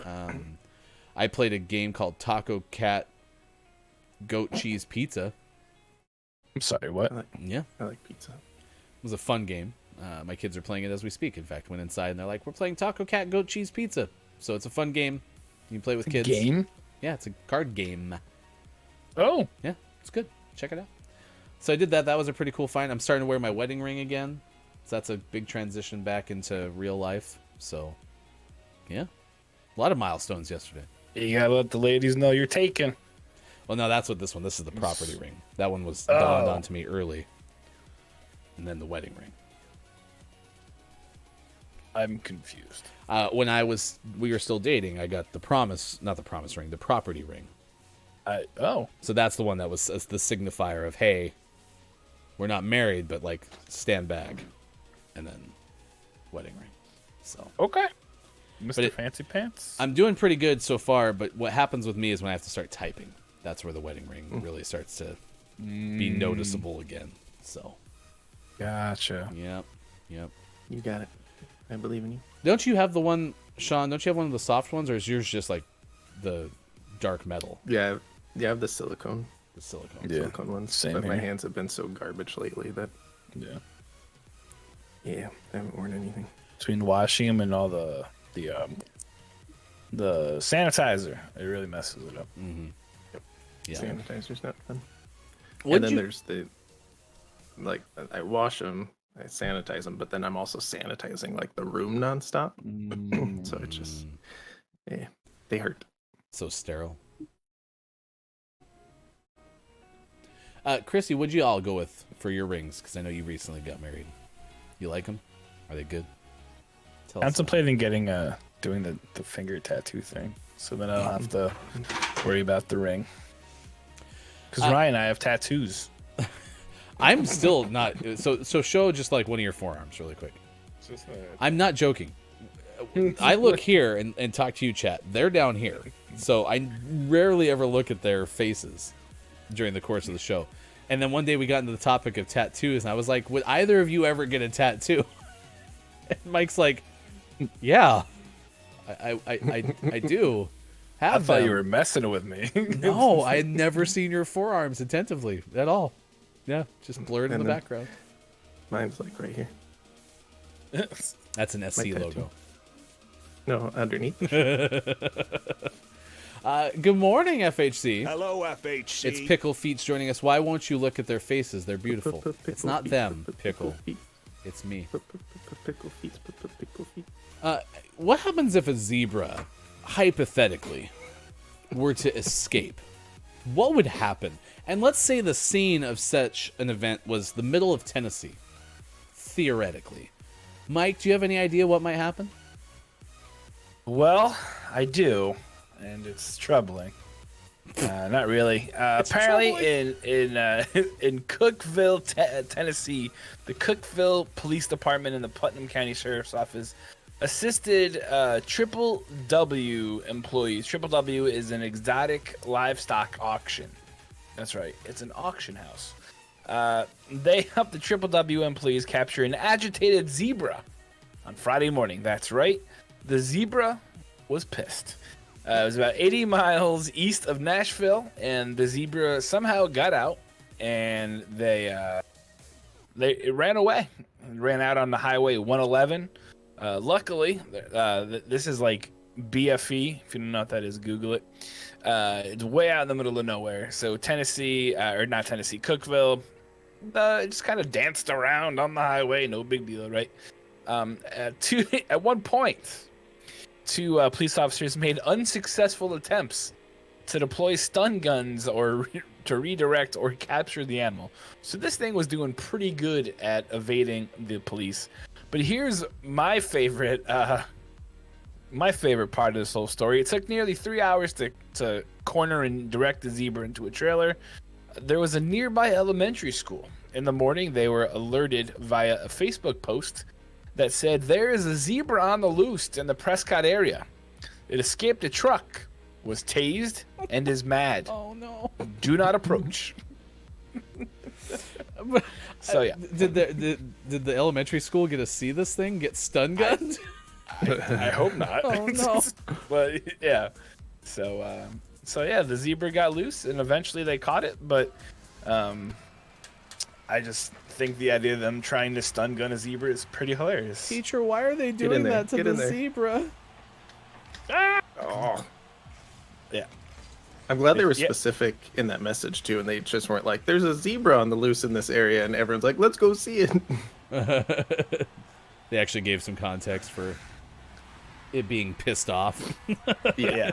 I played a game called Taco Cat Goat Cheese Pizza. I'm sorry, what? Yeah, I like pizza. it was a fun game. My kids are playing it as we speak. In fact, went inside and they're like, we're playing Taco Cat Goat Cheese Pizza. So it's a fun game. You can play with kids. Game? Yeah, it's a card game. Oh. Yeah, it's good. Check it out. So I did that. That was a pretty cool find. I'm starting to wear my wedding ring again. So that's a big transition back into real life. So, yeah. A lot of milestones yesterday. You gotta let the ladies know you're taken. Well, no, that's what this one. This is the property ring. That one was dawned on to me early. And then the wedding ring. I'm confused. When we were still dating, I got the not the promise ring, the property ring. Oh. So that's the one that was the signifier of, hey, we're not married, but like stand back, and then wedding ring. So Okay. But Mr. Fancy Pants. I'm doing pretty good so far. But what happens with me is when I have to start typing, that's where the wedding ring really starts to be noticeable again. So Gotcha. yep. You got it. I believe in you. Don't you have the one, Sean? Don't you have one of the soft ones, or is yours just like the dark metal, Yeah, I have the silicone. the silicone? Yeah. Silicone ones. Same but my here. hands have been so garbage lately that Yeah. I haven't worn anything. Between washing them and all the sanitizer, it really messes it up. Yeah. Sanitizer's not fun. What'd and then you- there's the I wash them, I sanitize them, but then I'm also sanitizing like the room nonstop. So it's just they hurt. So sterile. Chrissy, what'd you all go with for your rings? Because I know you recently got married. You like them? Are they good? Tell us. Contemplating getting doing the finger tattoo thing, so then I don't have to worry about the ring. Because Ryan and I have tattoos. I'm still not. So show just like one of your forearms really quick. I'm not joking. I look here and talk to you, chat. They're down here. So I rarely ever look at their faces during the course of the show. And then one day we got into the topic of tattoos, and I was like, would either of you ever get a tattoo? And Mike's like, yeah, I do. I Have thought them. you were messing with me. No, I had never seen your forearms attentively at all. Yeah, just blurred in And the then- background. Mine's like right here. That's an SC tattoo. logo. No, underneath. Good morning, FHC. Hello, FHC. It's Pickle Feets joining us. Why won't you look at their faces? They're beautiful. It's not them, Pickle. It's me. Pickle feet. Pickle feet. What happens if a zebra, hypothetically, were to escape? What would happen? And let's say the scene of such an event was the middle of Tennessee. Theoretically. Mike, do you have any idea what might happen? Well, I do, and it's troubling. Not really. Apparently, in Cookeville, Tennessee, the Cookeville Police Department and the Putnam County Sheriff's Office assisted Triple W employees. Triple W is an exotic livestock auction. That's right. It's an auction house. They helped the Triple W employees capture an agitated zebra on Friday morning. That's right. The zebra was pissed. It was about 80 miles east of Nashville, and the zebra somehow got out, and it ran away. It ran out on the highway 111. Luckily, this is like BFE. If you don't know what that is, Google it. It's way out in the middle of nowhere. So Tennessee, or not Tennessee, Cookeville, it just kind of danced around on the highway. No big deal, right? At one point, two police officers made unsuccessful attempts to deploy stun guns or to redirect or capture the animal. So this thing was doing pretty good at evading the police. But here's my favorite part of this whole story. It took nearly 3 hours to corner and direct the zebra into a trailer. There was a nearby elementary school. In the morning, they were alerted via a Facebook post that said, "There is a zebra on the loose in the Prescott area. It escaped a truck, was tased, and is mad. Oh, no. Do not approach." So, yeah. Did the elementary school get to see this thing get stun gunned? I hope not. Oh, no. But, yeah. So yeah, the zebra got loose, and eventually they caught it, but I just think the idea of them trying to stun gun a zebra is pretty hilarious. Teacher, why are they in doing there. that to Get the in there. zebra? Oh. Yeah. I'm glad they were Yeah. specific in that message too, and they just weren't like, "There's a zebra on the loose in this area," and everyone's like, "Let's go see it." They actually gave some context for it being pissed off. Yeah.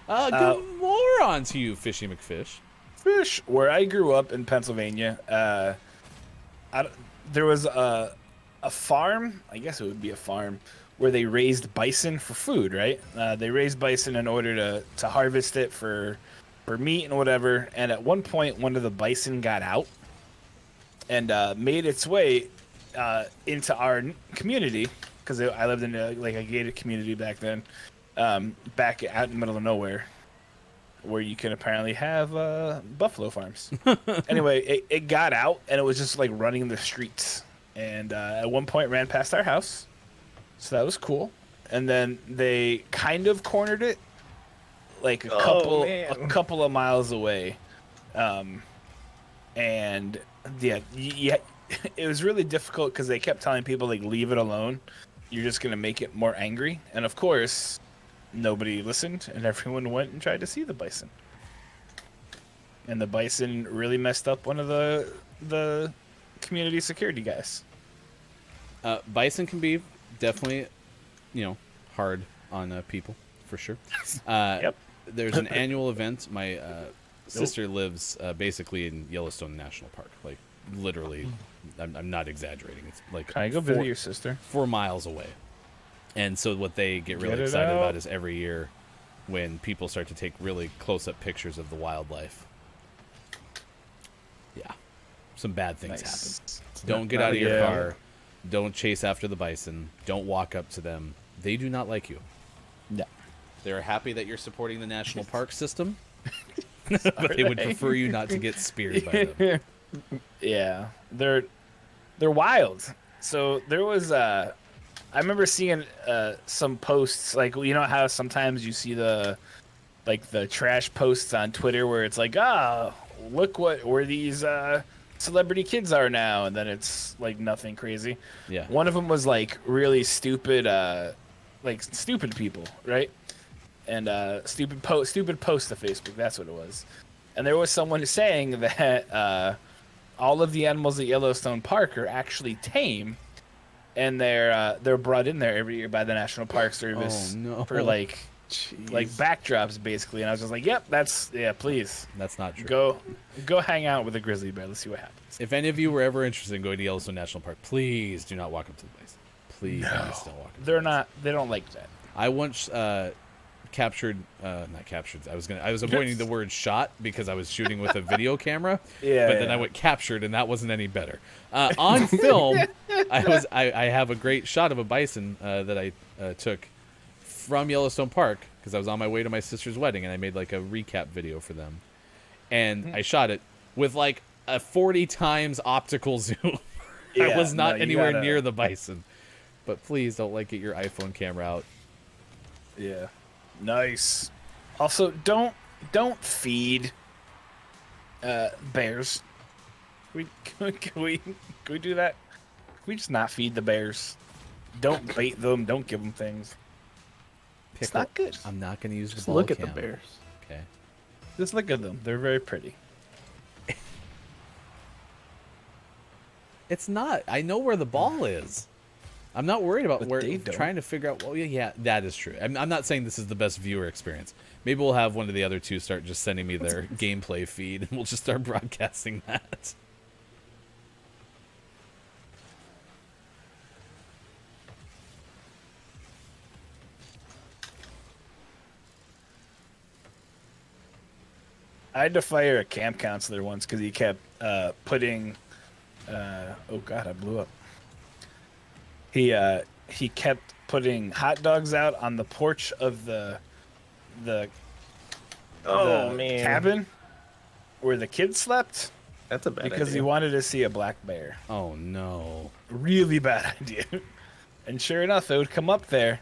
Good moron to you, Fishy McFish. Fish. Where I grew up in Pennsylvania, there was a farm, I guess it would be a farm, where they raised bison for food, right? They raised bison in order to harvest it for meat and whatever. And at one point, one of the bison got out and made its way into our community, because I lived in a gated community back then, back out in the middle of nowhere, where you can apparently have buffalo farms. Anyway, it got out, and it was just like running the streets, and at one point ran past our house, so that was cool. And then they kind of cornered it, like a couple of miles away, and yeah, it was really difficult because they kept telling people, like, leave it alone, you're just gonna make it more angry. And of course, nobody listened, and everyone went and tried to see the bison. And the bison really messed up one of the community security guys. Bison can be definitely, hard on people, for sure. Yep. There's an annual event. My sister lives basically in Yellowstone National Park. Like, literally, I'm not exaggerating. It's like Can I go visit your sister? 4 miles away. And so what they get really Get it excited out. about is every year when people start to take really close-up pictures of the wildlife. Yeah. Some bad things happen. Don't get out of your car. Don't chase after the bison. Don't walk up to them. They do not like you. No. They're happy that you're supporting the national park system, but they would prefer you not to get speared by them. Yeah, they're wild. So there was I remember seeing some posts, like, you know how sometimes you see the trash posts on Twitter where it's like, look where these celebrity kids are now, and then it's like nothing crazy. Yeah. One of them was like really stupid, stupid people, right? And stupid post to Facebook. That's what it was. And there was someone saying that all of the animals at Yellowstone Park are actually tame, and they're brought in there every year by the National Park Service for like backdrops, basically. And I was just like, yep, please. That's not true. Go hang out with a grizzly bear. Let's see what happens. If any of you were ever interested in going to Yellowstone National Park, please do not walk up to the place. Please don't walk up to the place. They don't like that. I once captured, not captured. I was avoiding the word shot because I was shooting with a video camera. Yeah. But then I went captured, and that wasn't any better. On film, I have a great shot of a bison that I took from Yellowstone Park because I was on my way to my sister's wedding, and I made like a recap video for them, and I shot it with like a 40 times optical zoom. I was not anywhere near the bison. But please don't get your iPhone camera out. Yeah. Nice. Also, don't feed bears. Can we do that? Can we just not feed the bears? Don't bait them. Don't give them things. It's not good. I'm not going to use the Just ball look at cam. the bears. Okay. Just look at them. They're very pretty. It's not. I know where the ball is. I'm not worried about But where. they don't. Trying to figure out. Well, yeah, that is true. I'm not saying this is the best viewer experience. Maybe we'll have one of the other two start just sending me their gameplay feed, and we'll just start broadcasting that. I had to fire a camp counselor once because he kept putting. Oh God, I blew up. He kept putting hot dogs out on the porch of the Man, cabin where the kids slept that's a bad because he idea. wanted to see a black bear. Oh no. Really bad idea. And sure enough, it would come up there,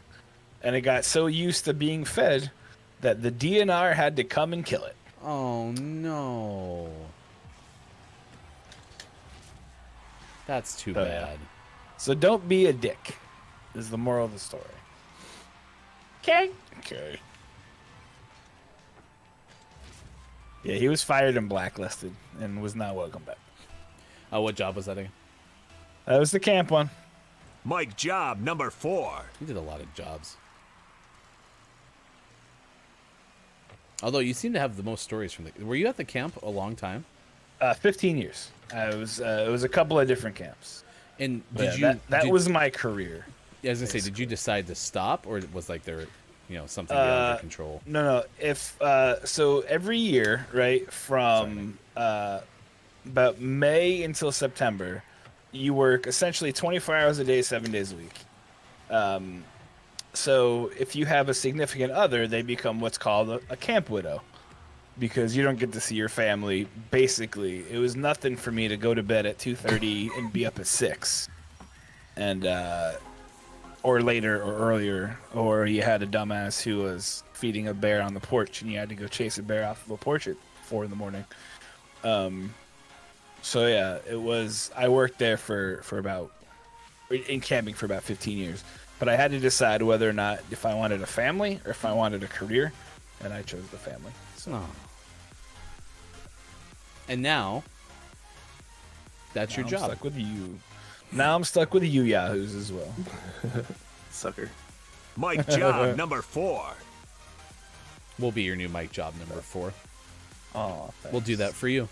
and it got so used to being fed that the DNR had to come and kill it. Oh no. That's too Oh, bad. So don't be a dick, is the moral of the story. Okay. Okay. Yeah, he was fired and blacklisted and was not welcome back. Oh, what job was that again? That was the camp one. Mike Job number 4. You did a lot of jobs. Although you seem to have the most stories from the. Were you at the camp a long time? 15 years. I was. It was a couple of different camps. And But did yeah, you? that was my career. Yeah, I was gonna say, did you decide to stop, or was like there, something beyond your control? No. If so, every year, right from about May until September, you work essentially 24 hours a day, 7 days a week. So if you have a significant other, they become what's called a camp widow, because you don't get to see your family. Basically, it was nothing for me to go to bed at 2:30 and be up at 6, and or later or earlier, or you had a dumbass who was feeding a bear on the porch, and you had to go chase a bear off of a porch at 4 a.m. So yeah, it was. I worked there for about in camping for about 15 years. But I had to decide whether or not if I wanted a family or if I wanted a career, and I chose the family. So Oh. And now, that's your I'm job. stuck with you. Now I'm stuck with you yahoos as well. Sucker. Mike Job number 4. We'll be your new Mike Job number 4. Oh, We'll do that for you.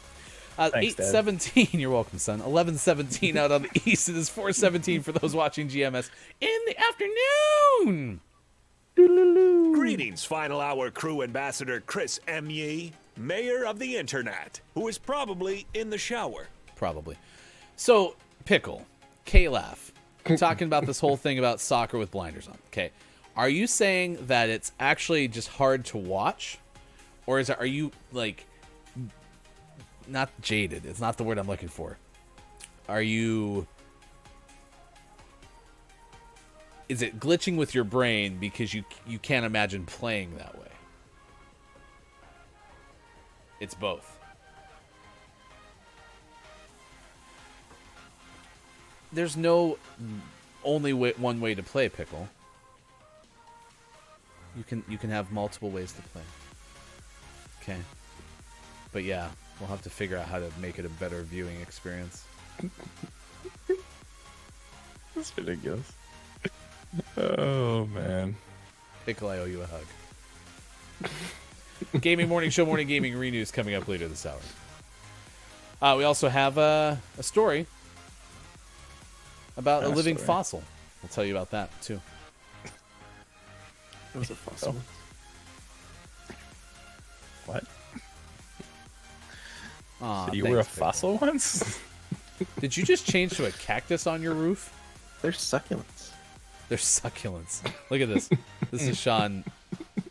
Thanks, Dad. 8:17. You're welcome, son. 11:17 out on the east. It is 4:17 for those watching GMS in the afternoon. Greetings, Final Hour crew ambassador Chris M. Yee, mayor of the internet, who is probably in the shower. Probably. So, Pickle, K-Laugh, talking about this whole thing about soccer with blinders on. Okay. Are you saying that it's actually just hard to watch? Or are you, like, not jaded? It's not the word I'm looking for. Is it glitching with your brain because you can't imagine playing that way? It's both. there's no only one way to play Pickle. You can have multiple ways to play. Okay. But yeah, we'll have to figure out how to make it a better viewing experience. That's ridiculous. Oh man. Pickle, I owe you a hug. Gaming Morning Show, Morning Gaming Renews coming up later this hour. We also have a story about a living fossil. We'll tell you about that too. It was a fossil. What? Aw, You were a thanks, Pickle. fossil once? Did you just change to a cactus on your roof? They're succulents. They're succulents. Look at this. This is Sean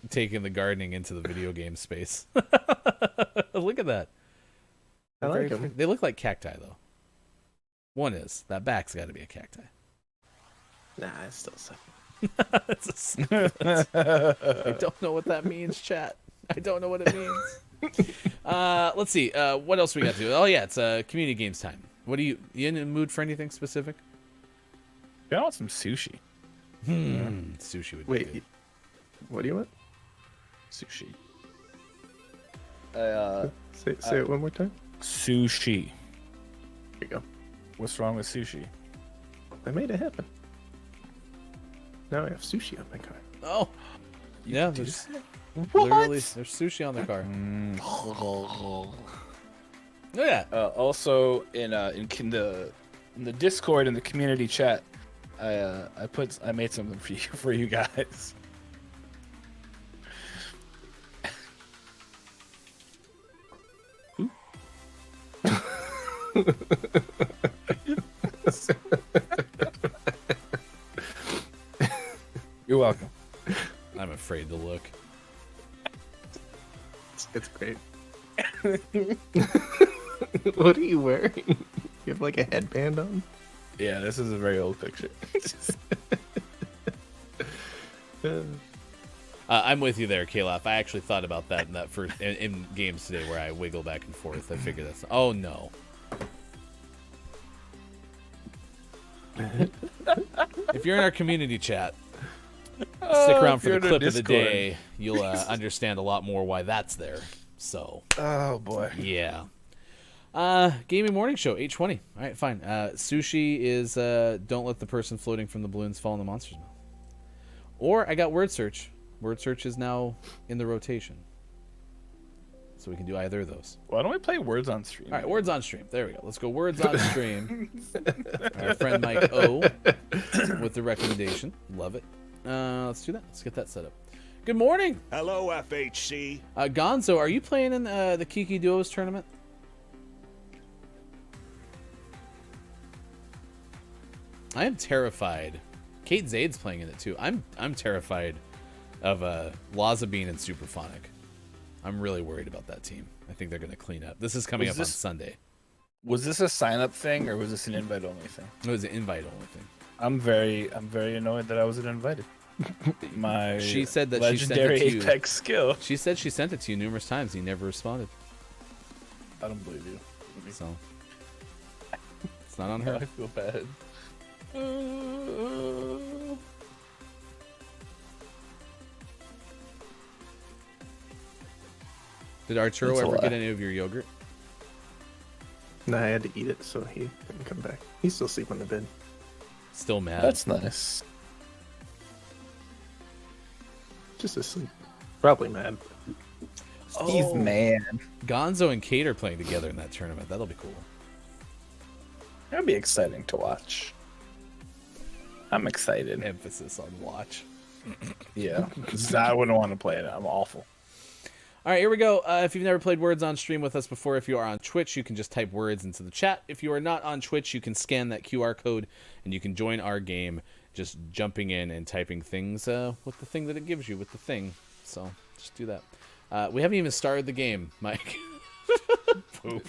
taking the gardening into the video game space. Look at that. I like them. They look like cacti, though. One is. That back's got to be a cacti. Nah, it's still succulent. It's a succulent. I don't know what that means, chat. I don't know what it means. Let's see. What else we got to do? Oh, yeah, it's community games time. What are you in the mood for anything specific? I want some sushi. Sushi would be Wait, good. what do you want? Sushi. Say it one more time. Sushi. Here you go. What's wrong with sushi? I made it happen. Now I have sushi on my car. Oh. Yeah, do there's What? literally there's sushi on the car. Oh, yeah. Also, in the Discord in the community chat, I made something for you guys. You're welcome. I'm afraid to look. It's great. What are you wearing? You have like a headband on? Yeah, this is a very old picture. I'm with you there, Kalaf. I actually thought about that in that first in games today where I wiggle back and forth. I figured that's. Oh no. If you're in our community chat, stick around for the clip of the day. You'll understand a lot more why that's there. So. Oh boy. Yeah. Gaming Morning Show, 8:20. All right, fine. Sushi is don't let the person floating from the balloons fall in the monster's mouth. Or I got word search. Word search is now in the rotation. So we can do either of those. Why don't we play words on stream? All right, words on stream. There we go. Let's go words on stream. Our friend Mike O with the recommendation. Love it. Let's do that. Let's get that set up. Good morning. Hello, FHC. Gonzo, are you playing in the Kiki Duos tournament? I am terrified. Kate Zade's playing in it too. I'm terrified of Lazabean and Superphonic. I'm really worried about that team. I think they're going to clean up. This is coming up on Sunday. Was this a sign-up thing or was this an invite-only thing? It was an invite-only thing. I'm very annoyed that I wasn't invited. My She said that legendary she sent it to you. Apex skill. She said she sent it to you numerous times. You never responded. I don't believe you. So it's not on I her. feel bad. Did Arturo That's a ever lie. get any of your yogurt? No, I had to eat it, so he couldn't come back. He's still sleeping in the bed. Still mad. That's nice. Just asleep. Probably mad. He's man. Gonzo and Kate are playing together in that tournament. That'll be cool. That'd be exciting to watch. I'm excited. Emphasis on watch. Yeah. I wouldn't want to play it. I'm awful. All right, here we go. If you've never played Words on stream with us before, if you are on Twitch, you can just type words into the chat. If you are not on Twitch, you can scan that QR code and you can join our game just jumping in and typing things with the thing that it gives you with the thing. So just do that. We haven't even started the game, Mike. Poop.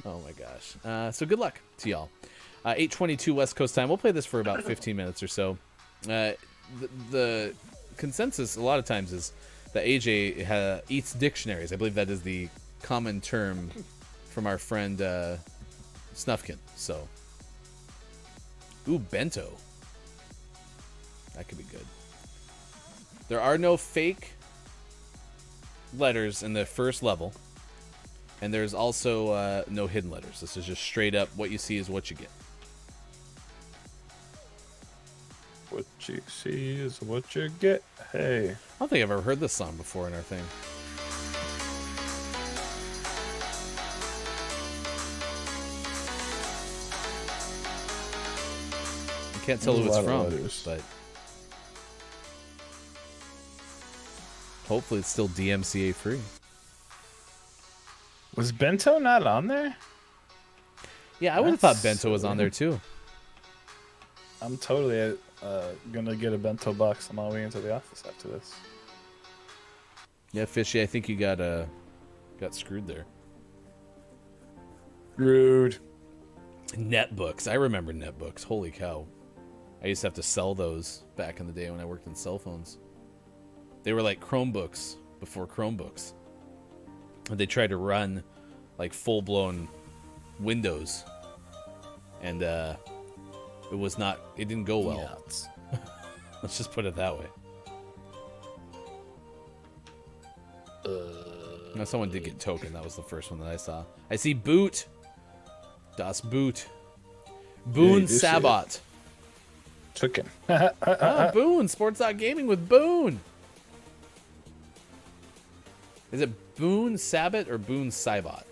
Oh my gosh. So good luck to y'all. 8:22 West Coast time. We'll play this for about 15 minutes or so. The consensus a lot of times is that AJ eats dictionaries. I believe that is the common term from our friend Snufkin. So Ooh, bento. That could be good. There are no fake letters in the first level. And there's also no hidden letters. This is just straight up what you see is what you get. What you see is what you get. Hey. I don't think I've ever heard this song before in our thing. I can't tell who it's from, but hopefully it's still DMCA free. Was Bento not on there? Yeah, I would have thought Bento was on there too. I'm totally gonna get a bento box on my way into the office after this. Yeah, Fishy, I think you got screwed there. Rude. Netbooks. I remember netbooks. Holy cow. I used to have to sell those back in the day when I worked in cell phones. They were like Chromebooks before Chromebooks. And they tried to run like full-blown Windows. And it didn't go well. Let's just put it that way. No, someone did get token. That was the first one that I saw. I see Boot. Das Boot. Boone Sabot. Token. Boone. Sports.gaming with Boone. Is it Boone Sabot or Boone Cybot?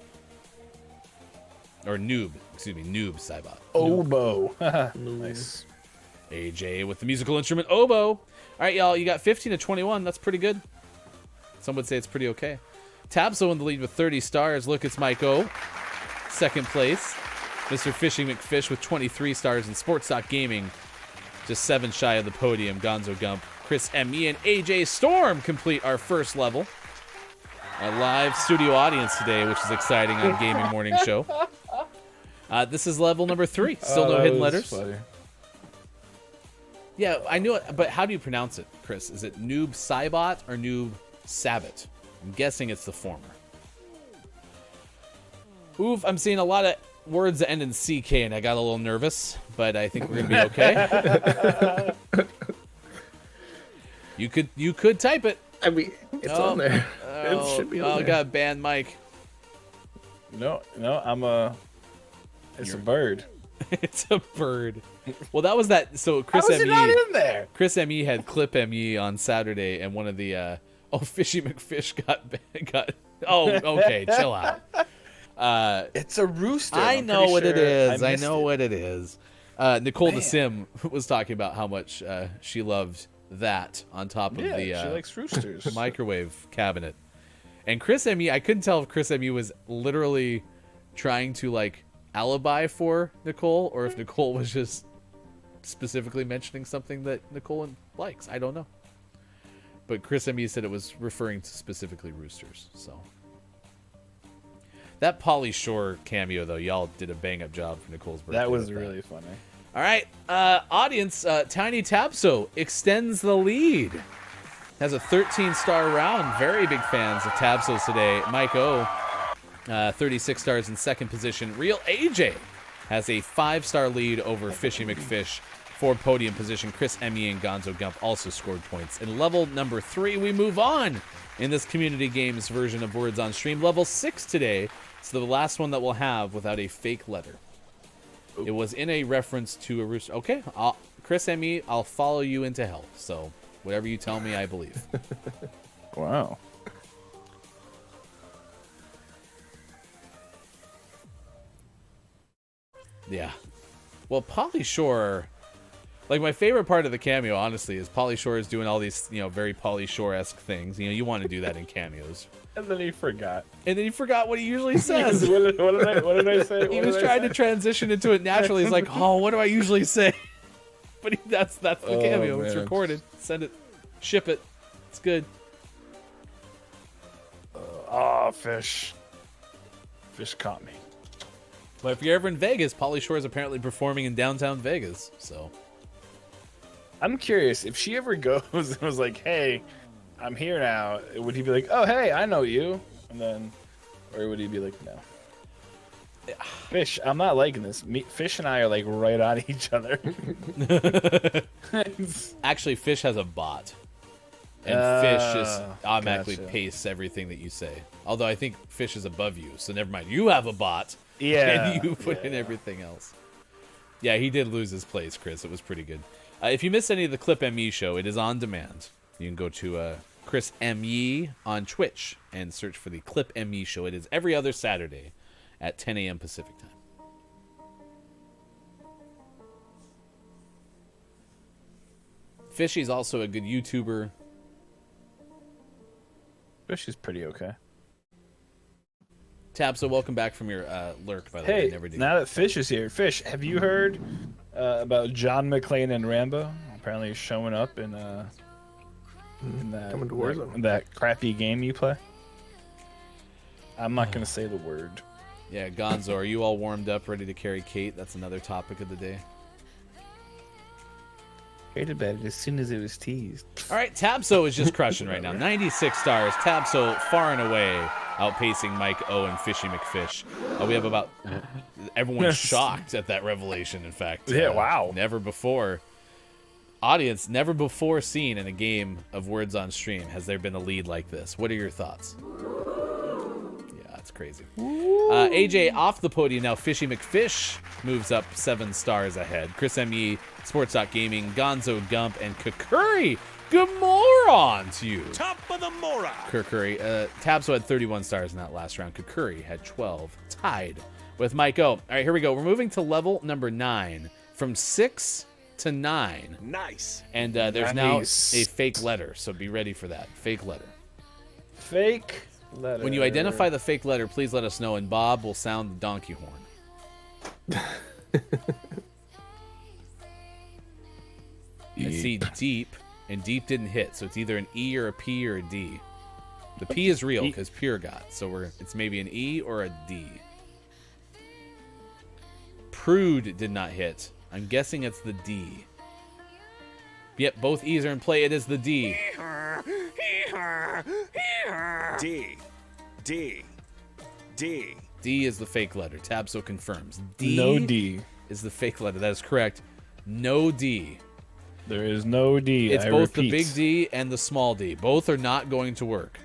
Or Noob. Excuse me, Noob Cybot. Oboe. Nice. AJ with the musical instrument oboe. All right, y'all. You got 15 to 21. That's pretty good. Some would say it's pretty okay. Tabso in the lead with 30 stars. Look, it's Mike O. Second place. Mr. Fishy McFish with 23 stars. And Sports.gaming just 7 shy of the podium. Gonzo Gump, Chris M.E. and AJ Storm complete our first level. A live studio audience today, which is exciting on Gaming Morning Show. This is level number 3. Still no hidden letters. Funny. Yeah, I knew it, but how do you pronounce it, Chris? Is it Noob Cybot or Noob Sabot? I'm guessing it's the former. Oof, I'm seeing a lot of words that end in CK, and I got a little nervous, but I think we're gonna be okay. You could type it. I mean, it's on there. It should be on there. I got banned, Mike. No, it's a bird. It's a bird. Well, that was that. So Chris How is it M.E. not in there? Chris M.E. had Clip M.E. on Saturday, and one of the Fishy McFish got. Oh, okay, chill out. It's a rooster. I know what it is. I missed know it. what it is. Nicole the Sim was talking about how much she loved that on top of Yeah, the she likes roosters. microwave cabinet. And Chris M.E., I couldn't tell if Chris M.E. was literally trying to like alibi for Nicole or if Nicole was just specifically mentioning something that Nicole likes. I don't know. But Chris M.E. said it was referring to specifically roosters. So that Pauly Shore cameo, though, y'all did a bang-up job for Nicole's birthday. That was with really funny. All right, audience, Tiny Tabso extends the lead. Has a 13-star round. Very big fans of Tabsos today. Mike O, 36 stars in second position. Real AJ has a 5-star lead over Fishy McFish for podium position. Chris M.E. and Gonzo Gump also scored points. In level number 3, we move on in this community games version of Words on Stream. Level 6 today. It's the last one that we'll have without a fake letter. It was in a reference to a rooster. Okay, Chris M.E., I'll follow you into hell. So whatever you tell me, I believe. Wow. Yeah. Well, Pauly Shore, like my favorite part of the cameo, honestly, is Pauly Shore is doing all these, very Pauly Shore-esque things. You want to do that in cameos. And then he forgot. And then he forgot what he usually says. what did I say? He was trying to transition into it naturally. He's like, oh, what do I usually say? But that's the cameo. It's man. recorded. Send it. Ship it. It's good. Oh, fish. Fish caught me. But if you're ever in Vegas, Pauly Shore is apparently performing in downtown Vegas. So I'm curious, if she ever goes and was like, hey, I'm here now, would he be like, oh, hey, I know you? And then, or would he be like, no? Fish, I'm not liking this. Fish and I are like right on each other. Actually, Fish has a bot. And Fish just automatically gotcha. pastes everything that you say. Although I think Fish is above you, so never mind. You have a bot. Yeah. And you put in everything else. Yeah, he did lose his place, Chris. It was pretty good. If you missed any of the Clip ME show, it is on demand. You can go to Chris ME on Twitch and search for the Clip ME show. It is every other Saturday at 10 a.m. Pacific time. Fishy's also a good YouTuber. Fish is pretty okay. Tab, so welcome back from your lurk, by the way. I Hey, never did. now that Fish is here, Fish, have you heard about John McClane and Rambo? Apparently, he's showing up in that Coming to Warzone. that crappy game you play. I'm not gonna say the word. Yeah, Gonzo, are you all warmed up, ready to carry Kate? That's another topic of the day. Heard about it as soon as it was teased. All right, Tabso is just crushing right now. 96 stars. Tabso far and away outpacing Mike O and Fishy McFish. We have about... Everyone's shocked at that revelation, in fact. Yeah, wow. Never before... Audience, never before seen in a game of Words on Stream has there been a lead like this. What are your thoughts? Yeah, that's crazy. AJ off the podium now. Fishy McFish moves up 7 stars ahead. Chris ME, Sports.Gaming, Gonzo Gump, and Kakuri. Good moron to you. Top of the Mora. Kakuri. Tabso had 31 stars in that last round. Kakuri had 12. Tied with Mike O. All right, here we go. We're moving to level number 9. From 6 to 9. Nice. And there's now a Nice. fake letter, so be ready for that. Fake letter. Fake letter. When you identify the fake letter, please let us know, and Bob will sound the donkey horn. I see deep, and deep didn't hit, so it's either an E or a P or a D. The P is real because Pure got, so it's maybe an E or a D. Prude did not hit. I'm guessing it's the D. Yep, both E's are in play. It is the D. D. D. D. D is the fake letter. Tabso confirms. D No D. is the fake letter. That is correct. No D. There is no D. It's I both repeat. the big D and the small D. Both are not going to work.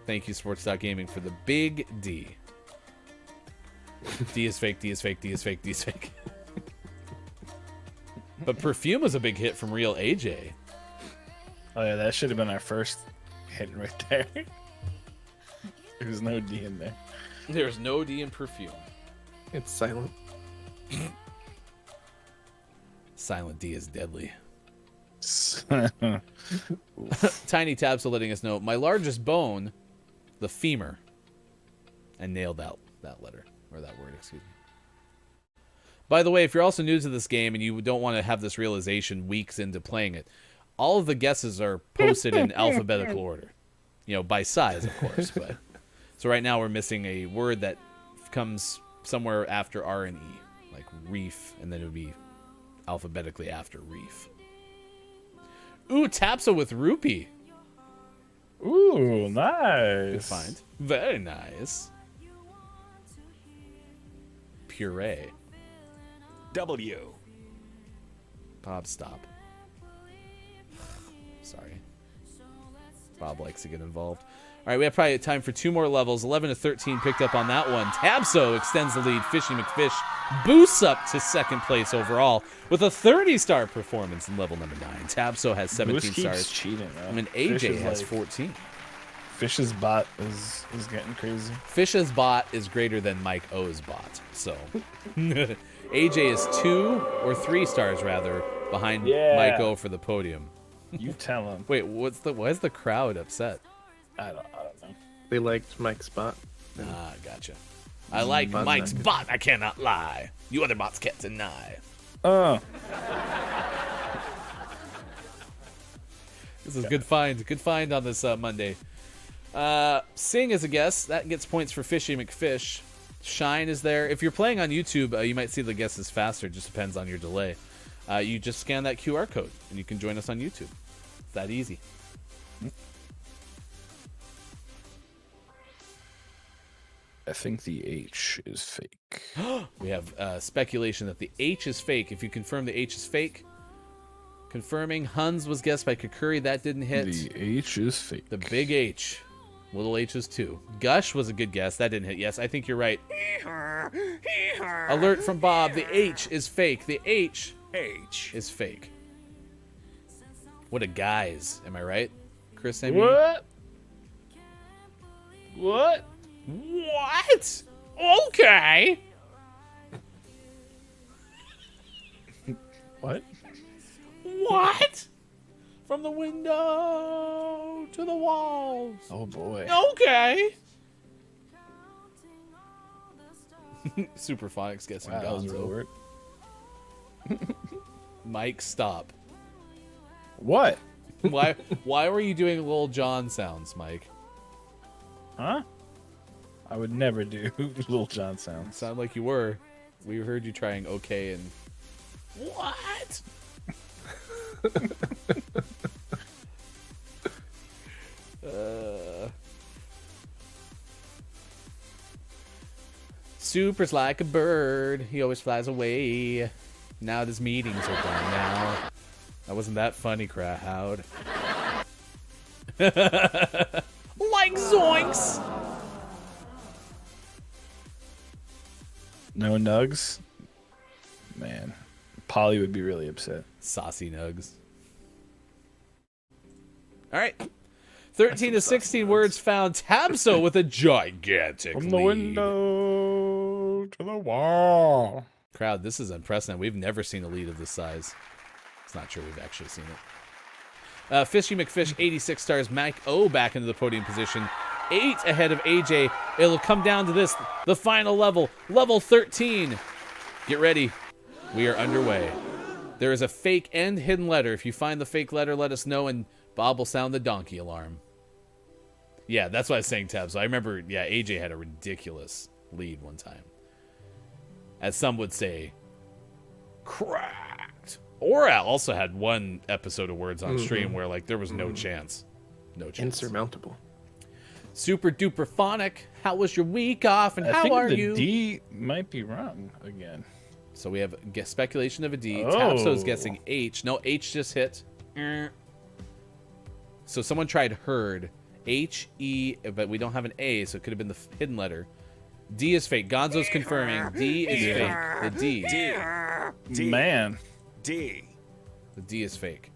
Thank you, Sports.Gaming, for the big D. D is fake, D is fake, D is fake, D is fake. But Perfume was a big hit from Real AJ. Oh yeah, that should have been our first hit right there. There's no D in there. There's no D in Perfume. It's silent. Silent D is deadly. Tiny Tabs are letting us know. My largest bone, the femur. I nailed out that letter. Or that word, excuse me. By the way, if you're also new to this game and you don't want to have this realization weeks into playing it, all of the guesses are posted in alphabetical order. You know, by size, of course. But so right now we're missing a word that comes somewhere after R and E. Like reef, and then it would be alphabetically after reef. Ooh, Tapsa with rupee. Ooh, nice. Good find. Very nice. Puree. W. Bob, stop. Sorry. Bob likes to get involved. All right, we have probably time for 2 more levels. 11 to 13 picked up on that one. Tabso extends the lead. Fishy McFish boosts up to second place overall with a 30-star performance in level number 9. Tabso has 17 Moose keeps stars. cheating, man. And Fish AJ is has like- 14. Fish's bot is getting crazy. Fish's bot is greater than Mike O's bot. So AJ is 2 or 3 stars rather behind Yeah. Mike O for the podium. You tell him. Wait, why is the crowd upset? I don't know. They liked Mike's spot. Ah, gotcha. I like Bot's Mike's not good. bot. I cannot lie. You other bots can't deny. This is good find. Good find on this Monday. Sing is a guess. That gets points for Fishy McFish. Shine is there. If you're playing on YouTube, you might see the guesses faster. It just depends on your delay. You just scan that QR code, and you can join us on YouTube. It's that easy. I think the H is fake. We have speculation that the H is fake. If you confirm the H is fake, confirming Huns was guessed by Kakuri. That didn't hit. The H is fake. The big H. Little H is 2. Gush was a good guess. That didn't hit. Yes, I think you're right. Alert from Bob. The H is fake. The H is fake. What a guys. Am I right? Chris, I mean? What? What? What? Okay. What? What? From the window to the walls. Oh boy. Okay. Superphonics guessing Wow, that was a real Gonzo. word. Mike, stop. What? Why were you doing Lil Jon sounds, Mike? Huh? I would never do Lil Jon sounds. Sound like you were. We heard you trying okay and what? Super's like a bird. He always flies away. Now his meetings are done now. That wasn't that funny, crowd. Like zoinks! No nugs? Man. Polly would be really upset. Saucy nugs. All right. 13 to 16 words found. Tabso with a gigantic From the lead. window to the wall. Crowd, this is unprecedented. We've never seen a lead of this size. It's not true. We've actually seen it. Fishy McFish, 86 stars. Mike O back into the podium position. 8 ahead of AJ. It'll come down to this. The final level. Level 13. Get ready. We are underway. There is a fake and hidden letter. If you find the fake letter, let us know, and Bob will sound the donkey alarm. Yeah, that's what I was saying, Tab. So I remember, yeah, AJ had a ridiculous lead one time. As some would say, cracked. Or also had one episode of Words on Stream where, like, there was no chance. No chance. Insurmountable. Super duper phonic. How was your week off, and I how think are the you? D might be wrong again. So we have speculation of a D. Oh. Tapso's guessing H. No, H just hit. So someone tried herd. H-E, but we don't have an A, so it could have been the hidden letter. D is fake. Gonzo's confirming. D is fake. The D. D. Man. D. The D is fake.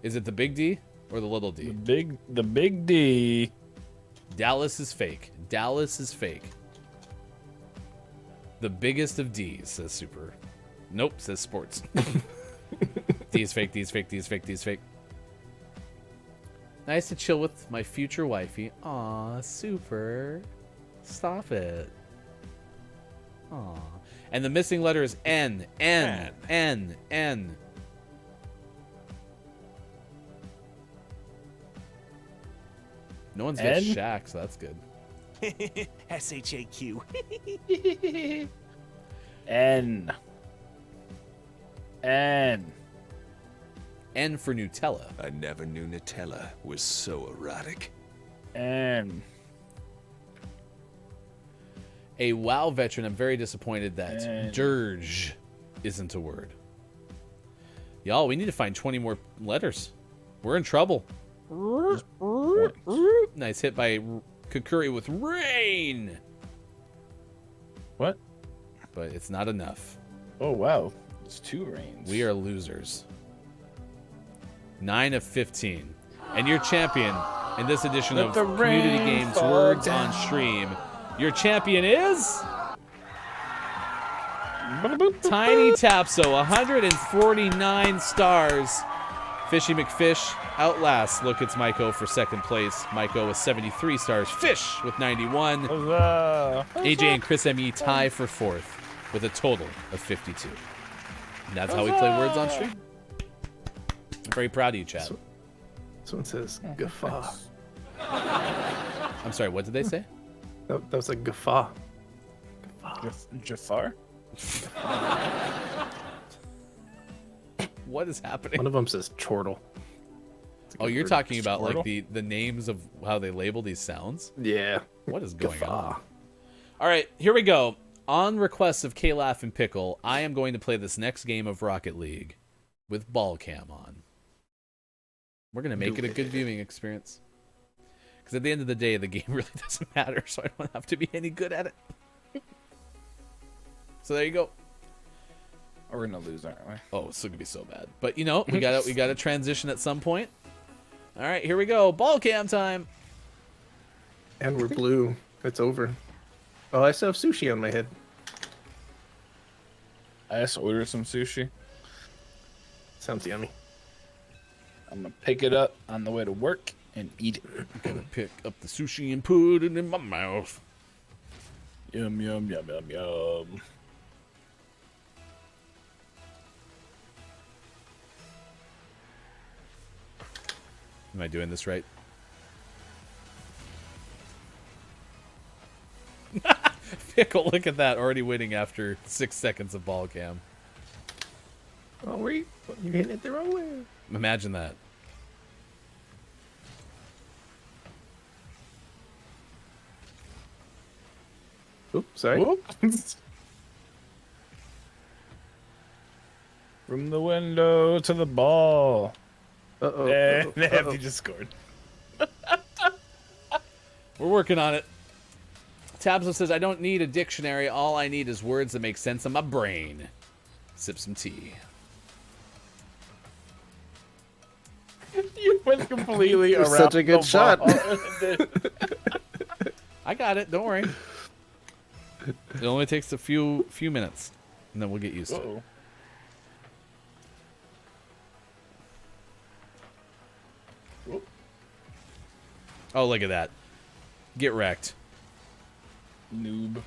Is it the big D or the little The D? big D. Dallas is fake. Dallas is fake. The biggest of D's, says Super. Nope, says Sports. D is fake, D is fake, D is fake, D is fake. Nice to chill with my future wifey. Aw, Super. Stop it. Aw. And the missing letter is N. N. N. N. No one's got N? Shaq, so that's good. S-H-A-Q. N. N. N for Nutella. I never knew Nutella was so erotic. N. A WoW veteran, I'm very disappointed that N. dirge isn't a word. Y'all, we need to find 20 more letters. We're in trouble. Nice hit by Kakuri with rain. What? But it's not enough. Oh, wow. It's 2 rains. We are losers. 9 of 15. And your champion in this edition Let of the Community rain Games fall Words down. on Stream. Your champion is Tiny Tapso, 149 stars. Fishy McFish outlasts Look It's Maiko for second place. Maiko with 73 stars. Fish with 91. AJ and Chris M.E. tie for fourth with a total of 52. And that's how we play Words on Stream. I'm very proud of you, Chad. This one says guffaw. I'm sorry, what did they say? That was a guffaw. Jafar? What is happening? One of them says chortle. It's a Oh, good you're word. talking about like Squirtle? the names of how they label these sounds? Yeah. What is going Guffaw. on? All right, here we go. On request of K-Laugh and Pickle, I am going to play this next game of Rocket League with ball cam on. We're going to make it a good viewing experience. Because at the end of the day, the game really doesn't matter, so I don't have to be any good at it. So there you go. We're gonna lose, aren't we? Oh, it's going to be so bad. But, you know, we got to transition at some point. All right, here we go. Ball cam time. And we're blue. It's over. Oh, I still have sushi on my head. I just ordered some sushi. Sounds yummy. I'm gonna pick it up on the way to work and eat it. Gonna pick up the sushi and put it in my mouth. Yum, yum, yum, yum, yum. Am I doing this right? Pickle, look at that. Already winning after 6 seconds of ball cam. Oh, wait. You're hitting it the wrong way. Imagine that. Oops, sorry. Whoops. From the window to the ball. Uh-oh. And uh-oh, Anthony uh-oh. just scored. We're working on it. Tabzo says, I don't need a dictionary. All I need is words that make sense in my brain. Sip some tea. You went completely around. Such a good the shot. ball. I got it. Don't worry. It only takes a few minutes, and then we'll get used to it. Uh-oh. Whoop. Oh, look at that. Get wrecked. Noob.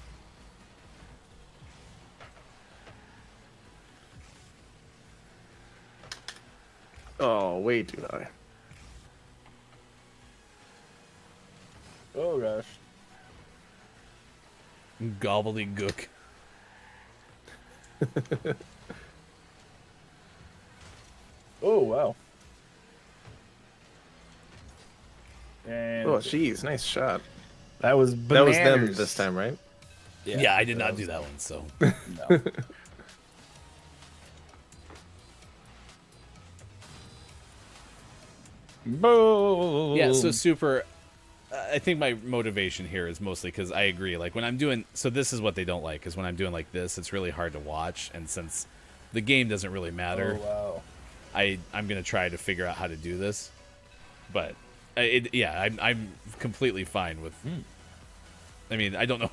Oh, way too high. Oh gosh. Gobbledygook. Oh wow. And Oh, jeez. Nice shot. that was That was them bananas. this time, right? Yeah, I did not do that one, so. No. Boom. Yeah, so super. I think my motivation here is mostly because I agree. Like when I'm doing, so this is what they don't like, is when I'm doing like this, it's really hard to watch, and since the game doesn't really matter, Oh wow. I'm gonna try to figure out how to do this. But I'm completely fine with. I mean, I don't know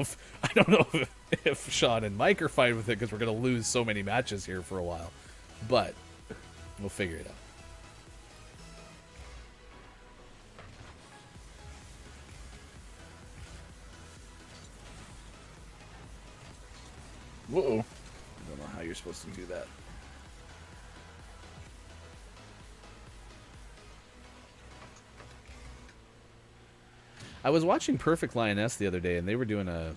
if Sean and Mike are fine with it because we're gonna lose so many matches here for a while, but we'll figure it out. Whoa. I don't know how you're supposed to do that. I was watching Perfect Lioness the other day, and they were doing a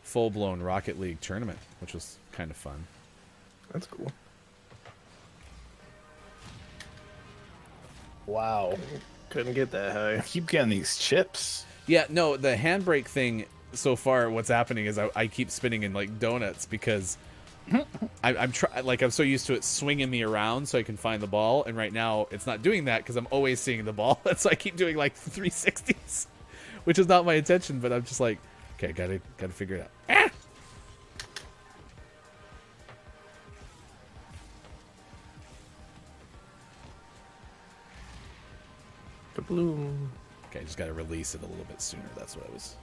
full-blown Rocket League tournament, which was kind of fun. That's cool. Wow. Couldn't get that high. I keep getting these chips. Yeah, no, the handbrake thing, so far what's happening is I keep spinning in like donuts because I'm so used to it swinging me around so I can find the ball, and right now it's not doing that because I'm always seeing the ball, and so I keep doing like 360s, which is not my intention, but I'm just like, okay, gotta figure it out. Ah! Kabloom. Okay, just gotta release it a little bit sooner. That's what I was.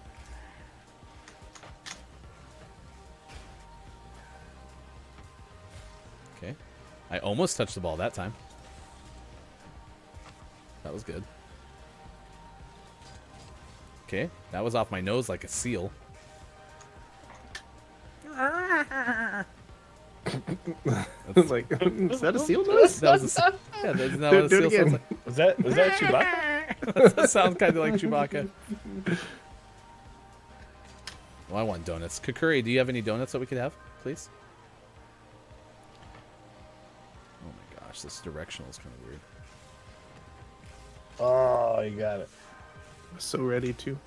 Okay, I almost touched the ball that time. That was good. Okay, that was off my nose like a seal. It's like, is that a seal noise? That was a, yeah, that's not what a Do it seal sounds again. like. Was that Chewbacca? That sounds kind of like Chewbacca. Well, I want donuts. Kakuri, do you have any donuts that we could have, please? Oh my gosh, this directional is kind of weird. Oh, you got it. So ready to.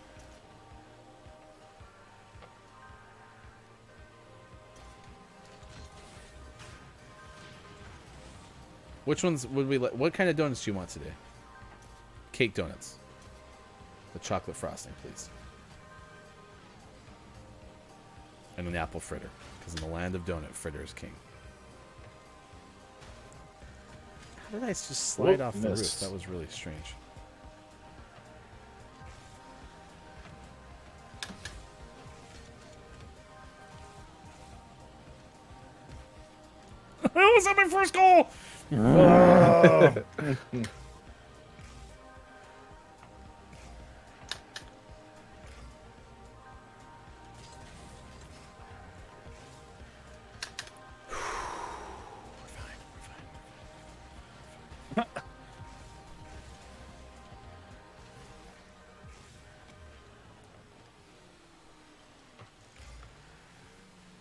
Which ones would we like? What kind of donuts do you want today? Cake donuts. The chocolate frosting, please. And an apple fritter. Because in the land of donut, fritter is king. How did I just slide off the roof? missed. That was really strange. That was not my first goal!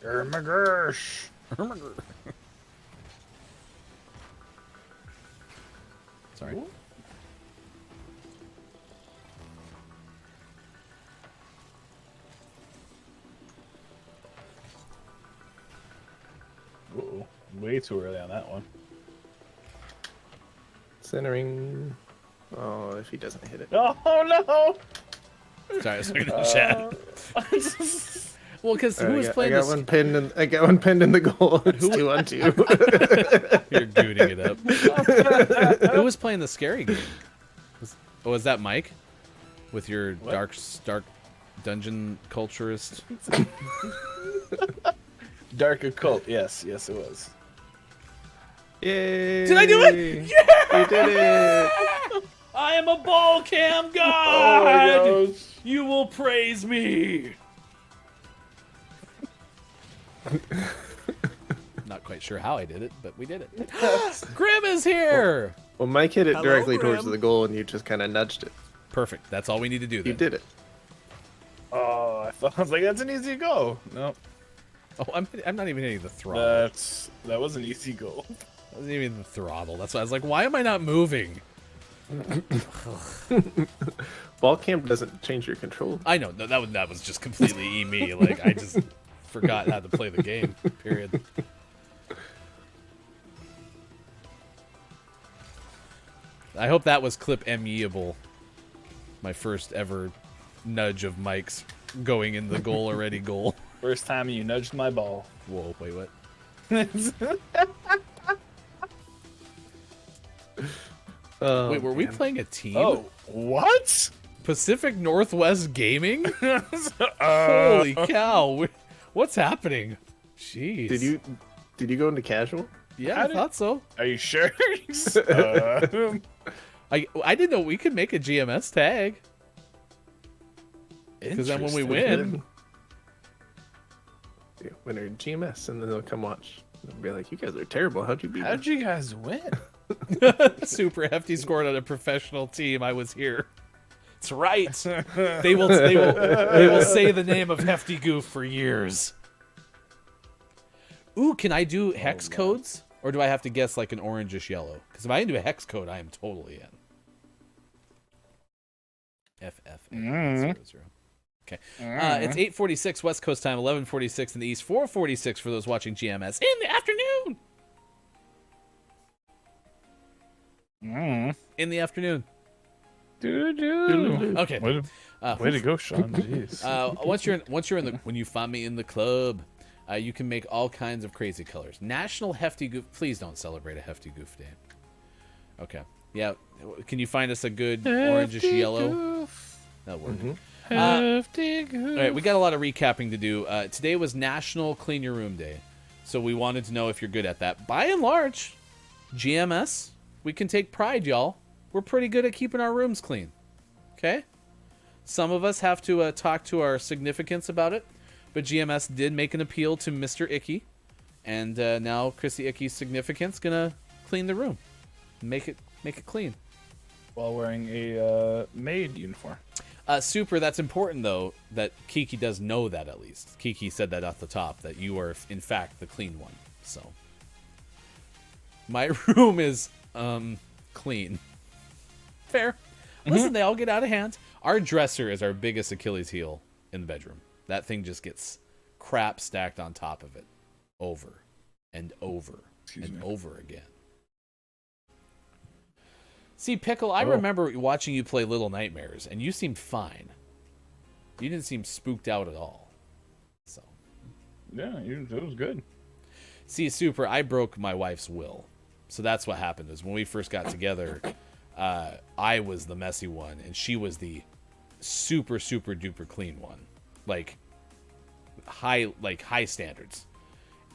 Ermagersh. Sorry. Uh-oh. Way too early on that one. Centering. Oh, if he doesn't hit it. Oh no! Sorry, I was looking at the chat. Well, because who was playing I got this? one pinned in. I got one pinned in the goal. It's 2-on-2. You're gooting it up. Who was playing the scary game? Was that Mike? With your dark dungeon culturist? Dark occult. Yes, yes, it was. Yay! Did I do it? Yeah! You did it! I am a ball cam god! Oh my gosh! You will praise me! Not quite sure how I did it, but we did it. Grim is here! Well, Mike hit it Hello, directly towards Grim. the goal, and you just kind of nudged it. Perfect. That's all we need to do then. You did it. Oh, I was like, that's an easy go. Nope. Oh, I'm not even hitting the throttle. That was an easy goal. That wasn't even the throttle. That's why I was like, why am I not moving? Ball camp doesn't change your control. I know. No, that was just completely me. Like, I just forgot how to play the game, period. I hope that was clip ME-able. My first ever nudge of Mike's going in the goal already goal. First time you nudged my ball. Whoa, wait, what? Oh, Wait, were we man. playing a team? Oh, what? Pacific Northwest Gaming? Holy cow. What's happening? Jeez. Did you go into casual? Yeah, I thought so. Are you sure? I didn't know we could make a GMS tag. Because then when we win, Yeah, winner GMS, and then they'll come watch. They'll be like, "You guys are terrible. How'd you beat How'd us?" you guys win? Super Hefty scored on a professional team. I was here. That's right. They will say the name of Hefty Goof for years. Ooh, can I do hex codes? Or do I have to guess like an orangish yellow? Because if I can do a hex code, I am totally in. FF00. Okay. It's 8:46 West Coast time, 11:46 in the East, 4:46 for those watching GMS in the afternoon. In the afternoon. Okay. Way to go, Sean. Jeez. When you find me in the club, you can make all kinds of crazy colors. National Hefty Goof. Please don't celebrate a Hefty Goof Day. Okay. Yeah. Can you find us a good orangish yellow? That'll work. Hefty Goof. All right, we got a lot of recapping to do. Today was National Clean Your Room Day, so we wanted to know if you're good at that. By and large, GMS, we can take pride, y'all. We're pretty good at keeping our rooms clean. Okay? Some of us have to talk to our significants about it, but GMS did make an appeal to Mr. Icky, and now Chrissy Icky's significant's gonna clean the room, make it clean. While wearing a maid uniform. Super, that's important, though, that Kiki does know that, at least. Kiki said that off the top, that you are, in fact, the clean one. So, my room is, clean. Fair. Listen, they all get out of hand. Our dresser is our biggest Achilles heel in the bedroom. That thing just gets crap stacked on top of it. Over and over and over again. See, Pickle, I remember watching you play Little Nightmares, and you seemed fine. You didn't seem spooked out at all. So, Yeah, it was good. see, Super, I broke my wife's will. So that's what happened is when we first got together, I was the messy one, and she was the super, super duper clean one. Like high standards.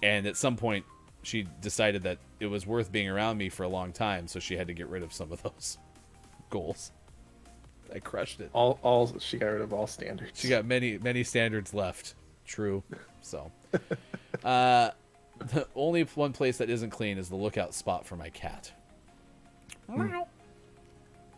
And at some point, she decided that it was worth being around me for a long time, so she had to get rid of some of those goals. I crushed it. All she got rid of all standards. She got many standards left. True. So, the only one place that isn't clean is the lookout spot for my cat.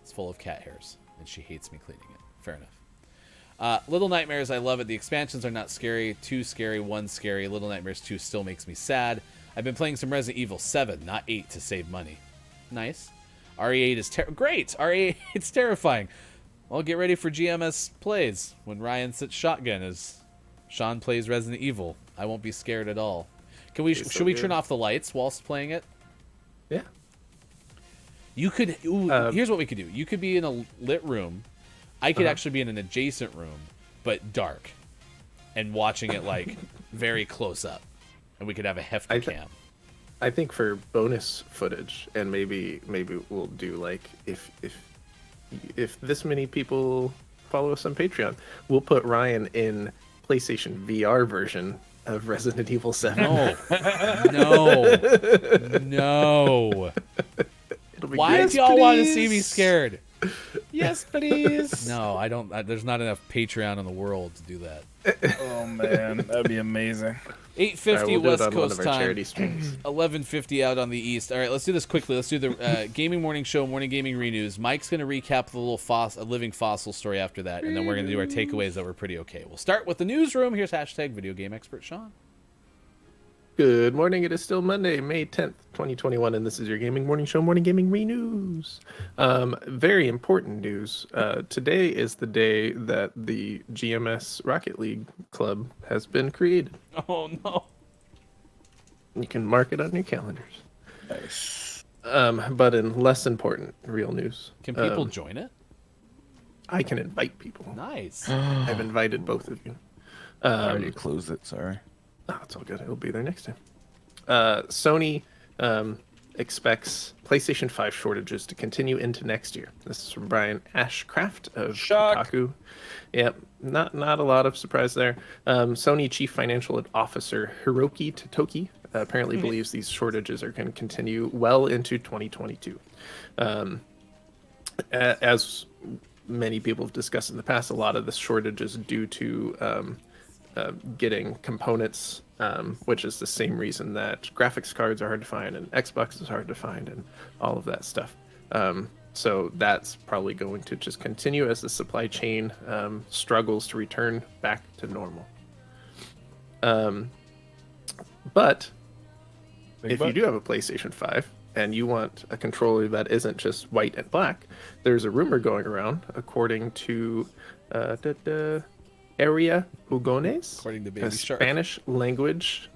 It's full of cat hairs, and she hates me cleaning it. Fair enough. Little Nightmares, I love it. The expansions are not scary. 2 scary, 1 scary. Little Nightmares 2 still makes me sad. I've been playing some Resident Evil 7, not 8, to save money. Nice. RE8 is great. RE8 it's terrifying. Well, get ready for GMS plays when Ryan sits shotgun as Sean plays Resident Evil. I won't be scared at all. Can we? Should we turn off the lights whilst playing it? Yeah. You could. Here's what we could do. You could be in a lit room. I could actually be in an adjacent room, but dark, and watching it like very close up, and we could have a hefty cam. I think for bonus footage, and maybe we'll do like if this many people follow us on Patreon, we'll put Ryan in PlayStation VR version of Resident Evil 7. No. Why do y'all want to see me scared? Yes, please. No, I don't. There's not enough Patreon in the world to do that. Oh man, that'd be amazing. 8:50 we'll West Coast time. charity streams. 11:50 out on the East. All right, let's do this quickly. Let's do the Gaming Morning Show, Morning Gaming Renews. Mike's going to recap the little living fossil story after that, and then we're going to do our takeaways that were pretty okay. We'll start with the newsroom. Here's hashtag Video Game Expert Sean. Good morning. It is still Monday, May 10th, 2021, and this is your Gaming Morning Show, Morning Gaming Renews. Very important news. Today is the day that the GMS Rocket League Club has been created. Oh, no. You can mark it on your calendars. Nice. But in less important real news. Can people join it? I can invite people. Nice. I've invited both of you. I already closed it. Sorry. Oh, it's all good. It'll be there next time. Sony expects PlayStation 5 shortages to continue into next year. This is from Brian Ashcraft of Shock. Kotaku. Yep, not a lot of surprise there. Sony Chief Financial Officer Hiroki Totoki apparently believes these shortages are going to continue well into 2022. As many people have discussed in the past, a lot of the shortage is due to getting components, which is the same reason that graphics cards are hard to find and Xbox is hard to find and all of that stuff. So that's probably going to just continue as the supply chain struggles to return back to normal. But if you do have a PlayStation 5 and you want a controller that isn't just white and black, there's a rumor going around, according to Area Ugones, According to a Baby Shark. Spanish language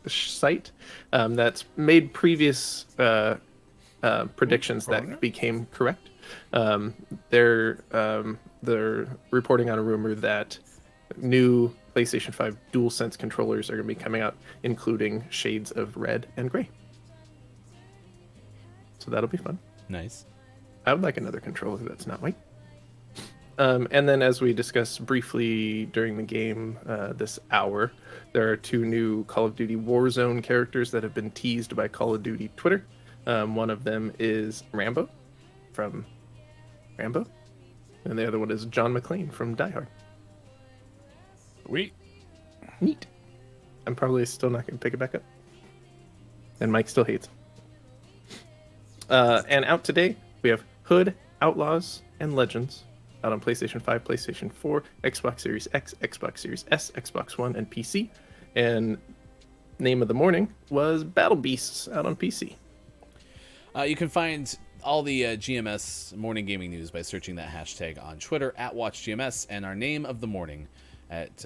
site that's made previous predictions that became correct. They're reporting on a rumor that new PlayStation 5 DualSense controllers are going to be coming out, including shades of red and gray. So that'll be fun. Nice. I would like another controller that's not white. And then, as we discussed briefly during the game this hour, there are 2 new Call of Duty Warzone characters that have been teased by Call of Duty Twitter. One of them is Rambo from Rambo, and the other one is John McClane from Die Hard. Neat. I'm probably still not going to pick it back up. And Mike still hates him. And out today, we have Hood, Outlaws, and Legends. Out on PlayStation 5, PlayStation 4, Xbox Series X, Xbox Series S, Xbox One, and PC. And name of the morning was Battle Beasts out on PC. You can find all the GMS morning gaming news by searching that hashtag on Twitter at WatchGMS, and our name of the morning at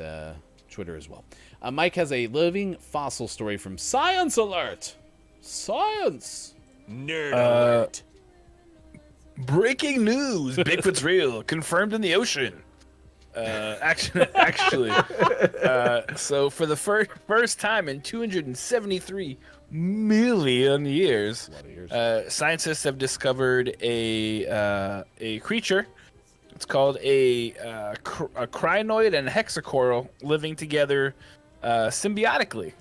Twitter as well. Mike has a living fossil story from Science Alert. Science. Nerd alert. Breaking news: Bigfoot's real, confirmed in the ocean. Actually, so for the first time in 273 million years, scientists have discovered a creature. It's called a crinoid and hexacoral living together symbiotically.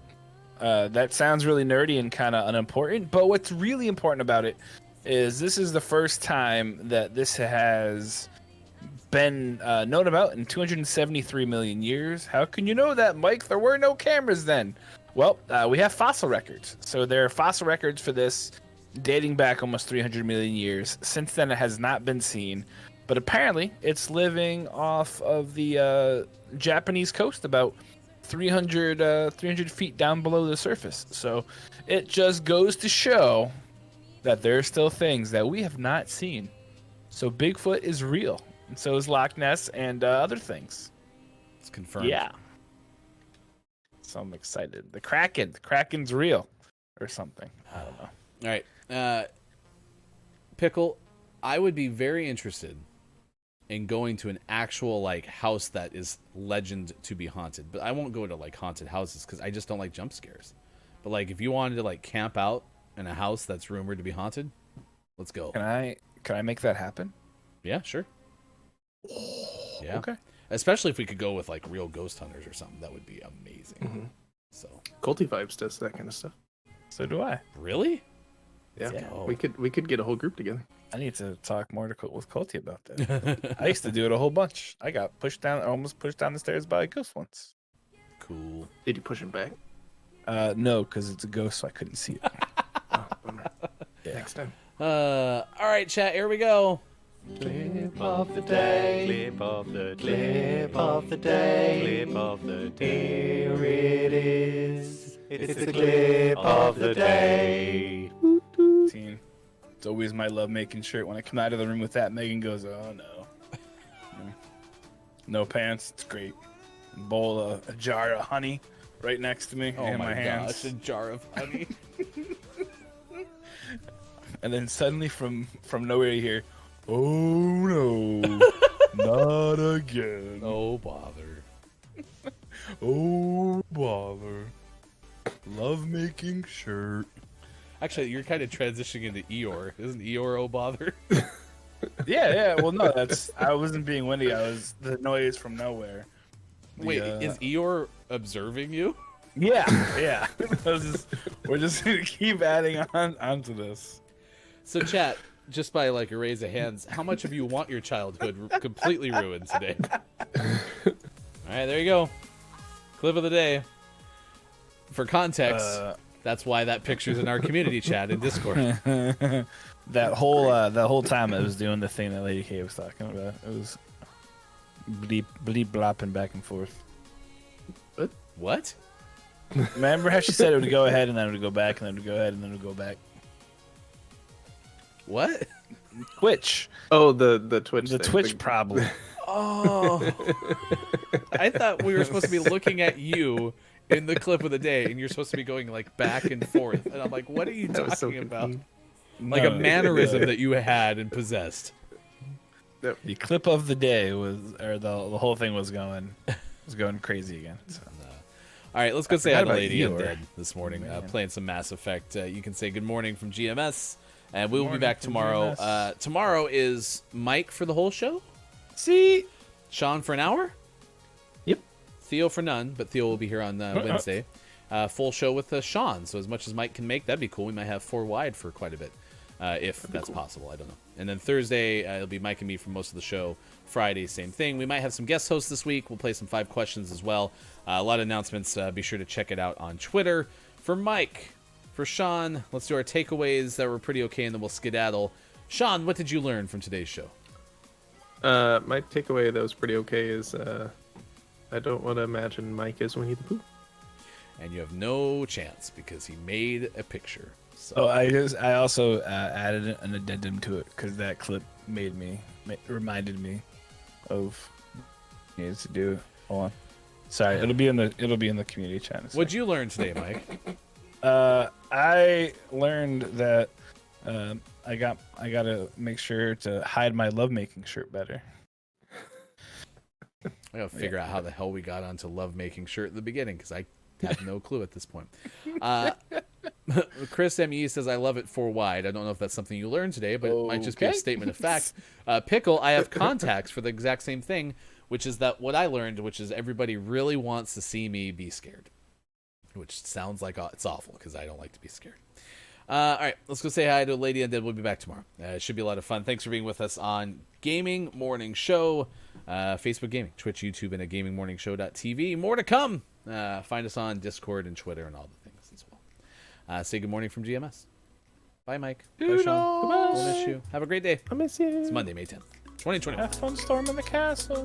That sounds really nerdy and kind of unimportant, but what's really important about it is this is the first time that this has been known about in 273 million years. How can you know that, Mike? There were no cameras then. Well, we have fossil records. So there are fossil records for this dating back almost 300 million years. Since then, it has not been seen. But apparently, it's living off of the Japanese coast, about 300 feet down below the surface. So it just goes to show that there are still things that we have not seen. So Bigfoot is real. And so is Loch Ness and other things. It's confirmed. Yeah. So I'm excited. The Kraken's real. Or something. I don't know. All right. Pickle, I would be very interested in going to an actual like house that is legend to be haunted. But I won't go to like haunted houses because I just don't like jump scares. But like if you wanted to like camp out in a house that's rumored to be haunted, let's go. Can I make that happen? Yeah, sure. Yeah. Okay. Especially if we could go with like real ghost hunters or something, that would be amazing. Mm-hmm. So Culty Vibes does that kind of stuff. So do I. really? Yeah, go. we could get a whole group together. I need to talk more with Colty about that. I used to do it a whole bunch. I got almost pushed down the stairs by a ghost once. Cool. Did you push him back? No, because it's a ghost, so I couldn't see it. Oh, bummer. Next time. All right, chat. Here we go. Clip of the day, clip of the clip of the day, clip of the day. Here it is. It's the clip of the day. Team. It's always my love making shirt. When I come out of the room with that, Megan goes, "Oh no." No pants. It's great. A jar of honey right next to me in my hands. gosh, a jar of honey. And then suddenly from nowhere you hear, "Oh no, not again. Oh bother. Oh bother. Love making shirt." Actually, you're kind of transitioning into Eeyore. Isn't Eeyore oh bother? Yeah. Well, no, I wasn't being windy. I was the noise from nowhere. Wait, is Eeyore observing you? Yeah. We're just gonna keep adding onto this. So, chat, just by like a raise of hands, how much of you want your childhood completely ruined today? All right, there you go. Clip of the day. For context, that's why that picture's in our community chat in Discord. That whole time I was doing the thing that Lady K was talking about. It was bleep blopping back and forth. What? Remember how she said it would go ahead and then it would go back and then it would go ahead and then it would go back? What? Twitch. Oh, the Twitch. The thing. Twitch problem. Oh. I thought we were supposed to be looking at you in the clip of the day, and you're supposed to be going like back and forth. And I'm like, what are you That was so talking about? confused. Like a mannerism that you had and possessed. The clip of the day the whole thing was going crazy again. So. All right, let's go say hi to about Lady Eeyore. Undead this morning, playing some Mass Effect. You can say good morning from GMS, and we will be back tomorrow. Tomorrow is Mike for the whole show. See? Sean for an hour. Yep. Theo for none, but Theo will be here on Wednesday. Full show with Sean, so as much as Mike can make, that'd be cool. We might have 4 wide for quite a bit, if that's possible. I don't know. And then Thursday, it'll be Mike and me for most of the show. Friday, same thing. We might have some guest hosts this week. We'll play some 5 questions as well. A lot of announcements. Be sure to check it out on Twitter. For Mike, for Sean, let's do our takeaways that were pretty okay, and then we'll skedaddle. Sean, what did you learn from today's show? My takeaway that was pretty okay is I don't want to imagine Mike as Winnie the Pooh. And you have no chance because he made a picture. So. Oh, I also added an addendum to it because that clip reminded me of needed to do it. Hold on. Sorry, it'll be in the community chat. What'd you learn today, Mike? I learned that I gotta make sure to hide my lovemaking shirt better. I gotta figure out how the hell we got onto lovemaking shirt in the beginning, because I have no clue at this point. Chris M.E. says, I love it 4 wide. I don't know if that's something you learned today, but it might just be a statement of fact. Pickle, I have contacts for the exact same thing, which is that what I learned, which is everybody really wants to see me be scared, which sounds like it's awful because I don't like to be scared. All right, let's go say hi to Lady Undead. We'll be back tomorrow. It should be a lot of fun. Thanks for being with us on Gaming Morning Show, Facebook Gaming, Twitch, YouTube, and at gamingmorningshow.tv. More to come. Find us on Discord and Twitter and all the things as well. Say good morning from GMS. Bye, Mike. Bye, Sean. Goodbye. We'll miss you. Have a great day. I miss you. It's Monday, May 10th, 2021. Have fun storming the castle.